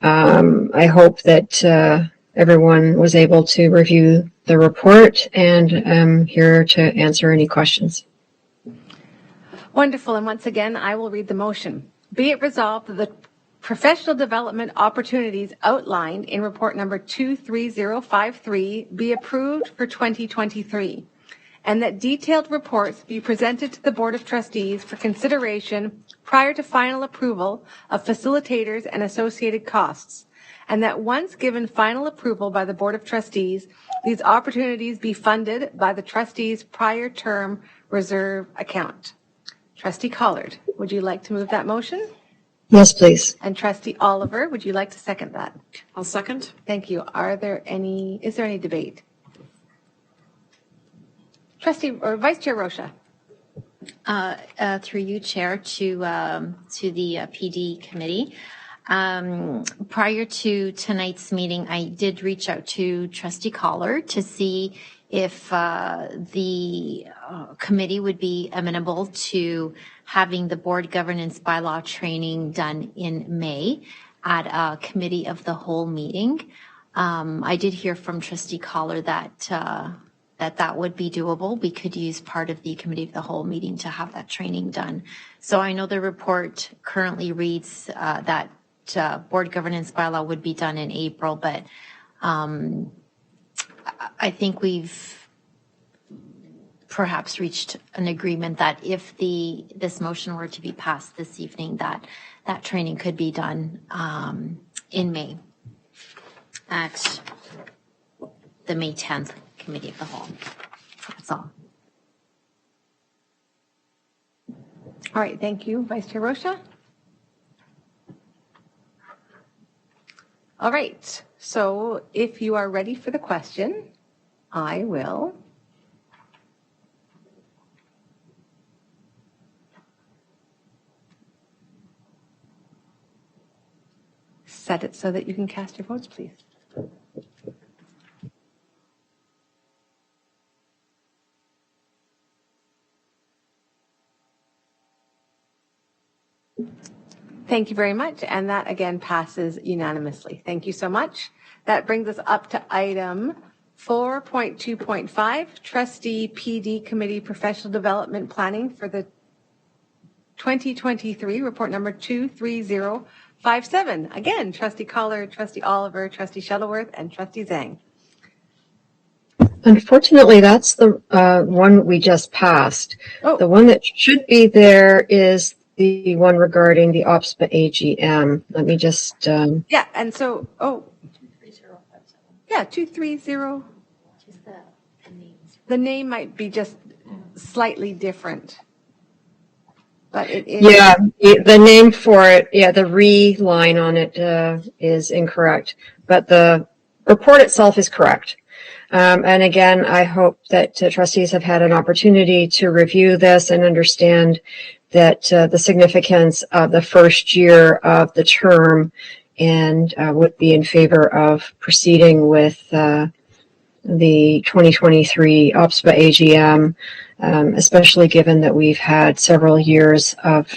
I hope that everyone was able to review the report, and I'm here to answer any questions. Wonderful. And once again, I will read the motion. Be it resolved that the professional development opportunities outlined in report number 23053 be approved for 2023, and that detailed reports be presented to the Board of Trustees for consideration prior to final approval of facilitators and associated costs, and that once given final approval by the Board of Trustees, these opportunities be funded by the trustees' prior term reserve account. Trustee Collard, would you like to move that motion? Yes, please. And Trustee Oliver, would you like to second that? I'll second. Thank you. Is there any debate? Trustee or Vice Chair Rocha. Through you, Chair, to the PD committee. Prior to tonight's meeting, I did reach out to Trustee Collard to see if the committee would be amenable to having the board governance bylaw training done in May at a committee of the whole meeting. I did hear from Trustee Collard that that would be doable. We could use part of the committee of the whole meeting to have that training done. So I know the report currently reads that board governance bylaw would be done in April, but I think we've perhaps reached an agreement that if this motion were to be passed this evening, that training could be done in May at the May 10th committee of the whole. That's all. All right, thank you, Vice Chair Rocha. All right, so if you are ready for the question, I will set it so that you can cast your votes, please. Thank you very much. And that again passes unanimously. Thank you so much. That brings us up to item 4.2.5, Trustee PD Committee Professional Development Planning for the 2023, report number 23057. Again, Trustee Collard, Trustee Oliver, Trustee Shuttleworth, and Trustee Zhang. Unfortunately, that's the one we just passed. Oh. The one that should be there is the one regarding the OPSPA AGM. Let me just... Yeah, and so, yeah, 230. The name might be just slightly different. But it is. Yeah, the name for it, the re line on it is incorrect, but the report itself is correct. And again, I hope that trustees have had an opportunity to review this and understand that the significance of the first year of the term, and would be in favor of proceeding with the 2023 OPSPA AGM, especially given that we've had several years of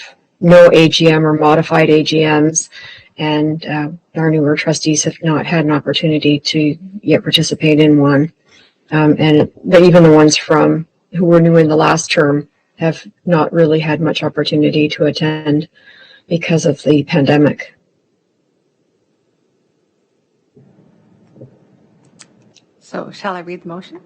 no AGM or modified AGMs, and our newer trustees have not had an opportunity to yet participate in one. But even the ones who were new in the last term have not really had much opportunity to attend because of the pandemic. So shall I read the motion?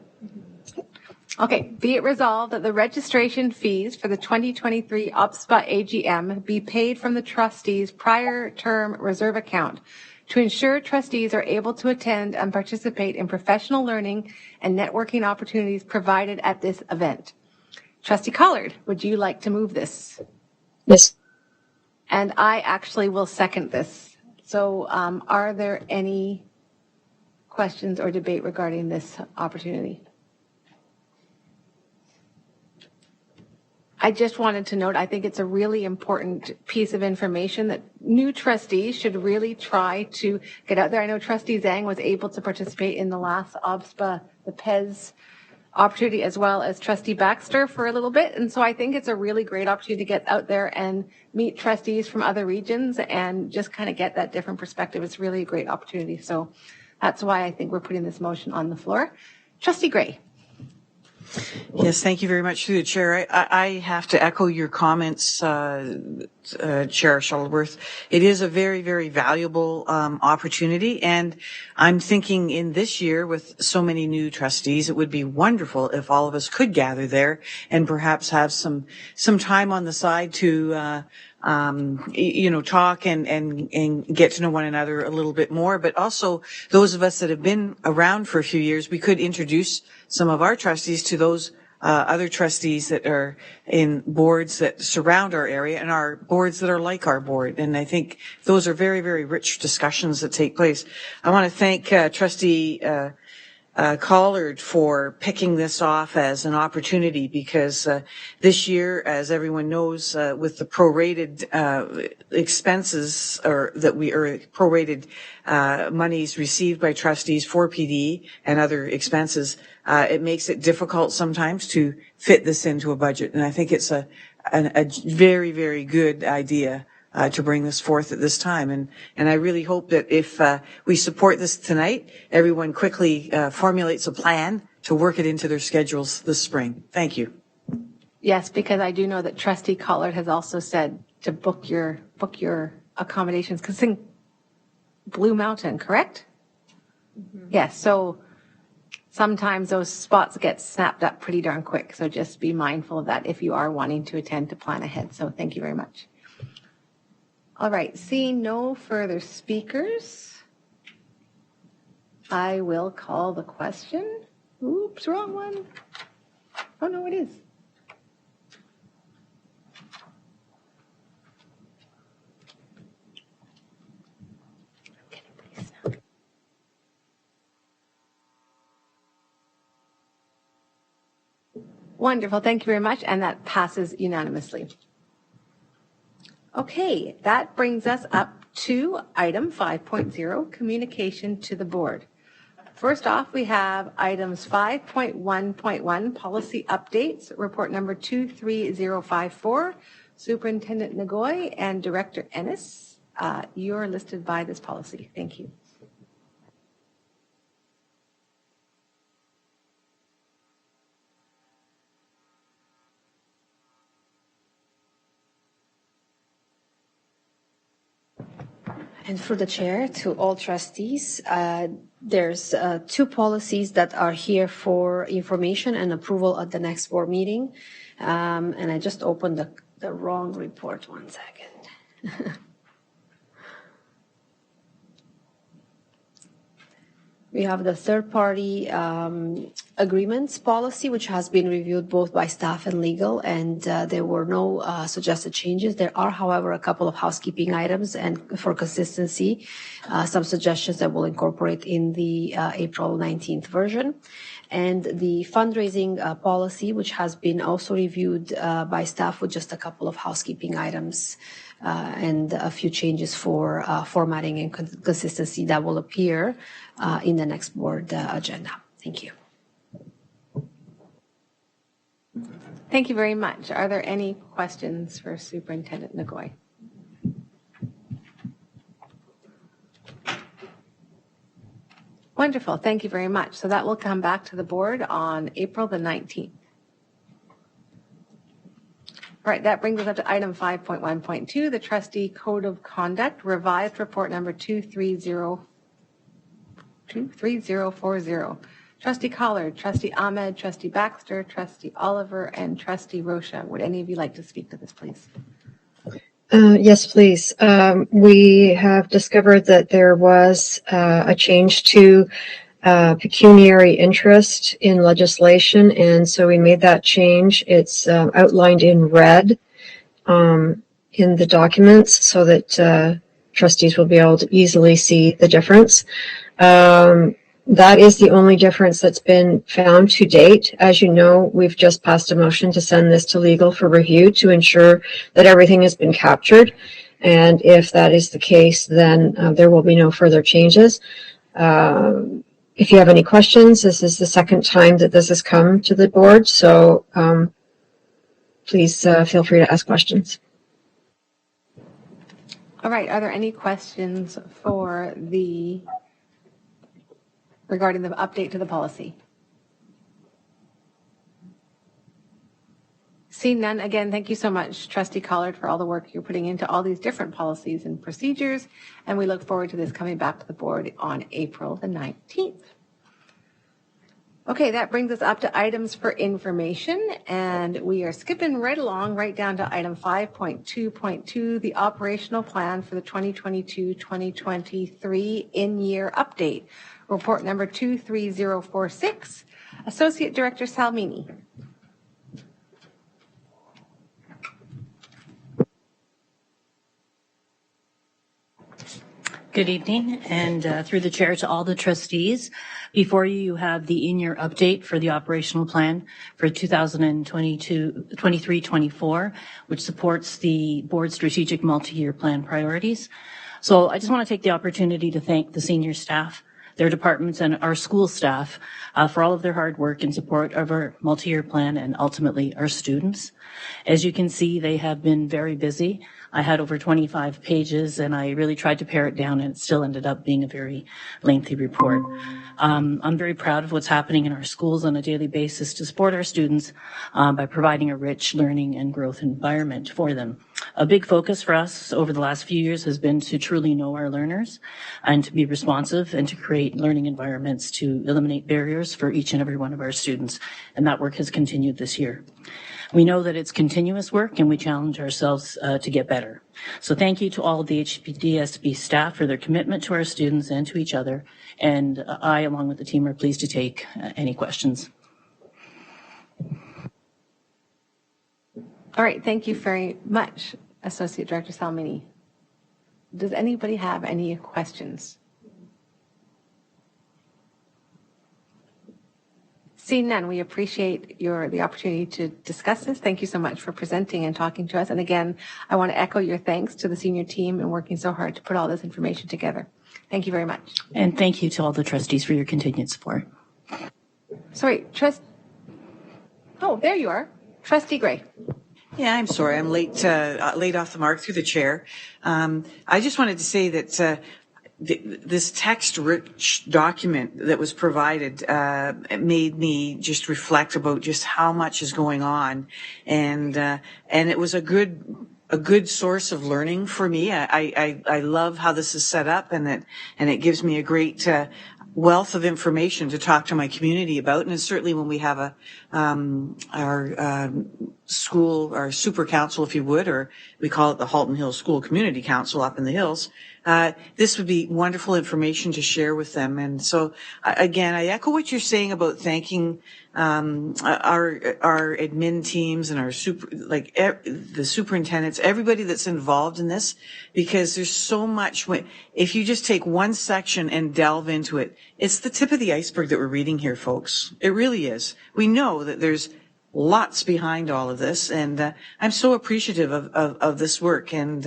Okay, be it resolved that the registration fees for the 2023 OPSPA AGM be paid from the trustees' prior term reserve account to ensure trustees are able to attend and participate in professional learning and networking opportunities provided at this event. Trustee Collard, would you like to move this? Yes. And I actually will second this. So are there any questions or debate regarding this opportunity? I just wanted to note, I think it's a really important piece of information that new trustees should really try to get out there. I know Trustee Zhang was able to participate in the last OPSPA, the PES opportunity, as well as Trustee Baxter for a little bit. And so I think it's a really great opportunity to get out there and meet trustees from other regions and just kind of get that different perspective. It's really a great opportunity. So that's why I think we're putting this motion on the floor. Trustee Gray. Yes, thank you very much through the chair. I have to echo your comments, Chair Shuttleworth. It is a very, very valuable opportunity, and I'm thinking in this year with so many new trustees, it would be wonderful if all of us could gather there and perhaps have some time on the side to talk and get to know one another a little bit more. But also those of us that have been around for a few years, we could introduce some of our trustees to those other trustees that are in boards that surround our area and our boards that are like our board. And I think those are very, very rich discussions that take place. I want to thank Trustee Collard for picking this off as an opportunity, because this year, as everyone knows, with the prorated expenses prorated monies received by trustees for PD and other expenses, it makes it difficult sometimes to fit this into a budget. And I think it's a very, very good idea to bring this forth at this time. And I really hope that if we support this tonight, everyone quickly formulates a plan to work it into their schedules this spring. Thank you. Yes, because I do know that Trustee Collard has also said to book your accommodations, because in Blue Mountain, correct? Mm-hmm. Yes, so sometimes those spots get snapped up pretty darn quick. So just be mindful of that if you are wanting to attend, to plan ahead. So thank you very much. All right, seeing no further speakers, I will call the question. Oops, wrong one. Oh, no, it is. Wonderful, thank you very much, and that passes unanimously. Okay, that brings us up to item 5.0, communication to the board. First off, we have items 5.1.1, policy updates, report number 23054, Superintendent Nagoy and Director Ennis, you're listed by this policy. Thank you. And for the chair, to all trustees, there's two policies that are here for information and approval at the next board meeting. And I just opened the wrong report. 1 second. We have the third-party agreements policy, which has been reviewed both by staff and legal, and there were no suggested changes. There are, however, a couple of housekeeping items, and for consistency, some suggestions that we'll incorporate in the April 19th version. And the fundraising policy, which has been also reviewed by staff with just a couple of housekeeping items and a few changes for formatting and consistency that will appear in the next board agenda. Thank you. Thank you very much. Are there any questions for Superintendent Nagoy? Wonderful. Thank you very much. So that will come back to the board on April the 19th. All right, that brings us up to item 5.1.2, the Trustee Code of Conduct, revised report number 23040. Trustee Collard, Trustee Ahmed, Trustee Baxter, Trustee Oliver, and Trustee Rocha. Would any of you like to speak to this, please? Yes, please. We have discovered that there was a change to pecuniary interest in legislation, and so we made that change. It's outlined in red in the documents so that trustees will be able to easily see the difference. That is the only difference that's been found to date. As you know, we've just passed a motion to send this to legal for review to ensure that everything has been captured. And if that is the case, then there will be no further changes. If you have any questions, this is the second time that this has come to the board, so please feel free to ask questions. All right, are there any questions for regarding the update to the policy? Seeing none, again, thank you so much, Trustee Collard, for all the work you're putting into all these different policies and procedures, and we look forward to this coming back to the board on April the 19th. Okay, that brings us up to items for information, and we are skipping right along, right down to item 5.2.2, the operational plan for the 2022-2023 in-year update. Report number 23046, Associate Director Salmini. Good evening, and through the chair to all the trustees. Before you have the in-year update for the operational plan for 2023-24, which supports the board's strategic multi-year plan priorities. So I just want to take the opportunity to thank the senior staff, their departments, and our school staff for all of their hard work in support of our multi-year plan and ultimately our students. As you can see, they have been very busy. I had over 25 pages and I really tried to pare it down, and it still ended up being a very lengthy report. I'm very proud of what's happening in our schools on a daily basis to support our students by providing a rich learning and growth environment for them. A big focus for us over the last few years has been to truly know our learners and to be responsive and to create learning environments to eliminate barriers for each and every one of our students. And that work has continued this year. We know that it's continuous work and we challenge ourselves to get better. So thank you to all of the HPDSB staff for their commitment to our students and to each other. And I, along with the team, are pleased to take any questions. All right, thank you very much, Associate Director Salmini. Does anybody have any questions? Seeing none, we appreciate the opportunity to discuss this. Thank you so much for presenting and talking to us. And again, I want to echo your thanks to the senior team and working so hard to put all this information together. Thank you very much. And thank you to all the trustees for your continued support. Sorry, oh, there you are. Trustee Gray. Yeah, I'm sorry. I'm late off the mark through the chair. I just wanted to say that this text-rich document that was provided it made me just reflect about just how much is going on, and it was a good source of learning for me. I love how this is set up, and it gives me a great wealth of information to talk to my community about. And certainly when we have our school, our super council, if you would, or we call it the Halton Hills School Community Council up in the hills, this would be wonderful information to share with them. And so again, I echo what you're saying about thanking our admin teams and our the superintendents, everybody that's involved in this, because there's so much. If you just take one section and delve into it, it's the tip of the iceberg that we're reading here, folks. It really is. We know that there's lots behind all of this, and I'm so appreciative of this work, and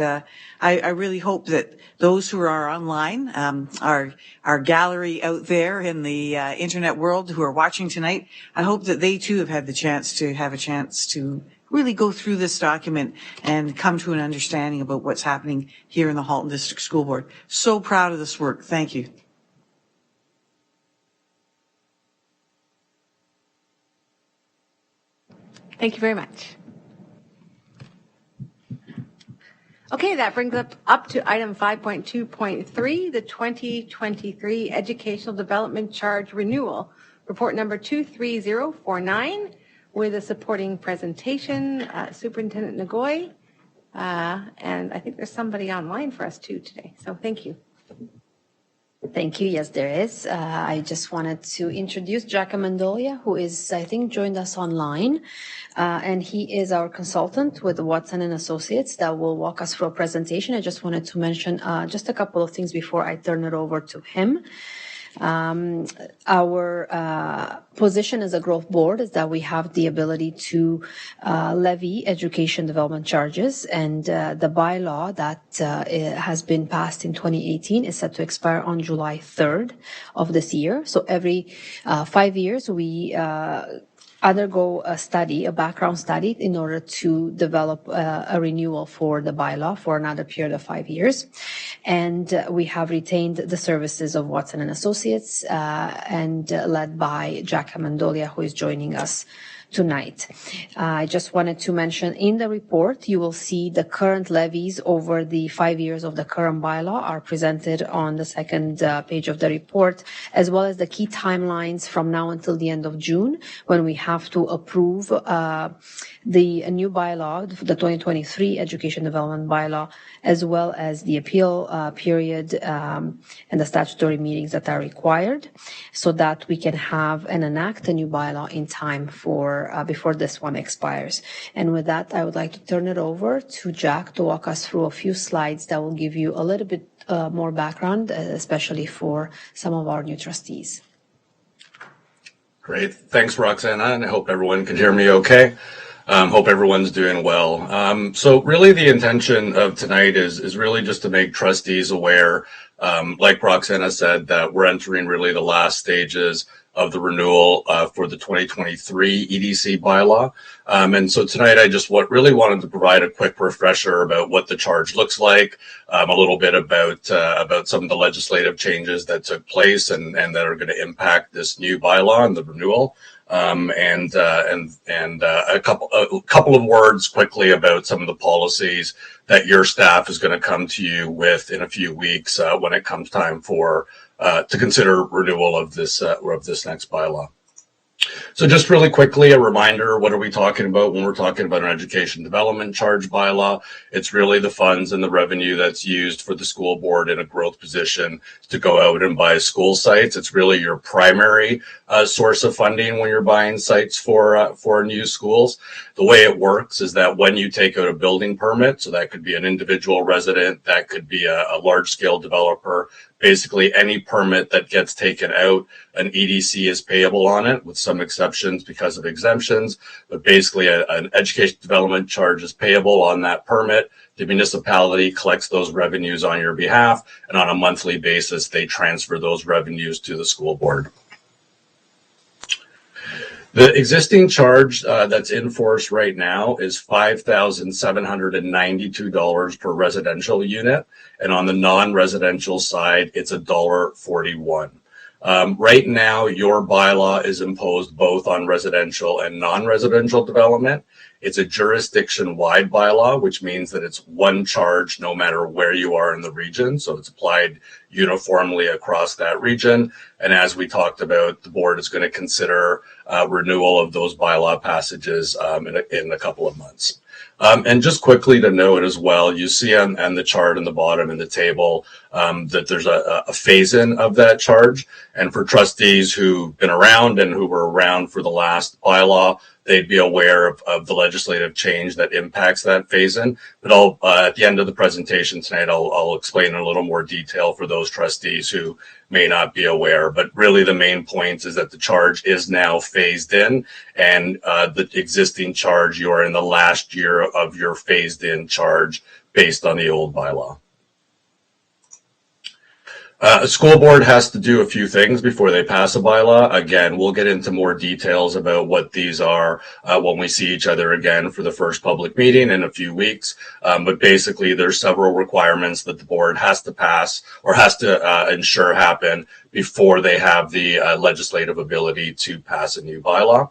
I really hope that those who are online, our gallery out there in the internet world who are watching tonight, I hope that they too have had the chance to really go through this document and come to an understanding about what's happening here in the Halton District School Board. So proud of this work. Thank you. Thank you very much. Okay, that brings up to item 5.2.3, the 2023 Educational Development Charge Renewal, report number 23049, with a supporting presentation, Superintendent Nagoy, and I think there's somebody online for us too today, so thank you. Thank you. Yes, there is. I just wanted to introduce Jack Amendolia, who is, I think, joined us online. And he is our consultant with Watson and Associates that will walk us through a presentation. I just wanted to mention just a couple of things before I turn it over to him. Our position as a growth board is that we have the ability to levy education development charges, and the bylaw that has been passed in 2018 is set to expire on July 3rd of this year. So every 5 years we undergo a background study in order to develop a renewal for the bylaw for another period of 5 years. And we have retained the services of Watson and Associates and led by Jack Amendolia, who is joining us tonight. I just wanted to mention in the report, you will see the current levies over the 5 years of the current bylaw are presented on the second page of the report, as well as the key timelines from now until the end of June, when we have to approve the new bylaw, the 2023 Education Development Bylaw, as well as the appeal period and the statutory meetings that are required, so that we can have and enact a new bylaw in time for before this one expires. And with that, I would like to turn it over to Jack to walk us through a few slides that will give you a little bit more background, especially for some of our new trustees. Great. Thanks, Roxana, and I hope everyone can hear me okay. Hope everyone's doing well. So really the intention of tonight is really just to make trustees aware, like Roxana said, that we're entering really the last stages of the renewal for the 2023 EDC bylaw. And so tonight I just really wanted to provide a quick refresher about what the charge looks like, a little bit about some of the legislative changes that took place and that are going to impact this new bylaw and the renewal. And a couple of words quickly about some of the policies that your staff is going to come to you with in a few weeks when it comes time for to consider renewal of this next bylaw. So just really quickly, a reminder, what are we talking about when we're talking about an education development charge bylaw? It's really the funds and the revenue that's used for the school board in a growth position to go out and buy school sites. It's really your primary source of funding when you're buying sites for new schools. The way it works is that when you take out a building permit, so that could be an individual resident, that could be a large-scale developer, basically any permit that gets taken out, an EDC is payable on it, with some exceptions because of exemptions, but basically an education development charge is payable on that permit. The municipality collects those revenues on your behalf, and on a monthly basis, they transfer those revenues to the school board. The existing charge that's in force right now is $5,792 per residential unit, and on the non-residential side, it's $1.41. Right now, your bylaw is imposed both on residential and non-residential development. It's a jurisdiction-wide bylaw, which means that it's one charge no matter where you are in the region. So it's applied uniformly across that region. And as we talked about, the board is going to consider renewal of those bylaw passages in a couple of months. And just quickly to note as well, you see on the chart in the bottom in the table that there's a phase-in of that charge. And for trustees who've been around and who were around for the last bylaw, they'd be aware of the legislative change that impacts that phase-in. But at the end of the presentation tonight, I'll explain in a little more detail for those trustees who may not be aware. But really the main point is that the charge is now phased in, and the existing charge, you are in the last year of your phased-in charge based on the old bylaw. A school board has to do a few things before they pass a bylaw. Again, we'll get into more details about what these are when we see each other again for the first public meeting in a few weeks. But basically, there's several requirements that the board has to pass or has to ensure happen before they have the legislative ability to pass a new bylaw.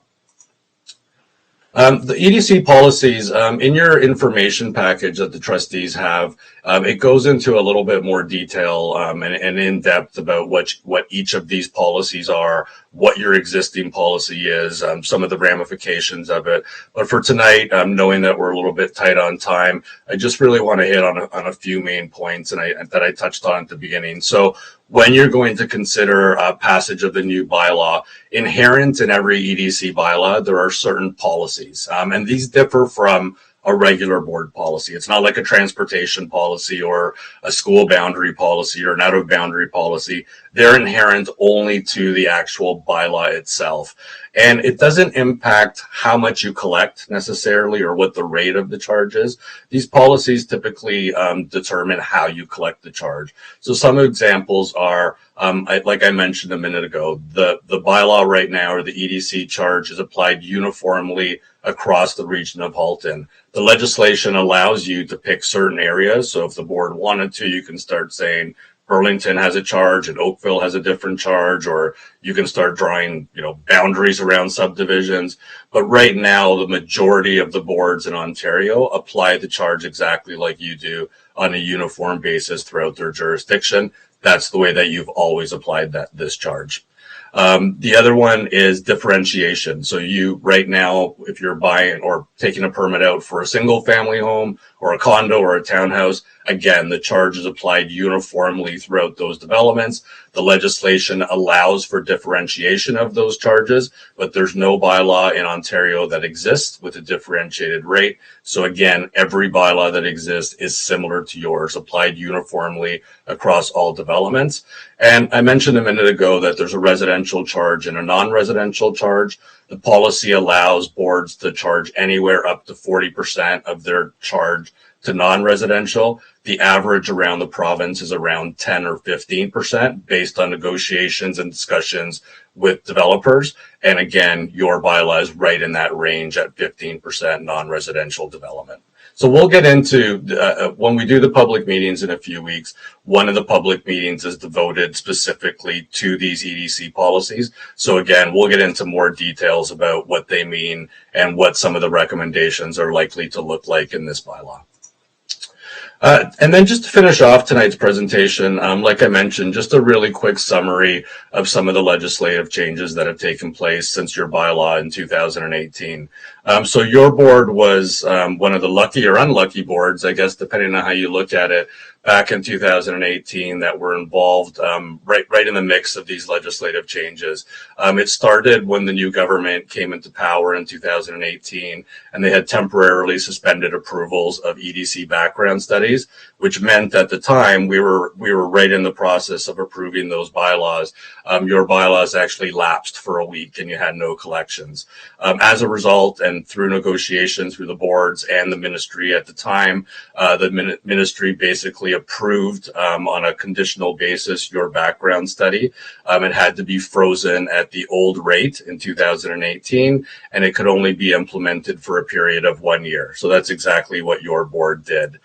The EDC policies, in your information package that the trustees have, it goes into a little bit more detail and in depth about what each of these policies are, what your existing policy is, some of the ramifications of it. But for tonight, knowing that we're a little bit tight on time, I just really want to hit on a few main points that I touched on at the beginning. So when you're going to consider passage of the new bylaw, inherent in every EDC bylaw, there are certain policies, and these differ from a regular board policy. It's not like a transportation policy or a school boundary policy or an out of boundary policy. They're inherent only to the actual bylaw itself. And it doesn't impact how much you collect necessarily or what the rate of the charge is. These policies typically determine how you collect the charge. So some examples are, like I mentioned a minute ago, the bylaw right now, or the EDC charge, is applied uniformly across the region of Halton. The legislation allows you to pick certain areas. So if the board wanted to, you can start saying Burlington has a charge and Oakville has a different charge, or you can start drawing, boundaries around subdivisions. But right now, the majority of the boards in Ontario apply the charge exactly like you do on a uniform basis throughout their jurisdiction. That's the way that you've always applied this charge. The other one is differentiation. So you, right now, if you're buying or taking a permit out for a single family home or a condo or a townhouse, again, the charge is applied uniformly throughout those developments. The legislation allows for differentiation of those charges, but there's no bylaw in Ontario that exists with a differentiated rate. So again, every bylaw that exists is similar to yours, applied uniformly across all developments. And I mentioned a minute ago that there's a residential charge and a non-residential charge. The policy allows boards to charge anywhere up to 40% of their charge to non-residential. The average around the province is around 10 or 15% based on negotiations and discussions with developers. And again, your bylaw is right in that range at 15% non-residential development. So we'll get into, when we do the public meetings in a few weeks, one of the public meetings is devoted specifically to these EDC policies. So again, we'll get into more details about what they mean and what some of the recommendations are likely to look like in this bylaw. And then just to finish off tonight's presentation, like I mentioned, just a really quick summary of some of the legislative changes that have taken place since your bylaw in 2018. So your board was one of the lucky or unlucky boards, I guess, depending on how you look at it, back in 2018 that were involved right in the mix of these legislative changes. It started when the new government came into power in 2018, and they had temporarily suspended approvals of EDC background studies, which meant at the time we were right in the process of approving those bylaws. Your bylaws actually lapsed for a week and you had no collections. As a result, and through negotiations through the boards and the ministry at the time, the ministry basically actually approved on a conditional basis your background study. It had to be frozen at the old rate in 2018, and it could only be implemented for a period of 1 year. So that's exactly what your board did.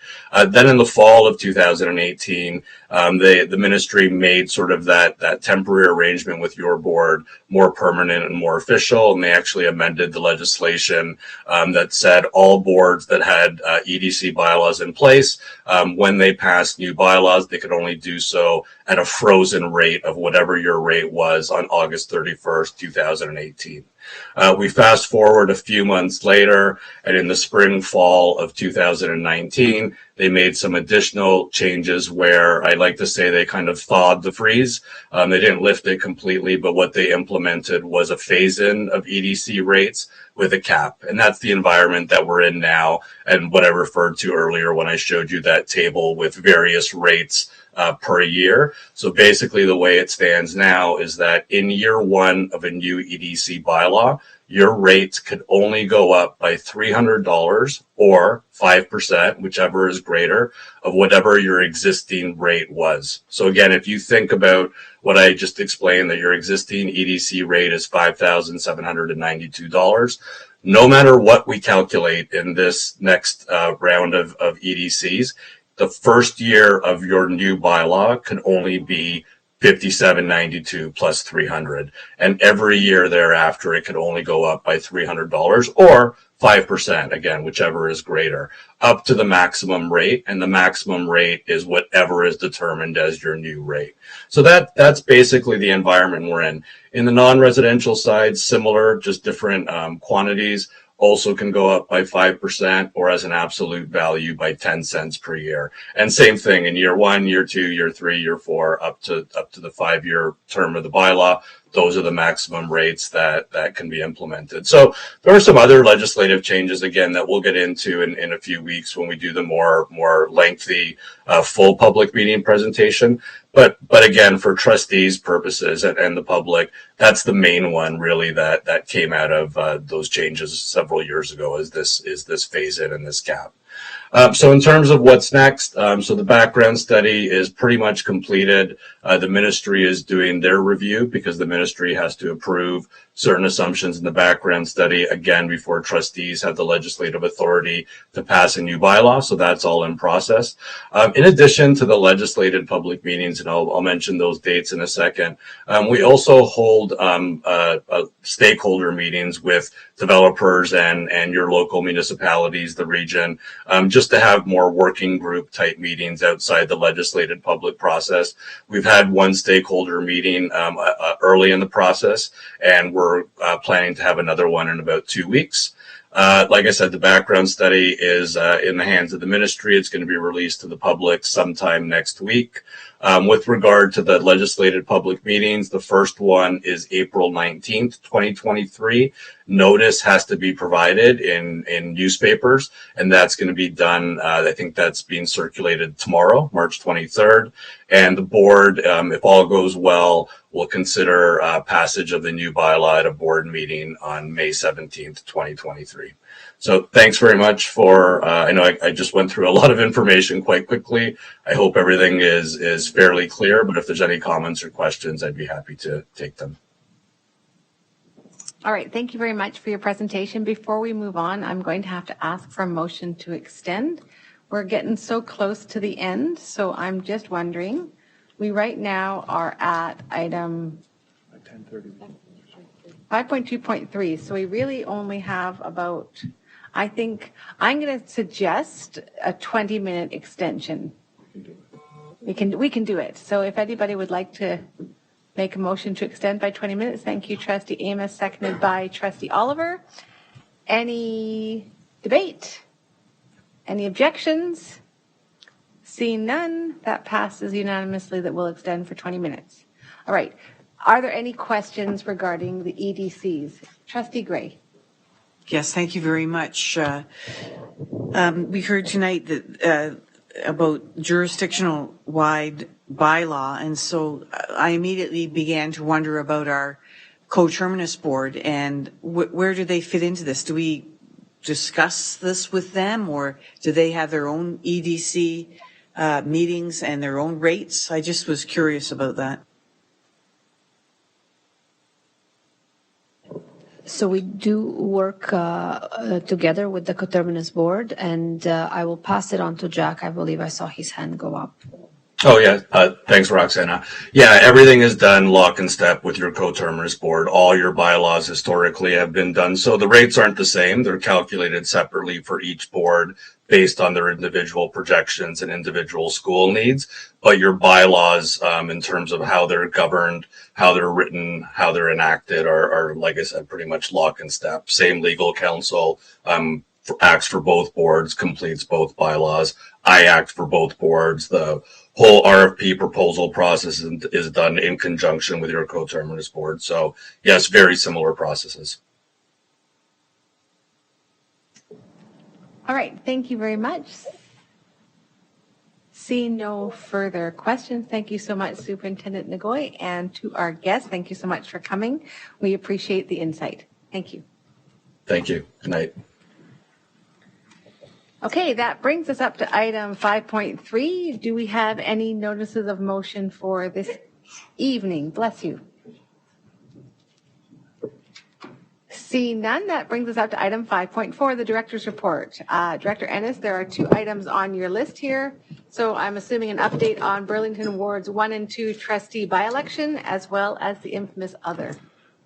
Then in the fall of 2018, the ministry made sort of that temporary arrangement with your board more permanent and more official, and they actually amended the legislation that said all boards that had EDC bylaws in place, when they passed new bylaws, they could only do so at a frozen rate of whatever your rate was on August 31st, 2018. We fast forward a few months later, and in the spring, fall of 2019, they made some additional changes where I like to say they kind of thawed the freeze. They didn't lift it completely, but what they implemented was a phase-in of EDC rates with a cap. And that's the environment that we're in now, and what I referred to earlier when I showed you that table with various rates per year. So basically the way it stands now is that in year one of a new EDC bylaw, your rates could only go up by $300 or 5%, whichever is greater, of whatever your existing rate was. So again, if you think about what I just explained, that your existing EDC rate is $5,792, no matter what we calculate in this next round of EDCs, the first year of your new bylaw can only be $57.92 plus $300, and every year thereafter it could only go up by $300 or 5%, again, whichever is greater, up to the maximum rate, and the maximum rate is whatever is determined as your new rate. So that's basically the environment we're in. In the non-residential side, similar, just different quantities. Also can go up by 5% or as an absolute value by 10 cents per year. And same thing in year one, year two, year three, year four, up to the 5-year term of the bylaw. Those are the maximum rates that can be implemented. So there are some other legislative changes, again, that we'll get into in a few weeks when we do the more lengthy full public meeting presentation. But again, for trustees' purposes and the public, that's the main one really that came out of those changes several years ago, is this phase in and this cap. So in terms of what's next, so the background study is pretty much completed. The ministry is doing their review because the ministry has to approve certain assumptions in the background study, again, before trustees have the legislative authority to pass a new bylaw. So that's all in process. In addition to the legislated public meetings, and I'll mention those dates in a second, we also hold stakeholder meetings with developers and your local municipalities, the region, just to have more working group type meetings outside the legislated public process. We've had one stakeholder meeting early in the process, and we're planning to have another one in about 2 weeks. Like I said, the background study is in the hands of the ministry. It's going to be released to the public sometime next week. With regard to the legislated public meetings, the first one is April 19th, 2023. Notice has to be provided in newspapers, and that's going to be done, I think that's being circulated tomorrow, March 23rd. And the board, if all goes well, will consider passage of the new bylaw at a board meeting on May 17th, 2023. So thanks very much for, I know I just went through a lot of information quite quickly. I hope everything is fairly clear, but if there's any comments or questions, I'd be happy to take them. All right, thank you very much for your presentation. Before we move on, I'm going to have to ask for a motion to extend. We're getting so close to the end, so I'm just wondering, we right now are at item 5.2.3, so we really only have about, I think, I'm going to suggest a 20-minute extension. We can do it. So if anybody would like to make a motion to extend by 20 minutes, thank you, Trustee Amos, seconded by Trustee Oliver. Any debate? Any objections? Seeing none, that passes unanimously that we'll extend for 20 minutes. All right. Are there any questions regarding the EDCs? Trustee Gray. Yes, thank you very much. We heard tonight that about jurisdictional-wide bylaw, and so I immediately began to wonder about our coterminous board and where do they fit into this? Do we discuss this with them, or do they have their own EDC meetings and their own rates? I just was curious about that. So we do work together with the coterminous board, and I will pass it on to Jack. I believe I saw his hand go up. Oh, yeah. Thanks, Roxana. Yeah, everything is done lock and step with your coterminous board. All your bylaws historically have been done. So the rates aren't the same. They're calculated separately for each board based on their individual projections and individual school needs. But your bylaws, in terms of how they're governed, how they're written, how they're enacted are, like I said, pretty much lock and step. Same legal counsel, acts for both boards, completes both bylaws. I act for both boards. The whole RFP proposal process is done in conjunction with your coterminous board. So yes, very similar processes. All right, thank you very much. Seeing no further questions, thank you so much, Superintendent Nagoy, and to our guests, thank you so much for coming. We appreciate the insight. Thank you. Thank you. Good night. Okay, that brings us up to item 5.3. Do we have any notices of motion for this evening? Bless you. Seeing none, that brings us up to item 5.4, the director's report. Director Ennis, there are 2 items on your list here. So I'm assuming an update on Burlington Wards 1 and 2 trustee by-election, as well as the infamous other.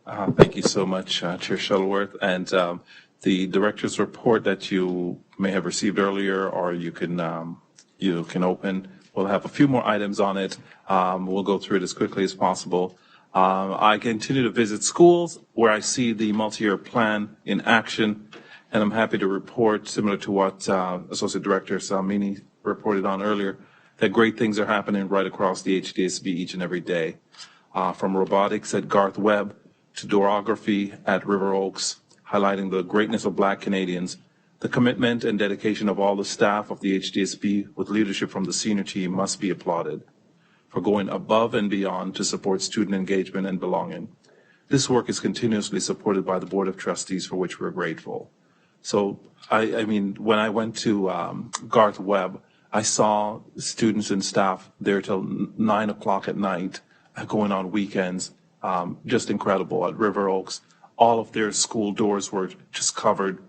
Thank you so much, Chair Shuttleworth. And the director's report that you may have received earlier, or you can open, we'll have a few more items on it. We'll go through it as quickly as possible. I continue to visit schools where I see the multi-year plan in action, and I'm happy to report, similar to what Associate Director Salmini reported on earlier, that great things are happening right across the HDSB each and every day. From robotics at Garth Webb to doorography at River Oaks, highlighting the greatness of Black Canadians, the commitment and dedication of all the staff of the HDSB with leadership from the senior team must be applauded for going above and beyond to support student engagement and belonging. This work is continuously supported by the Board of Trustees, for which we're grateful. So, I mean, when I went to Garth Webb, I saw students and staff there till 9 o'clock at night, going on weekends, just incredible. At River Oaks, all of their school doors were just covered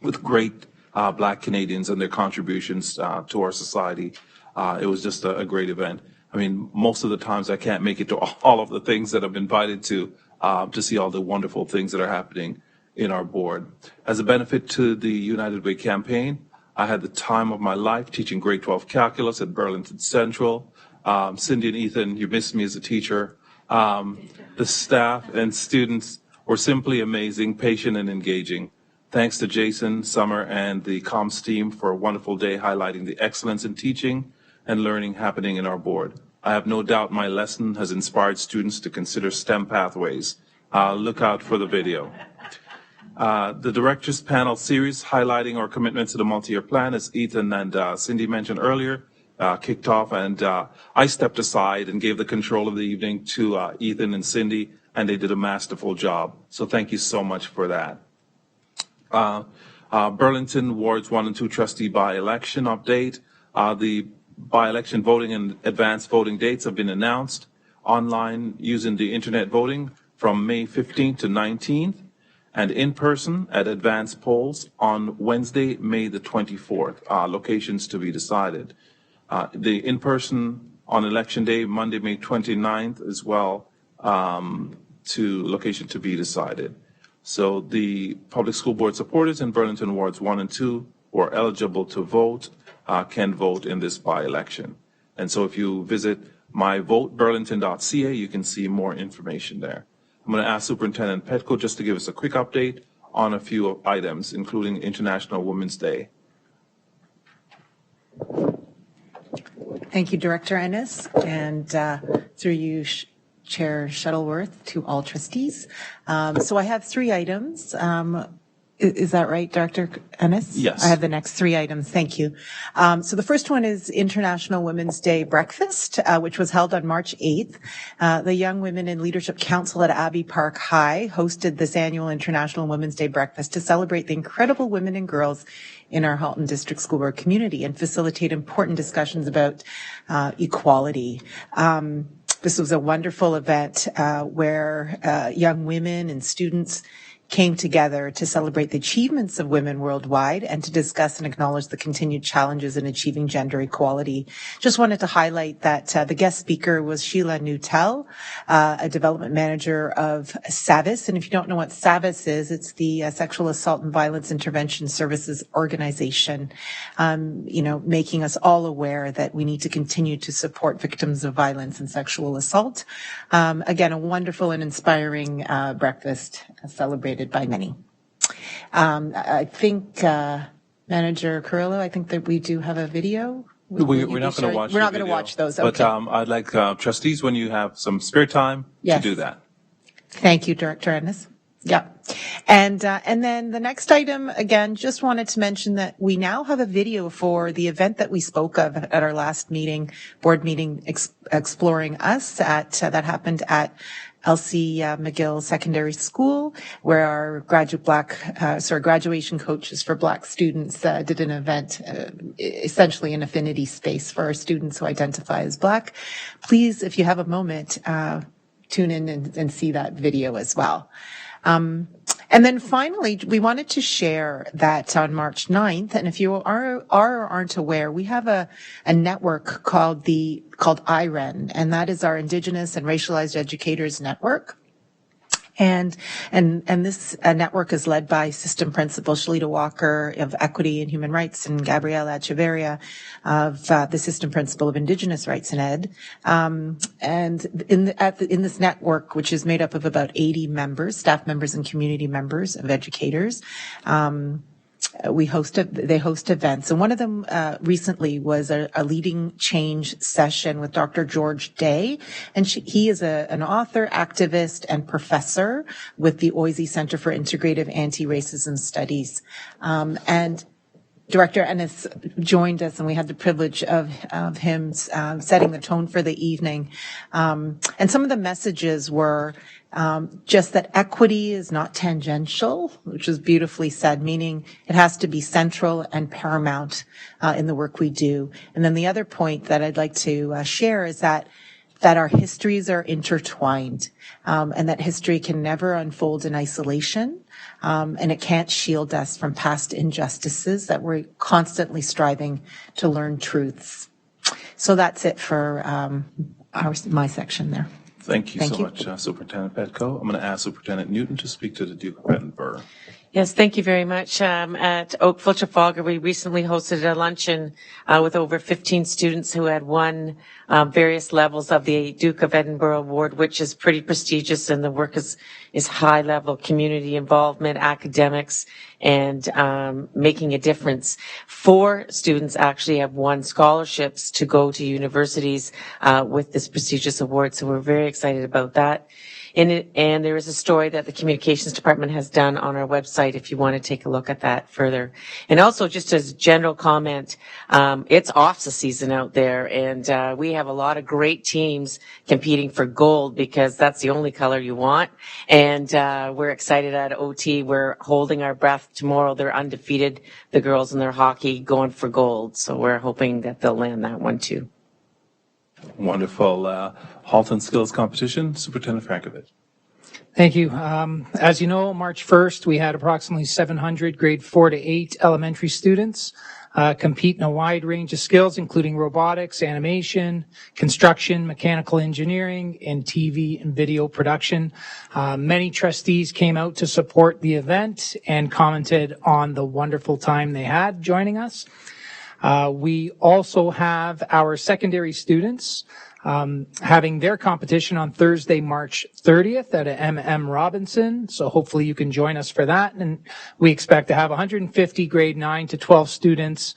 with great Black Canadians and their contributions to our society. It was just a great event. I mean, most of the times I can't make it to all of the things that I'm invited to see all the wonderful things that are happening in our board. As a benefit to the United Way campaign, I had the time of my life teaching grade 12 calculus at Burlington Central. Cindy and Ethan, you missed me as a teacher. The staff and students were simply amazing, patient, and engaging. Thanks to Jason, Summer, and the comms team for a wonderful day highlighting the excellence in teaching and learning happening in our board. I have no doubt my lesson has inspired students to consider STEM pathways. Look out for the video. The Directors Panel series highlighting our commitment to the multi-year plan, as Ethan and Cindy mentioned earlier, kicked off, and I stepped aside and gave the control of the evening to Ethan and Cindy, and they did a masterful job. So thank you so much for that. Burlington Wards 1 and 2 trustee by-election update. The by-election voting and advanced voting dates have been announced online using the internet voting from May 15th to 19th, and in person at advanced polls on Wednesday, May the 24th. Locations to be decided. The in-person on election day, Monday, May 29th as well, to location to be decided. So the public school board supporters in Burlington Wards 1 and 2 who are eligible to vote can vote in this by-election. And so if you visit myvoteburlington.ca, you can see more information there. I'm going to ask Superintendent Petco just to give us a quick update on a few items, including International Women's Day. Thank you, Director Ennis, and through you, Chair Shuttleworth, to all trustees. So I have 3 items. Is that right, Dr. Ennis? Yes. I have the next 3 items. Thank you. So the first one is International Women's Day Breakfast, which was held on March 8th. The Young Women in Leadership Council at Abbey Park High hosted this annual International Women's Day Breakfast to celebrate the incredible women and girls in our Halton District School Board community and facilitate important discussions about equality. This was a wonderful event where young women and students came together to celebrate the achievements of women worldwide and to discuss and acknowledge the continued challenges in achieving gender equality. Just wanted to highlight that the guest speaker was Sheila Nuttall, a development manager of SAVIS. And if you don't know what SAVIS is, it's the Sexual Assault and Violence Intervention Services Organization, making us all aware that we need to continue to support victims of violence and sexual assault. Again, a wonderful and inspiring breakfast celebrated by many. I think, Manager Carrillo, I think that we do have a video. We're not going to watch. We're not going to watch those. Okay. But I'd like trustees, when you have some spare time, to do that. Thank you, Director Ennis. Yeah. And then the next item, again, just wanted to mention that we now have a video for the event that we spoke of at our last board meeting, Exploring Us that happened at Elsie McGill Secondary School, where our graduation coaches for Black students did an event, essentially an affinity space for our students who identify as Black. Please, if you have a moment, tune in and see that video as well. And then finally, we wanted to share that on March 9th, and if you are or aren't aware, we have a network called IREN, and that is our Indigenous and Racialized Educators Network. And this network is led by System Principal Shalita Walker of Equity and Human Rights and Gabriela Echeverria of the System Principal of Indigenous Rights and Ed. And in this network, which is made up of about 80 members, staff members and community members of educators, they host events, and one of them recently was a leading change session with Dr. George Day, and he is an author, activist, and professor with the Oisey Center for Integrative Anti-Racism Studies. And Director Ennis joined us, and we had the privilege of him setting the tone for the evening. And some of the messages were just that equity is not tangential, which is beautifully said, meaning it has to be central and paramount in the work we do. And then the other point that I'd like to share is that our histories are intertwined, and that history can never unfold in isolation, and it can't shield us from past injustices, that we're constantly striving to learn truths. So that's it for my section there. Thank you so much, Superintendent Petco. I'm going to ask Superintendent Newton to speak to the Duke of Edinburgh. Yes, thank you very much. At Oakville, Trafalgar, we recently hosted a luncheon with over 15 students who had won various levels of the Duke of Edinburgh Award, which is pretty prestigious, and the work is high level community involvement, academics, and making a difference. 4 students actually have won scholarships to go to universities with this prestigious award, so we're very excited about that. And there is a story that the communications department has done on our website if you want to take a look at that further. And also, just as a general comment, it's OFSA season out there, and we have a lot of great teams competing for gold because that's the only color you want. And we're excited at OT. We're holding our breath. Tomorrow they're undefeated, the girls in their hockey, going for gold. So we're hoping that they'll land that one too. Wonderful. Halton Skills Competition, Superintendent Frankovich. Thank you. As you know, March 1st, we had approximately 700 grade 4 to 8 elementary students compete in a wide range of skills, including robotics, animation, construction, mechanical engineering, and TV and video production. Many trustees came out to support the event and commented on the wonderful time they had joining us. We also have our secondary students having their competition on Thursday, March 30th at M.M. Robinson. So hopefully you can join us for that. And we expect to have 150 grade 9 to 12 students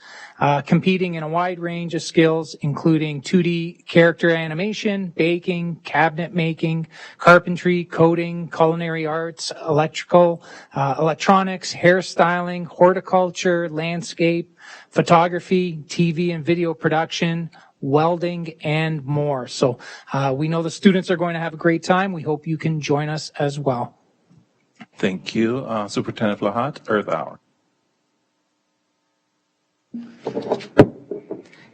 competing in a wide range of skills, including 2D character animation, baking, cabinet making, carpentry, coding, culinary arts, electrical, electronics, hairstyling, horticulture, landscape, photography, TV and video production, welding, and more. So we know the students are going to have a great time. We hope you can join us as well. Thank you. Superintendent Flahat, Earth Hour.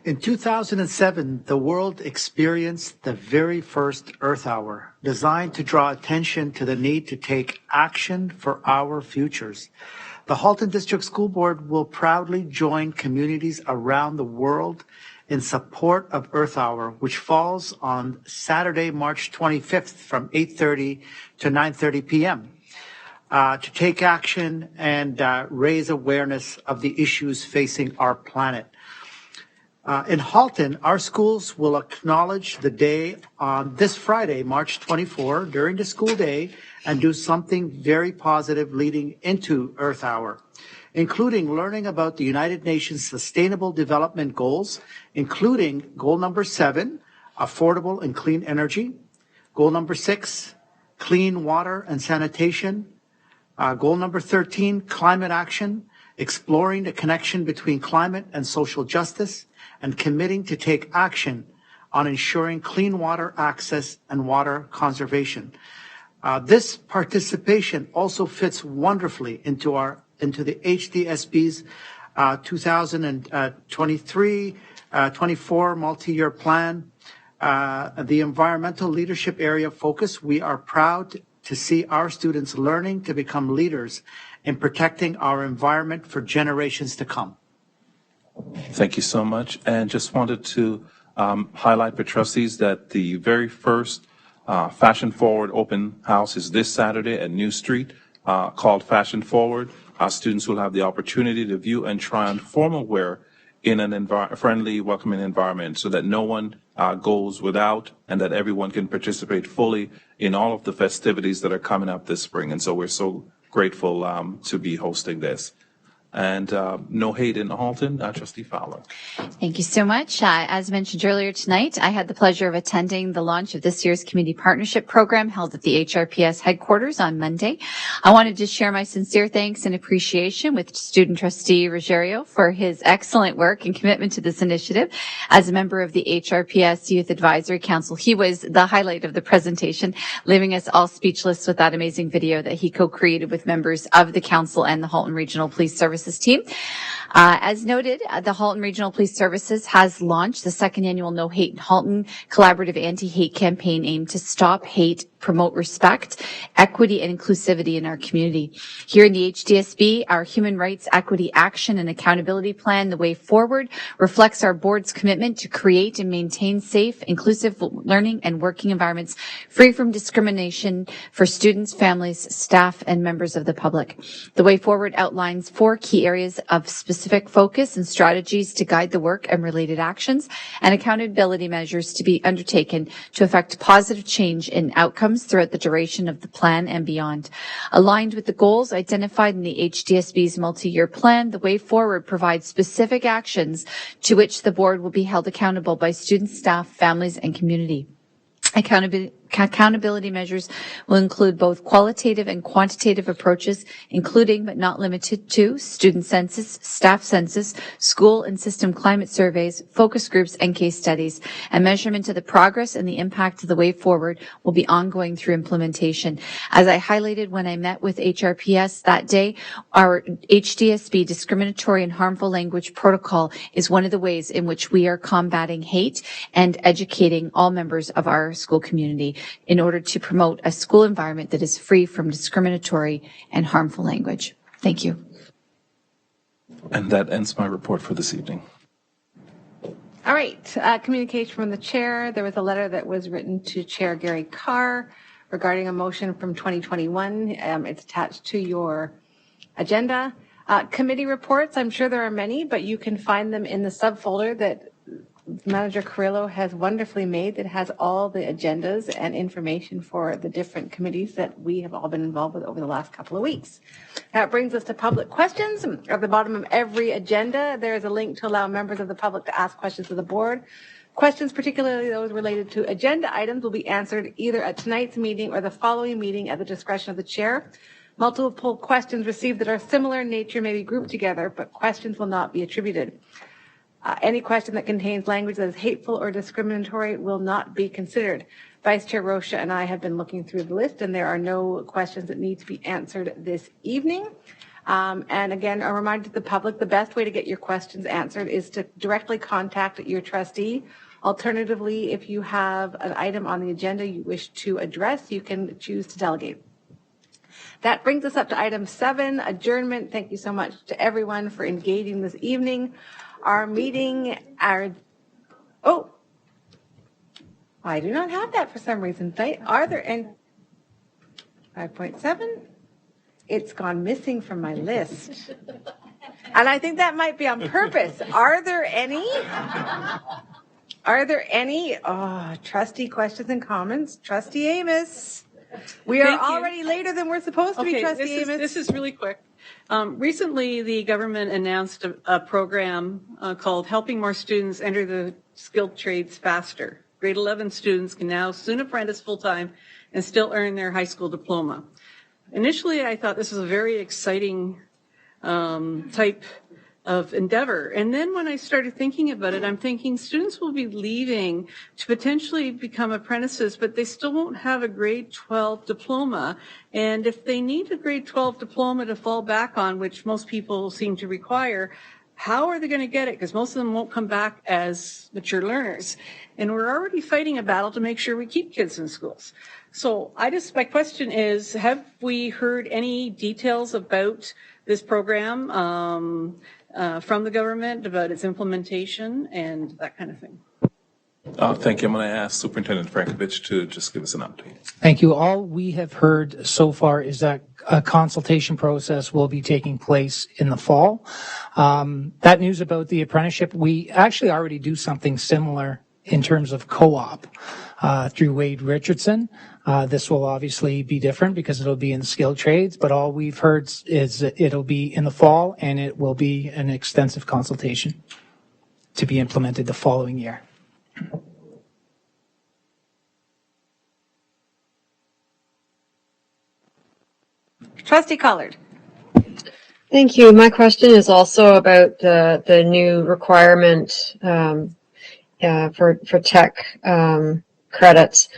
In 2007, the world experienced the very first Earth Hour, designed to draw attention to the need to take action for our futures. The Halton District School Board will proudly join communities around the world in support of Earth Hour, which falls on Saturday, March 25th from 8:30 to 9:30 p.m. To take action and raise awareness of the issues facing our planet. In Halton, our schools will acknowledge the day on this Friday, March 24, during the school day, and do something very positive leading into Earth Hour, including learning about the United Nations Sustainable Development Goals, including goal number 7, affordable and clean energy, goal number 6, clean water and sanitation, goal number 13, climate action, exploring the connection between climate and social justice, and committing to take action on ensuring clean water access and water conservation. This participation also fits wonderfully into the HDSB's 2023-24 multi-year plan. The environmental leadership area focus, we are proud to see our students learning to become leaders in protecting our environment for generations to come. Thank you so much. And just wanted to highlight for trustees that the very first Fashion Forward open house is this Saturday at New Street, called Fashion Forward. Our students will have the opportunity to view and try on formal wear in an friendly, welcoming environment so that no one goes without and that everyone can participate fully in all of the festivities that are coming up this spring. And so we're so grateful to be hosting this. And no hate in Halton, Trustee Fowler. Thank you so much. As mentioned earlier tonight, I had the pleasure of attending the launch of this year's Community Partnership Program held at the HRPS headquarters on Monday. I wanted to share my sincere thanks and appreciation with Student Trustee Ruggiero for his excellent work and commitment to this initiative. As a member of the HRPS Youth Advisory Council, he was the highlight of the presentation, leaving us all speechless with that amazing video that he co-created with members of the council and the Halton Regional Police Services team. As noted, the Halton Regional Police Services has launched the second annual No Hate in Halton collaborative anti-hate campaign aimed to stop hate, promote respect, equity, and inclusivity in our community. Here in the HDSB, our Human Rights, Equity, Action, and Accountability Plan, The Way Forward, reflects our board's commitment to create and maintain safe, inclusive learning and working environments free from discrimination for students, families, staff, and members of the public. The Way Forward outlines 4 key areas of specific focus and strategies to guide the work and related actions, and accountability measures to be undertaken to effect positive change in outcomes throughout the duration of the plan and beyond. Aligned with the goals identified in the HDSB's multi-year plan, the Way Forward provides specific actions to which the board will be held accountable by students, staff, families, and community. Accountability measures will include both qualitative and quantitative approaches, including but not limited to student census, staff census, school and system climate surveys, focus groups, and case studies. And measurement of the progress and the impact of the Way Forward will be ongoing through implementation. As I highlighted when I met with HRPS that day, our HDSB discriminatory and harmful language protocol is one of the ways in which we are combating hate and educating all members of our school community in order to promote a school environment that is free from discriminatory and harmful language. Thank you. And that ends my report for this evening. All right, communication from the chair. There was a letter that was written to Chair Gary Carr regarding a motion from 2021. It's attached to your agenda. Committee reports, I'm sure there are many, but you can find them in the subfolder that Manager Carrillo has wonderfully made that has all the agendas and information for the different committees that we have all been involved with over the last couple of weeks. That brings us to public questions. At the bottom of every agenda, there is a link to allow members of the public to ask questions of the board. Questions, particularly those related to agenda items, will be answered either at tonight's meeting or the following meeting at the discretion of the chair. Multiple questions received that are similar in nature may be grouped together, but questions will not be attributed. Any question that contains language that is hateful or discriminatory will not be considered. Vice Chair Rocha and I have been looking through the list, and there are no questions that need to be answered this evening. And again, a reminder to the public, the best way to get your questions answered is to directly contact your trustee. Alternatively, if you have an item on the agenda you wish to address, you can choose to delegate. That brings us up to item 7, adjournment. Thank you so much to everyone for engaging this evening. Our meeting, I do not have that for some reason. Are there any? 5.7? It's gone missing from my list. And I think that might be on purpose. Are there any? Trustee questions and comments? Trustee Amos. We are already later than we're supposed to be, Trustee Amos. This is really quick. Recently, the government announced a program called Helping More Students Enter the Skilled Trades Faster. Grade 11 students can now soon apprentice full-time and still earn their high school diploma. Initially, I thought this was a very exciting type of endeavor. And then when I started thinking about it, I'm thinking students will be leaving to potentially become apprentices, but they still won't have a grade 12 diploma. And if they need a grade 12 diploma to fall back on, which most people seem to require, how are they going to get it? Because most of them won't come back as mature learners. And we're already fighting a battle to make sure we keep kids in schools. So my question is, have we heard any details about this program from the government, about its implementation and that kind of thing? Thank you. I'm going to ask Superintendent Frankovich to just give us an update. Thank you. All we have heard so far is that a consultation process will be taking place in the fall. That news about the apprenticeship, we actually already do something similar in terms of co-op through Wade Richardson. This will obviously be different because it'll be in skilled trades, but all we've heard is that it'll be in the fall and it will be an extensive consultation to be implemented the following year. Trustee Collard. Thank you. My question is also about the new requirement for tech credits.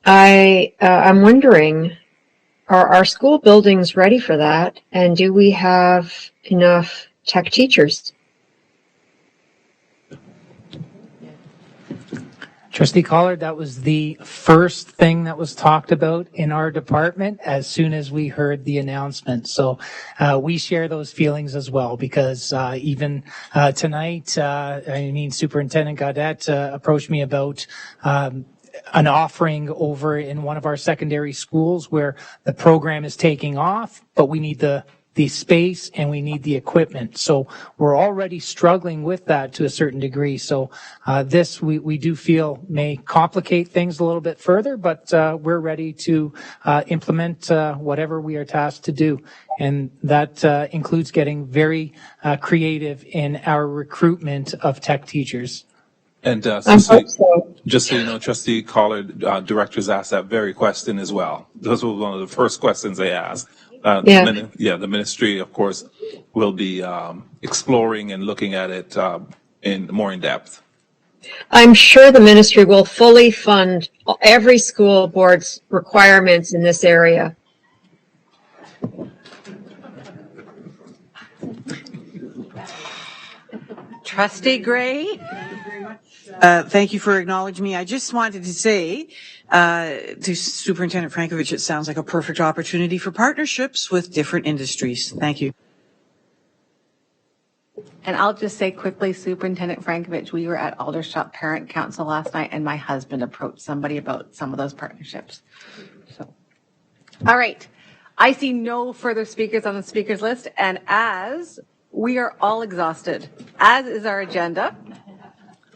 I'm wondering, are our school buildings ready for that? And do we have enough tech teachers? Trustee Collard, that was the first thing that was talked about in our department as soon as we heard the announcement. So we share those feelings as well, because even tonight, Superintendent Gaudette approached me about an offering over in one of our secondary schools where the program is taking off, but we need the space and we need the equipment. So we're already struggling with that to a certain degree. So this we do feel may complicate things a little bit further, but we're ready to implement whatever we are tasked to do. And that includes getting very creative in our recruitment of tech teachers. And just so you know, Trustee Collard, directors asked that very question as well. This was one of the first questions they asked. The ministry, of course, will be exploring and looking at it more in depth. I'm sure the ministry will fully fund every school board's requirements in this area. Trustee Gray. Thank you for acknowledging me. I just wanted to say to Superintendent Frankovich, it sounds like a perfect opportunity for partnerships with different industries. Thank you. And I'll just say quickly, Superintendent Frankovich, we were at Aldershot Parent Council last night, and my husband approached somebody about some of those partnerships. So, all right. I see no further speakers on the speakers list, and as we are all exhausted, as is our agenda,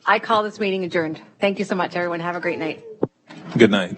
I call this meeting adjourned. Thank you so much, everyone. Have a great night. Good night.